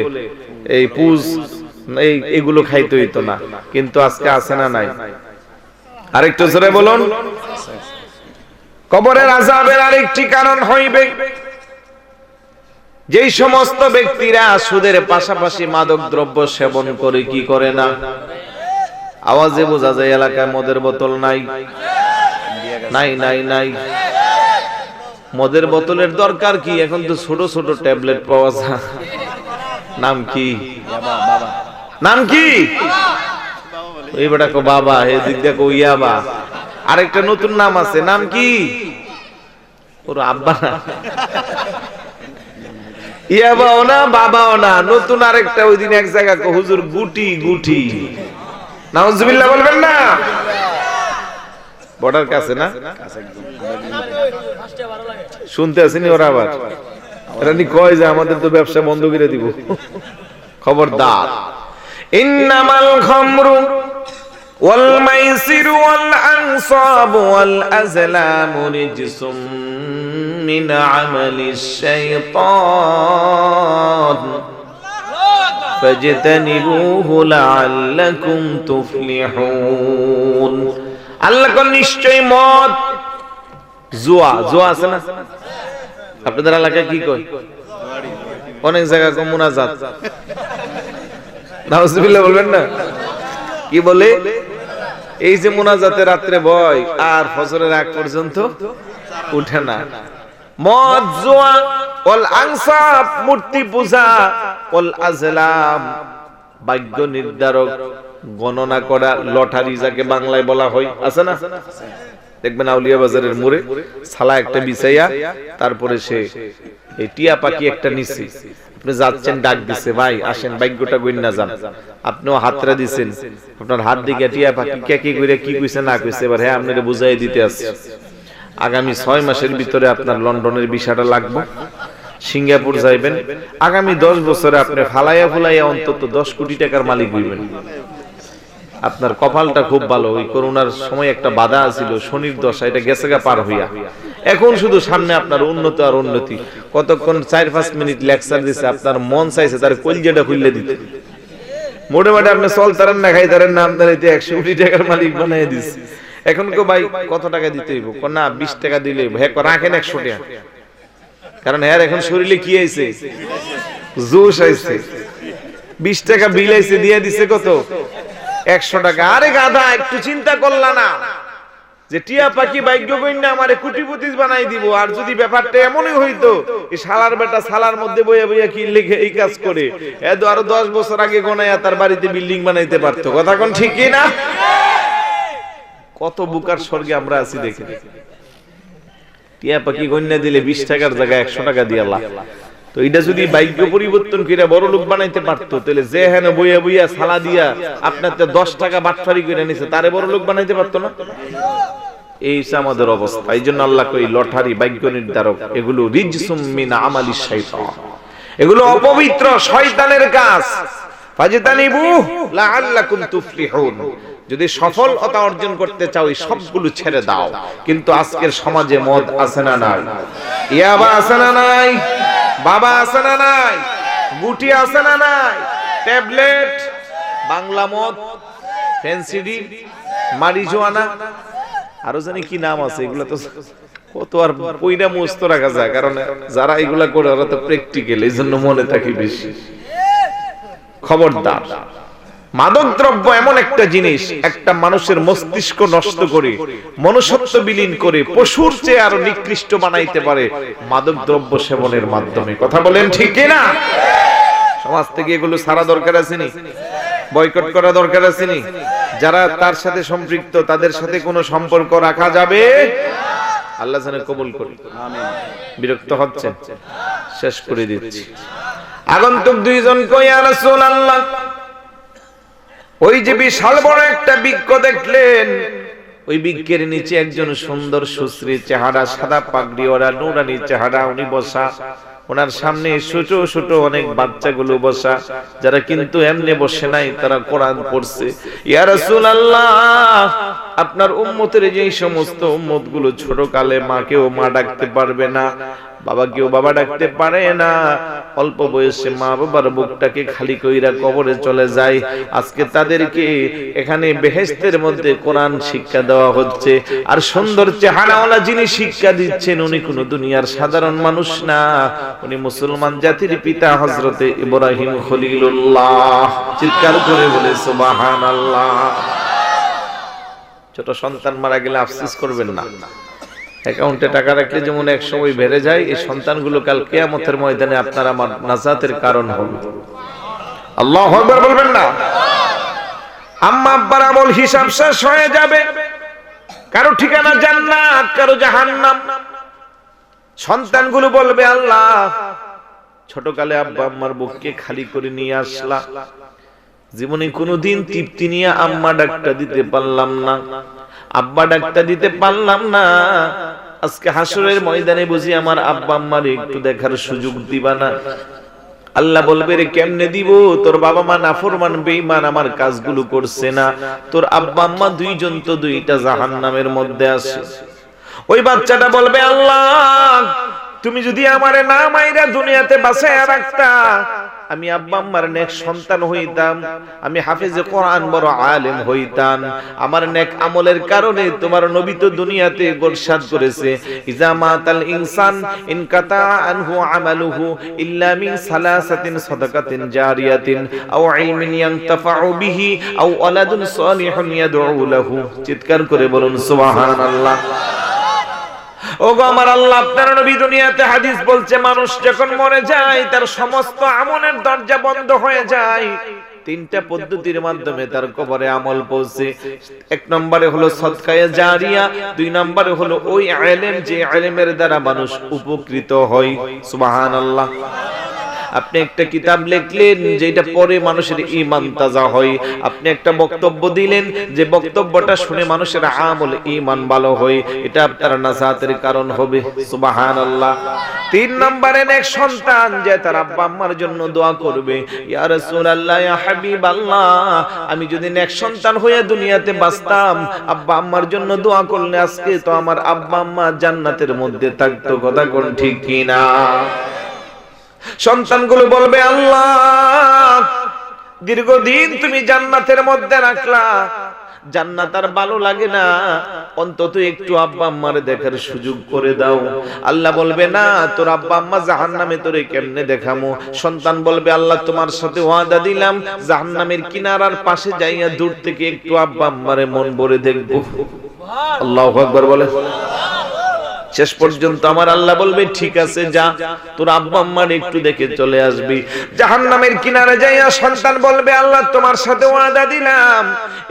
এই পুষ এগুলো খাইতে হইতো না। কিন্তু আজকে আছে না নাই? আরেকটু জোরে বলুন। কবরের আযাবের আরেকটি কারণ হইবে, যেই সমস্ত ব্যক্তিরা সুদের পাশাপাশি মাদক দ্রব্য সেবন করে, কি করে না? আওয়াজে বোঝা যায় এলাকায় মদের বোতল নাই, নাই নাই নাই। মদের বোতলের দরকার কি? এখন তো ছোট ছোট ট্যাবলেট পাওয়া যায়। নাম কি? নাম কি? এই বেটা কো বাবা, এই দিক দেখো ইয়াবা। আরেকটা নতুন নাম আছে, নাম কি? ওর আব্বা না, ইয়াবাও না, বাবাও না, নতুন আরেকটা। ওই দিন এক জায়গা কো হুজুর গুটি গুটি। নাউজুবিল্লাহ বলবেন না? বর্ডার কাছে না, শুনতে আসেনি ওরা? আবার এরা নি কয় যে আমাদের তো ব্যবসা বন্ধ করে দিব। খবরদার। ইন্নামাল খামরু ওয়াল মাইসিরু ওয়াল আনসাবু ওয়াল আজলামু রিজসুম মিন আমালিশ শাইতান ফাজতানিবুহু লাআল্লাকুম তুফলিহুন। আল্লাহ কোন নিশ্চয়ই মদ, জুয়া, জুয়া আছে না আপনাদের এলাকায়? কি কয়? অনেক জায়গায় কো মুনাজাত। নাউজুবিল্লাহ বলবেন না? কি বলে? এই যে মুনাজাতে রাত্রে বয় আর ফজরের আগ পর্যন্ত উঠে না। মদ, জুয়া, ওয়াল আনসাব, মূর্তি পূজা, ওয়াল আজলাম, ভাগ্য নির্ধারক, গণনা করা, লটারি যাকে বাংলায় বলা হয়, আছে না? দেখবেন আউলিয়া বাজারের মোড়ে ছালা একটা বিছাইয়া, তারপরে সে এই টিয়া পাখি একটা নিছে, আপনি যাচ্ছেন, ডাক দিছে, ভাই আসেন ভাগ্যটা গইন্না যান। আপনিও হাতরা দিছেন, আপনার হাত দিকে টিয়া পাখি কে কি কইরা কি কইছে না কইছে, এবার হ্যাঁ আপনারে বুঝাই দিতে আছে। আগামী 6 মাসের ভিতরে আপনার লন্ডনের ভিসাটা লাগবে, সিঙ্গাপুর যাইবেন, আগামী 10 বছরে আপনি ফালাইয়া ফুলাইয়া অন্তত 10 কোটি টাকার মালিক হইবেন। আপনার কপালটা খুব ভালো। ওই করোনার সময় একটা বাধা ছিল, শনির দশা, এটা গেছে গা পার হইয়া। এখন শুধু সামনে আপনার উন্নতি আর উন্নতি। কতক্ষণ 4-5 মিনিট লেকচার দিছে, আপনার মন চাইছে তার কলজেটা খুললে দিতে। মোটামুটি আপনি চলতারেন না খাইতারেন না, আপনার এতে 100 কোটি টাকার মালিক বানাই দিচ্ছে। এখন কো ভাই কত টাকা দিতে হইব? কো না 20 টাকা দিলে হ্যাঁ রাখেন 100 টাকা, কারণ হ্যাঁ এখন শরীরে কি আইছে? জোশ আইছে। 20 টাকা বিল আইছে, দিয়ে দিছে কত? 100 টাকা। আরে গাধা, একটু চিন্তা করলা না যে টিয়া পাখি ভাগ্য কইনা আমারে কোটিপতি বানাই দিব? আর যদি ব্যাপারটা এমনই হইতো এই শালার বেটা শালার মধ্যে বইয়া বইয়া কি লিখে এই কাজ করে, এত আরো 10 বছর আগে গোনায়া তার বাড়িতে বিল্ডিং বানাইতে পারতো। কথা কোন ঠিক কি না? কত বুকার স্বর্গে আমরা আছি দেখে। টিয়া পাখি গন্যা দিলে 20 টাকার জায়গায় 100 টাকা দিয়ে আল্লাহ। তো এটা যদি ভাগ্য পরিবর্তন করে বড় লোক বানাইতে পারতো, তাহলে যে হেন বইয়া বইয়া সালা দিয়া আপনার 10 টাকা বাটফারি করে নিছে, তারে বড় লোক বানাইতে পারতো না? এই আমাদের অবস্থা। এই জন্য আল্লাহ কই লটারি, ভাগ্য নির্ধারক এগুলো রিজসুম মিন আমালিশ শাইতান, এগুলো অপবিত্র শয়তানের কাজ। ফাজতানিবু লাআল্লাকুম তুফলিহুন, যদি সফলতা অর্জন করতে চাও এই সবগুলো ছেড়ে দাও। কিন্তু আজকের সমাজে মদ আছে না নাই? ইয়াবা আছে না নাই? বাবা আছে না নাই? গুটি আছে না নাই? ট্যাবলেট, বাংলা মদ, ফেন্সিডি, মারিজুয়ানা, আরো জানি কি নাম আছে, এগুলা তো কত আর পয়রা মুস্ত রাখা যায়, কারণ যারা এগুলা করে ওরা তো প্র্যাকটিক্যাল, এইজন্য মনে থাকে বেশি। খবরদার, মাদক দ্রব্য এমন একটা জিনিস একটা মানুষের মস্তিষ্ক নষ্ট করে, মনুষ্যত্ব বিলীন করে, পশুর চেয়ে আরো নিকৃষ্ট বানাইতে পারে মাদক দ্রব্য সেবনের মাধ্যমে। কথা বলেন ঠিক কি না? সমাজ থেকে এগুলো সারা দরকার আছে নি? বয়কট করা দরকার আছে নি? যারা তার সাথে সম্পৃক্ত তাদের সাথে কোনো সম্পর্ক রাখা যাবে? আল্লাহ যেন কবুল করে। আমিন। বিরক্ত হচ্ছেন? শেষ করে দিচ্ছি। আগন্তুক দুইজন কই, ইয়া রাসূলুল্লাহ, ওই যে বিশাল বড় একটা বৃক্ষ দেখলেন, ওই বৃক্ষের নিচে একজন সুন্দর সুশ্রী চেহারা, সাদা পাগড়ি ওরা, নুরানি চেহারা, উনি বসা। ওনার সামনে ছোট ছোট অনেক বাচ্চাগুলো বসা, যারা কিন্তু এমনি বসে নাই, তারা কোরআন পড়ছে। ইয়া রাসূলুল্লাহ, আপনার উম্মতের যেই সমস্ত উম্মতগুলো ছোট কালে মাকেও মা ডাকতে পারবে না, বাবাকেও বাবা ডাকতে পারে না, অল্প বয়সে মা বাবার বুকটাকে খালি কইরা কবরে চলে যায়, আজকে তাদেরকে এখানে বেহেশতের মধ্যে কোরআন শিক্ষা দেওয়া হচ্ছে। আর সুন্দর চেহারাওয়ালা যিনি শিক্ষা দিচ্ছেন, উনি কোন দুনিয়ার সাধারণ মানুষ না, উনি মুসলমান জাতির পিতা হযরতে ইব্রাহিম খলিলুল্লাহ। চিৎকার করে বলে সুবহানাল্লাহ। ছোট সন্তান মারা গেলে আফসোস করবেন না, অ্যাকাউন্টে টাকা রাখলে যেমন এক সময় বেড়ে যায়, এই সন্তানগুলো কাল কিয়ামতের ময়দানে আপনার আমার নাজাতের কারণ হবে। আল্লাহু আকবার বলবেন না? আম্মা আব্বার আমল হিসাব শেষ হয়ে যাবে, কারো ঠিকানা জান্নাত, কারো জাহান্নাম। সন্তানগুলো বলবে, আল্লাহ ছোটকালে আব্বা আম্মার বুককে খালি করে নিয়ে আসলা, জীবনে কোনোদিন তৃপ্তি নিয়ে আম্মা ডাকটা দিতে পারলাম না, আব্বা ডাকটা দিতে পারলাম না, আজকে হাসরের ময়দানে বুঝি আমার আব্বা আম্মার একটু দেখার সুযোগ দিবা না? আল্লাহ বলবে, রে কেমনে দিব? তোর বাবা মা নাফরমান বেঈমান, আমার কাজগুলো করছে না, তোর আব্বা আম্মা দুইজন তো দুইটা জাহান্নামের মধ্যে আছে। ওই বাচ্চাটা বলবে, আল্লাহ তুমি যদি আমারে না মাইরা দুনিয়াতে বাঁচায়া রাখতা, আমি আব্বা আম্মার নেক সন্তান হইতাম, আমি হাফেজে কোরআন বড় আলেম হইতাম। আমার নেক আমলের কারণে তোমার নবী তো দুনিয়াতে গোরসাদ করেছে, ইজা মাতাল ইনসান ইনকাতা আনহু আমালুহু ইল্লা মিন সালাসাতিন সাদাকাতিন জারিয়াতিন আও ইলমিন ইয়ানতাফাউ বিহি আও ওয়ালাদুন সালিহুন ইয়াদউ লাহু। চিৎকার করে বলুন সুবহানাল্লাহ। ওগো আমার আল্লাহ, আপনার নবী দুনিয়াতে হাদিস বলছে, মানুষ যখন মরে যায় তার সমস্ত আমলের দরজা বন্ধ হয়ে যায়। তিনটা পদ্ধতির মাধ্যমে তার কবরে আমল পৌঁছে। এক নম্বরে হলো সদকায়ে জারিয়া, দুই নম্বরে হলো ওই ইলম যে ইলমের দ্বারা মানুষ উপকৃত হয়। সুবহানাল্লাহ। আপনি একটা কিতাব লিখলেন যেটা পড়ে মানুষের ঈমান তাজা হয়, আপনি একটা বক্তব্য দিলেন যে বক্তব্যটা শুনে মানুষের আমল ঈমান ভালো হয়, এটা আপনার নাজাতের কারণ হবে। সুবহানাল্লাহ। তিন নম্বরে নেক সন্তান যে তার আব্বা আম্মার জন্য দোয়া করবে, ইয়া রাসূলুল্লাহ, ইয়া হাবিবাল্লাহ, আমি যদি নেক সন্তান হয়ে দুনিয়াতে বাঁচতাম, আব্বা আম্মার জন্য দোয়া করলে আজকে তো আমার আব্বা আম্মা জান্নাতের মধ্যে থাকতো। কথা কোন ঠিক কিনা? সন্তানগুলো বলবে, আল্লাহ দীর্ঘদিন তুমি জান্নাতের মধ্যে রাখলা, জান্নাত আর ভালো লাগে না, অন্তত একটু আব্বা আম্মারে দেখার সুযোগ করে দাও। আল্লাহ বলবে না, তোর আব্বা আম্মা জাহান্নামে তোরে কেমনে দেখামু? সন্তান বলবে, আল্লাহ তোমার সাথে ওয়াদা দিলাম জাহান্নামের কিনারার পাশে যাইয়া দূর থেকে একটু আব্বা আম্মারে মন ভরে দেখবো। আল্লাহু আকবার বলে। শেষ পর্যন্ত আমার আল্লাহ বলবে, ঠিক আছে যা, তোর আব্বা আম্মার একটু দেখে চলে আসবি। জাহান্নামের কিনারে যাইয়া সন্তান বলবে, আল্লাহ তোমার সাথে ওয়াদা দিলাম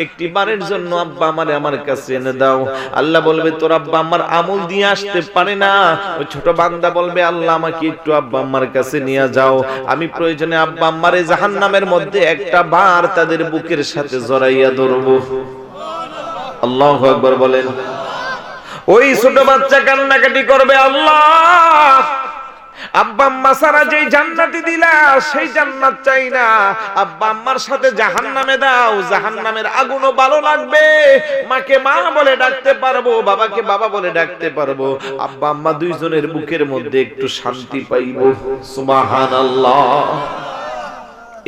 একটি বারের জন্য আব্বা আমারে আমার কাছে এনে দাও। আল্লাহ বলবে, তোর আব্বা আম্মার আমল দিয়ে আসতে পারে না। ওই ছোট বান্দা বলবে, আল্লাহ আমাকে একটু আব্বা আম্মার কাছে নিয়ে যাও, আমি প্রয়োজনে আব্বা আম্মারে জাহান্নামের মধ্যে একটা বার তাদের বুকের সাথে জড়াইয়া ধরবো। আল্লাহু আকবার বলেন। ওই ছোট বাচ্চা কান্নাকাটি করবে, আল্লাহ আব্বা আম্মা সারা যেই জান্নাতি দিলা সেই জান্নাত চাই না, আব্বা আম্মার সাথে জাহান্নামে দাও, জাহান্নামের আগুনও ভালো লাগবে, মাকে মা বলে ডাকতে পারবো, বাবাকে বাবা বলে ডাকতে পারবো, আব্বা আম্মা দুইজনের বুকের মধ্যে একটু শান্তি পাইবো। সুবহানাল্লাহ।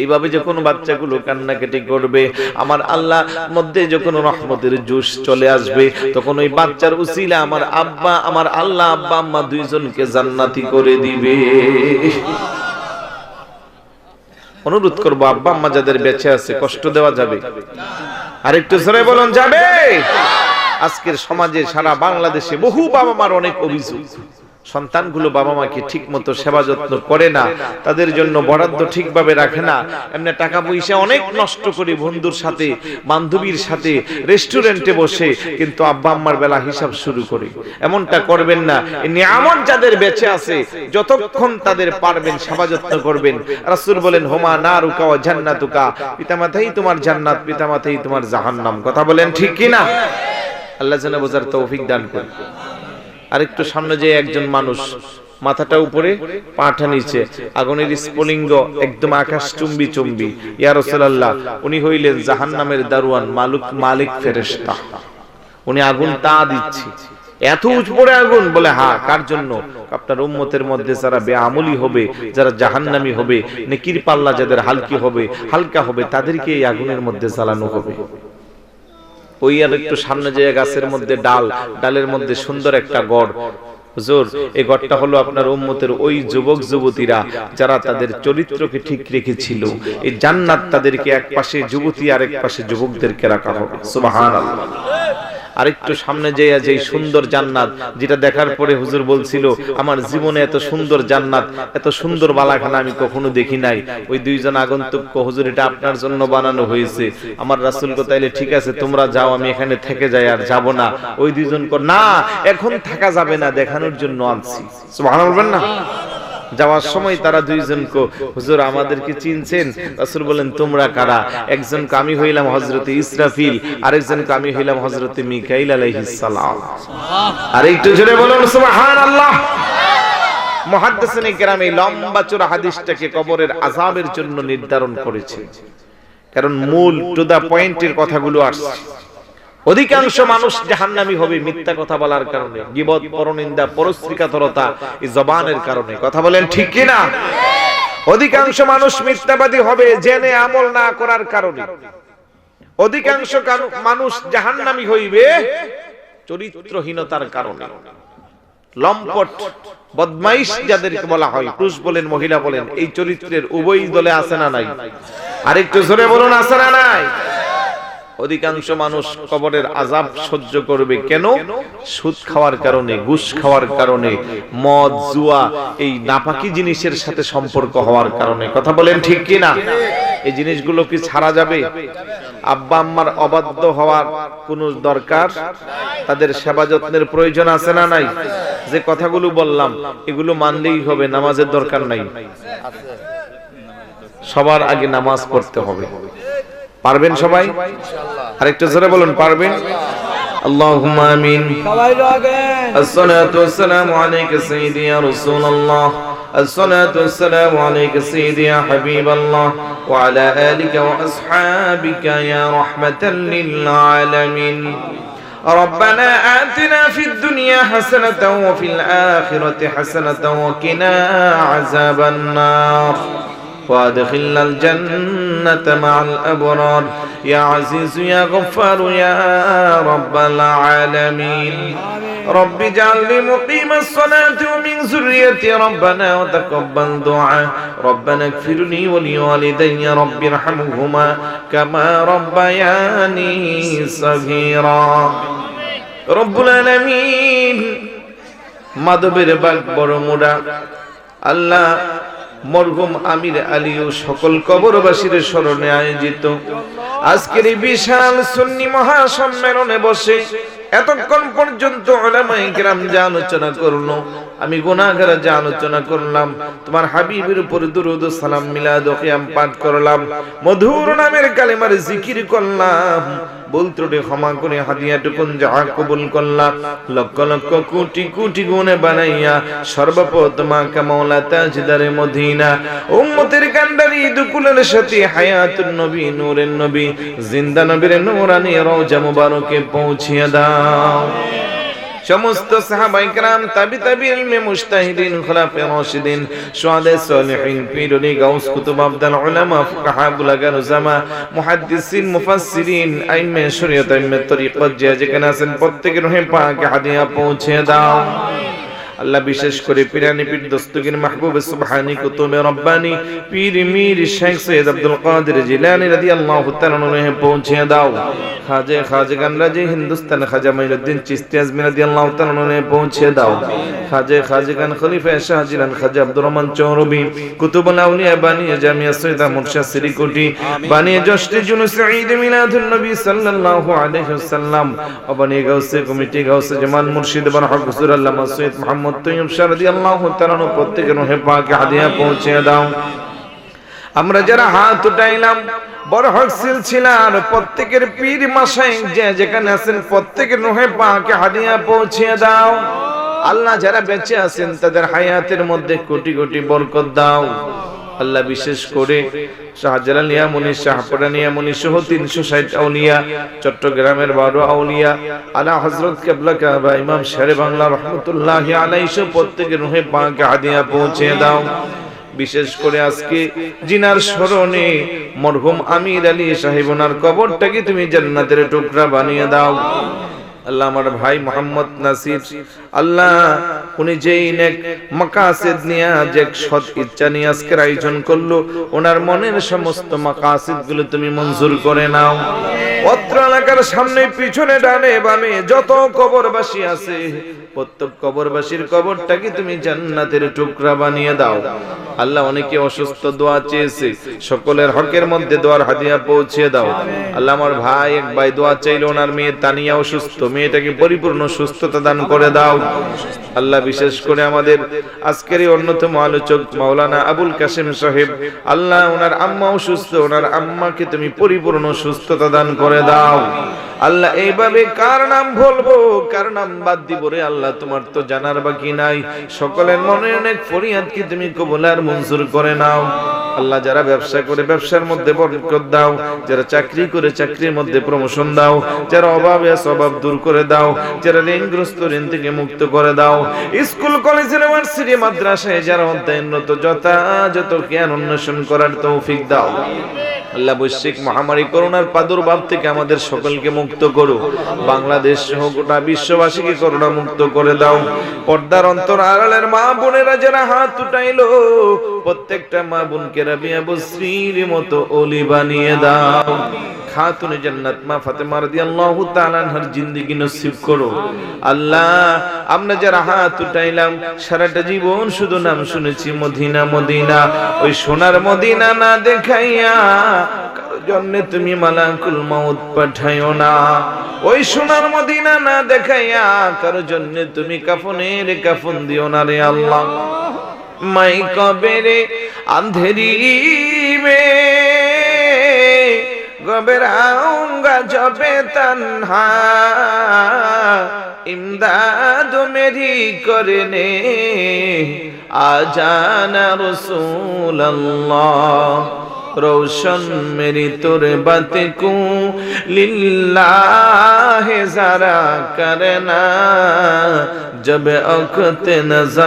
এইভাবে যখন বাচ্চাগুলো কান্নাকাটি করবে, আমার আল্লাহ মধ্যে যখন রহমতের জোশ চলে আসবে, তখন ওই বাচ্চার উসিলা আমার আব্বা, আমার আল্লাহ আব্বা আম্মা দুইজনকে জান্নাতি করে দিবে। অনুরোধ করবো, আব্বা আম্মা যাদের বেঁচে আছে কষ্ট দেওয়া যাবে? আরেকটু জোরে বলুন, যাবে? আজকের সমাজে সারা বাংলাদেশে বহু বাবা মার অনেক অভিযোগ, সন্তানগুলো বাবা মাকে ঠিক মতো সেবা যত্ন করে না, তাদের জন্য বরাদ্দ ঠিকভাবে রাখে না, এমনি টাকা পয়সা অনেক নষ্ট করে বন্ধুর সাথে বান্ধবীর সাথে রেস্টুরেন্টে বসে কিন্তু আব্বা আম্মার বেলা হিসাব শুরু করে। এমনটা করবেন না। এই নিয়ামত যাদের বেঁচে আছে যতক্ষণ তাদের পারবেন সেবা যত্ন করবেন। রাসূল বলেন, হুমা নারুকা ওয়া জান্নাতুকা, পিতামাতাই তোমার জান্নাত, পিতামাতাই তোমার জাহান্নাম। কথা বলেন ঠিক কি না? আল্লাহ যেন বোঝার তৌফিক দান করেন। আরেকটু সামনে যে একজন মানুষ, মাথাটা উপরে পাটা নিচে, আগুনের স্ফুলিঙ্গ একদম আকাশ চুম্বি চুম্বি, ইয়া রাসূলুল্লাহ উনি হইলেন জাহান্নামের দারওয়ান, মালিক ফেরেশতা, উনি আগুন তা দিচ্ছে, এত উপরে আগুন। বলে, হ্যাঁ, কার জন্য? আপনার উম্মতের মধ্যে যারা বেআমলি হবে, যারা জাহান্নামী হবে, নেকির পাল্লা যাদের হালকা হবে তাদেরকে এই আগুনের মধ্যে জ্বালানো হবে। ওই আর একটু সামনে যে গাছের মধ্যে ডালের মধ্যে সুন্দর একটা গড়, হুজুর এই গড়টা হলো আপনার উম্মতের ওই যুবক যুবতীরা যারা তাদের চরিত্রকে ঠিক রেখেছিল। এই জান্নাত তাদেরকে এক পাশে যুবতী আর এক পাশে যুবকদেরকে রাখা হবে। সুবহানাল্লাহ। আরেকটু সামনে যে সুন্দর জান্নাত, যেটা দেখার পরে হুজুর বলছিল, আমার জীবনে এত সুন্দর জান্নাত, এত সুন্দর বালাখানা আমি কখনো দেখি নাই। ওই দুইজন আগন্তুক, হুজুর এটা আপনার জন্য বানানো হয়েছে। আমার রাসূল কো, তাইলে ঠিক আছে তোমরা যাও, আমি এখানে থেকে যাই, আর যাব না। ওই দুইজন কো, না এখন থাকা যাবে না, দেখানোর জন্য আনছি। সুবহানাল্লাহ বলবেন না? যাওয়ার সময় তারা দুইজনকে, হুজুর আমাদেরকে চিনছেন? রাসূল বলেন, তোমরা কারা? একজনকে আমি হইলাম হযরতে ইসরাফিল, আরেকজনকে আমি হইলাম হযরতে মিকাইল আলাইহিস সালাম। আর একটু জোরে বলুন সুবহানাল্লাহ। মুহাদ্দিসিনে কেরাম এই লম্বা চূড়া হাদিসটাকে কবরের আযাবের জন্য নির্ধারণ করেছে, কারণ মূল টু দা পয়েন্টের কথাগুলো আসছে। অধিকাংশ মানুষ জাহান্নামী হবে মিথ্যা কথা বলার কারণে, গীবত, পরনিন্দা, পরশ্রীকাতরতা, এই জবানের কারণে। কথা বলেন ঠিক কি না? অধিকাংশ মানুষ মিথ্যাবাদী হবে জেনে আমল না করার কারণে। অধিকাংশ মানুষ জাহান্নামী হইবে চরিত্রহীনতার কারণে। লম্পট, বদমাইশ যাদেরকে বলা হয়, পুরুষ বলেন মহিলা বলেন, এই চরিত্রের উভয় দলে আছে না নাই? আরেকটু জোরে বলুন, আছে না নাই? অধিকাংশ মানুষ কবরের আযাব সহ্য করবে কেন? সুদ খাওয়ার কারণে, ঘুষ খাওয়ার কারণে, মদ, জুয়া, এই নাপাকি জিনিসের সাথে সম্পর্ক হওয়ার কারণে। কথা বলেন ঠিক কি না? এই জিনিসগুলো কি ছাড়া যাবে? আব্বা আম্মার অবাধ্য হওয়ার কোনো দরকার? তাদের সেবা যত্নের প্রয়োজন আছে না নাই? যে কথাগুলো বললাম এগুলো মানলেই হবে, নামাজের দরকার নাই। সবার আগে নামাজ পড়তে হবে। পারবেন সবাই? আরেকটু জোরে বলুন, পারবেন? আল্লাহুম্মা আমিন। আসসালাতু ওয়াসসালামু আলাইকা সাইয়্যিদি ইয়া রাসূলুল্লাহ, আসসালাতু ওয়াসসালামু আলাইকা সাইয়্যিদি ইয়া হাবিবাল্লাহ ওয়া আলা আলিকা ওয়া আসহাবিকা ইয়া রাহমাতাল লিল আলামিন। ربنا آتنا في الدنيا حسنة وفي الآخرة حسنة وقنا عذاب النار وادخلنا الجنة مع الأبرار يا عزيز يا غفار يا رب العالمين رب اجعلني مقيم الصلاة ومن ذريتي ربنا وتقبل دعاء ربنا اغفر لي ولوالدي رب ارحمهما كما ربياني صغيرا رب العالمين মাধবের বাগ বড় মোড়া আল্লাহ মরহুম আমির আলী ও সকল কবরবাসীর স্মরণে আয়োজিত আজকের এই বিশাল সুন্নি মহাসম্মেলনে বসে এতক্ষণ পর্যন্ত উলামায়ে কিরাম যা আলোচনা করলো আমি গুনাহগার যা আলোচনা করলাম তোমার হাবিবের উপর দুরূদ ও সালাম মিলাদ ও কিয়াম পাঠ করলাম মধুর নামের কালেমার জিকির করলাম ভুল ত্রুটি ক্ষমা করে হাদিয়াটুকুন যা কবুল করলাম লক্ষ লক্ষ কোটি কোটি গুণে বানাইয়া সর্বপ্রথম মাওলা তাজদারে মদিনা উম্মতের কান্ডারি দুকুলের সাথে হায়াতুন নবী নূরের নবী জিন্দা নবীর নূরানি রওজা মুবারকে পৌঁছিয়ে দাও সমস্ত সাহাবায়ে কেরাম তাবিঈন ইলমে মুজতাহিদিন খোলাফায়ে রাশিদিন শুহাদায়ে সালিহিন পীরুনি গাউস কুতুব আবদাল উলামা ফুকাহা বুলাগান উজামা মুহাদ্দিসিন মুফাসসিরিন আইম্মে শরীয়ত আইম্মে তরিকত যে যেখানে আছেন প্রত্যেকের রূহে পাকে হাদিয়া পৌঁছে দাও আল্লাহ বিশেষ করে পিরানি পীর দস্তগীর মাহবুব সুবহানী কুতুবে রব্বানী পীর মীর শেখ সৈয়দ আব্দুল কাদের জিলানী রাদিয়াল্লাহু তাআলা আনহু পৌঁছে দাও খাজা রাজি হিন্দুস্তান খাজা মাইনুদ্দিন চিশতি আজমি রাদিয়াল্লাহু তাআলা আনহু পৌঁছে দাও খাজা গান খলিফা শাহজিলান খাজা আব্দুর রহমান চৌরবি কুতুবুল আউলিয়া বানিয়ে জামিয়া সৈয়দ মুর্শিদ সিরিকুটি বানিয়ে জশ্নে জুনুস ঈদ মিলাদুন নবী সাল্লাল্লাহু আলাইহি ওয়াসাল্লাম বানিয়ে গাউসে কমিটি গাউসে জামান মুর্শিদ বারহাক হুজুর আল্লামা সৈয়দ মুহাম্মদ তৈয়ব শাহ রাদিয়াল্লাহু তাআলা আনহু প্রত্যেকের রূহে পাকে হাদিয়া পৌঁছে দাও আমরা যারা হাত উঠাইলাম বরহক সিলসিলার প্রত্যেকের পীর মাশায়েখ যে যেখানে আছেন প্রত্যেকের রূহে পাকে হাদিয়া পৌঁছে দাও আল্লাহ যারা বেঁচে আছেন তাদের হায়াতের মধ্যে কোটি কোটি বরকত দাও আল্লাহ বিশেষ করে শাহজালাল ইয়ামুনি শাহপুরা ইয়ামুনি সহ 360 আউলিয়া চট্টগ্রামের 12 আউলিয়া আলা হযরত কিবলা কাবা ইমাম শেরে বাংলা রাহমাতুল্লাহি আলাইহি প্রত্যেকের রূহে পাকে হাদিয়া পৌঁছে দাও বিশেষ করে আজকে জিনার স্মরণে মরহুম আমির আলী সাহেব ওনার কবরটাকে তুমি জান্নাতের টুকরা বানিয়ে দাও আল্লাহ আমার ভাই মোহাম্মদ নাসির আল্লাহ উনি যেই নেক মাকাসিদ নিয়ে যে সৎ ইচ্ছা নিয়ে আজকের আয়োজন করলো ওনার মনের সমস্ত মাকাসিদ গুলো তুমি মঞ্জুর করে নাও অত্র এলাকার সামনে পিছনে ডানে বামে যত কবরবাসী আছে প্রত্যেক কবরবাসীর কবরটাকে তুমি জান্নাতের টুকরা বানিয়ে দাও আল্লাহ অনেকে অসুস্থ দোয়া চেয়েছে সকলের হকের মধ্যে দোয়ার হাদিয়া পৌঁছে দাও আল্লাহ আমার ভাই এক ভাই দোয়া চাইলো ওনার মেয়ে তানিয়া অসুস্থ মেয়েটাকে পরিপূর্ণ সুস্থতা দান করে দাও আল্লাহ বিশেষ করে আমাদের আজকের এই অন্যতম আলোচক মাওলানা আবুল কাসেম সাহেব আল্লাহ ওনার আম্মা অসুস্থ ওনার আম্মাকে তুমি পরিপূর্ণ সুস্থতা দান করে দাও আল্লাহ এইভাবে কার নাম বলবো কার নাম বাদ দিব রে আল্লাহ তোমার তো জানার বাকি নাই সকলের মনে অনেক ফরিয়াদ কি তুমি কবুল আর মঞ্জুর করে নাও আল্লাহ যারা ব্যবসা করে ব্যবসার মধ্যে বরকত দাও যারা চাকরি করে চাকরির মধ্যে প্রমোশন দাও যারা অভাবে আছে অভাব দূর করে দাও যারা ঋণগ্রস্ত ঋণ থেকে মুক্ত করে দাও স্কুল কলেজ ইউনিভার্সিটি মাদ্রাসায় যারা অধ্যয়নরত যথাযথ জ্ঞান অন্বেষণ করার তৌফিক দাও আল্লাহ বৈশ্বিক মহামারী করোনার প্রাদুর্ভাব থেকে আমাদের সকলকে মুক্ত করো বাংলাদেশ সহ গোটা বিশ্ববাসীকে করোনা মুক্ত করে দাও পর্দার অন্তর আড়ালের মা বোনেরা যারা হাত উঠাইলো প্রত্যেকটা মা বোনকে রাবিয়া বসরির মতো ওলি বানিয়ে দাও খাতুনে জান্নাত মা ফাতেমা রাদিয়াল্লাহু তাআলা আনহার জিন্দেগি নসিব করো আল্লাহ আমরা যারা হাত উঠাইলাম সারাটা জীবন শুধু নাম শুনেছি মদিনা মদিনা ওই সোনার মদিনা না দেখাইয়া কারো জন্য তুমি মালাকুল মাউত পাঠাইও না ওই সোনার মদিনা না দেখাইয়া কারো জন্য তুমি কাফনের কাফন দিও না রে আল্লাহ মাই কবরে আন্ধেরি মে घबराऊंगा जब तन्हा इमदाद मेरी करने आ जाना रसूल अल्लाह रोशन मेरी तुरबत को लिल्लाह ज़रा करना, जब वक्त नज़र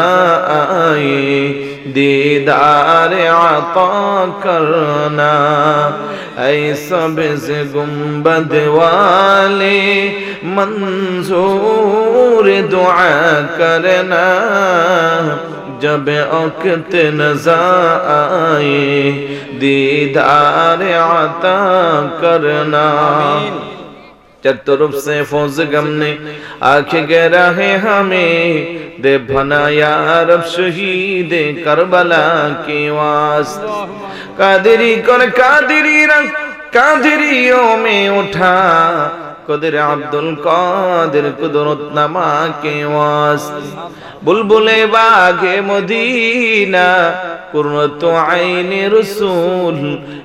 आए दीदार आता करना। ऐ सब्ज़ गुंबद वाले मंजूर दुआ करना, जब वक्त नज़र आए दीदार आता करना। चार तरफ से फौज गम ने आंखें गहरा है हमें, दे भना या रब शहीद करबला के वास्ते। कादरी कर कादरी रंग कादरियों में उठा, कदर अब्दुल कादिर कुदरत नमा के वास्ते। बुलबुले बागे मदीना कुर्रतु आईने रसूल,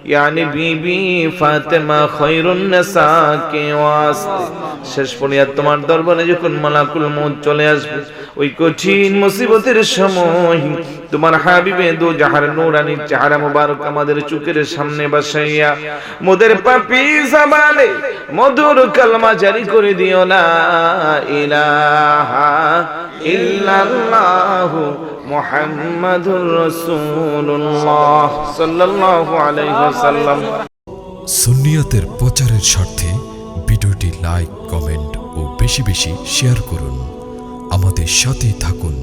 यानी बीबी फातिमा खैरुन निसा के वास्ते। শেষ পর্যায়ে তোমার দরবারে যখন মালাকুল মউত চলে আসবে, ওই কঠিন মুসিবতের সময় তোমার হাবিবে দো জাহার নূরানি চেহারা মুবারক আমাদের চোখের সামনে বসাইয়া মোদের পাপী জবানে মধুর কালমা জারি করে দিও, লা ইলাহা ইল্লাল্লাহু মুহাম্মাদুর রাসূলুল্লাহ সাল্লাল্লাহু আলাইহি ওয়াসাল্লাম। সুন্নিয়তের প্রচারের স্বার্থে ভিডিওটি লাইক, কমেন্ট ও বেশি বেশি শেয়ার করুন। আমাদের সাথে থাকুন।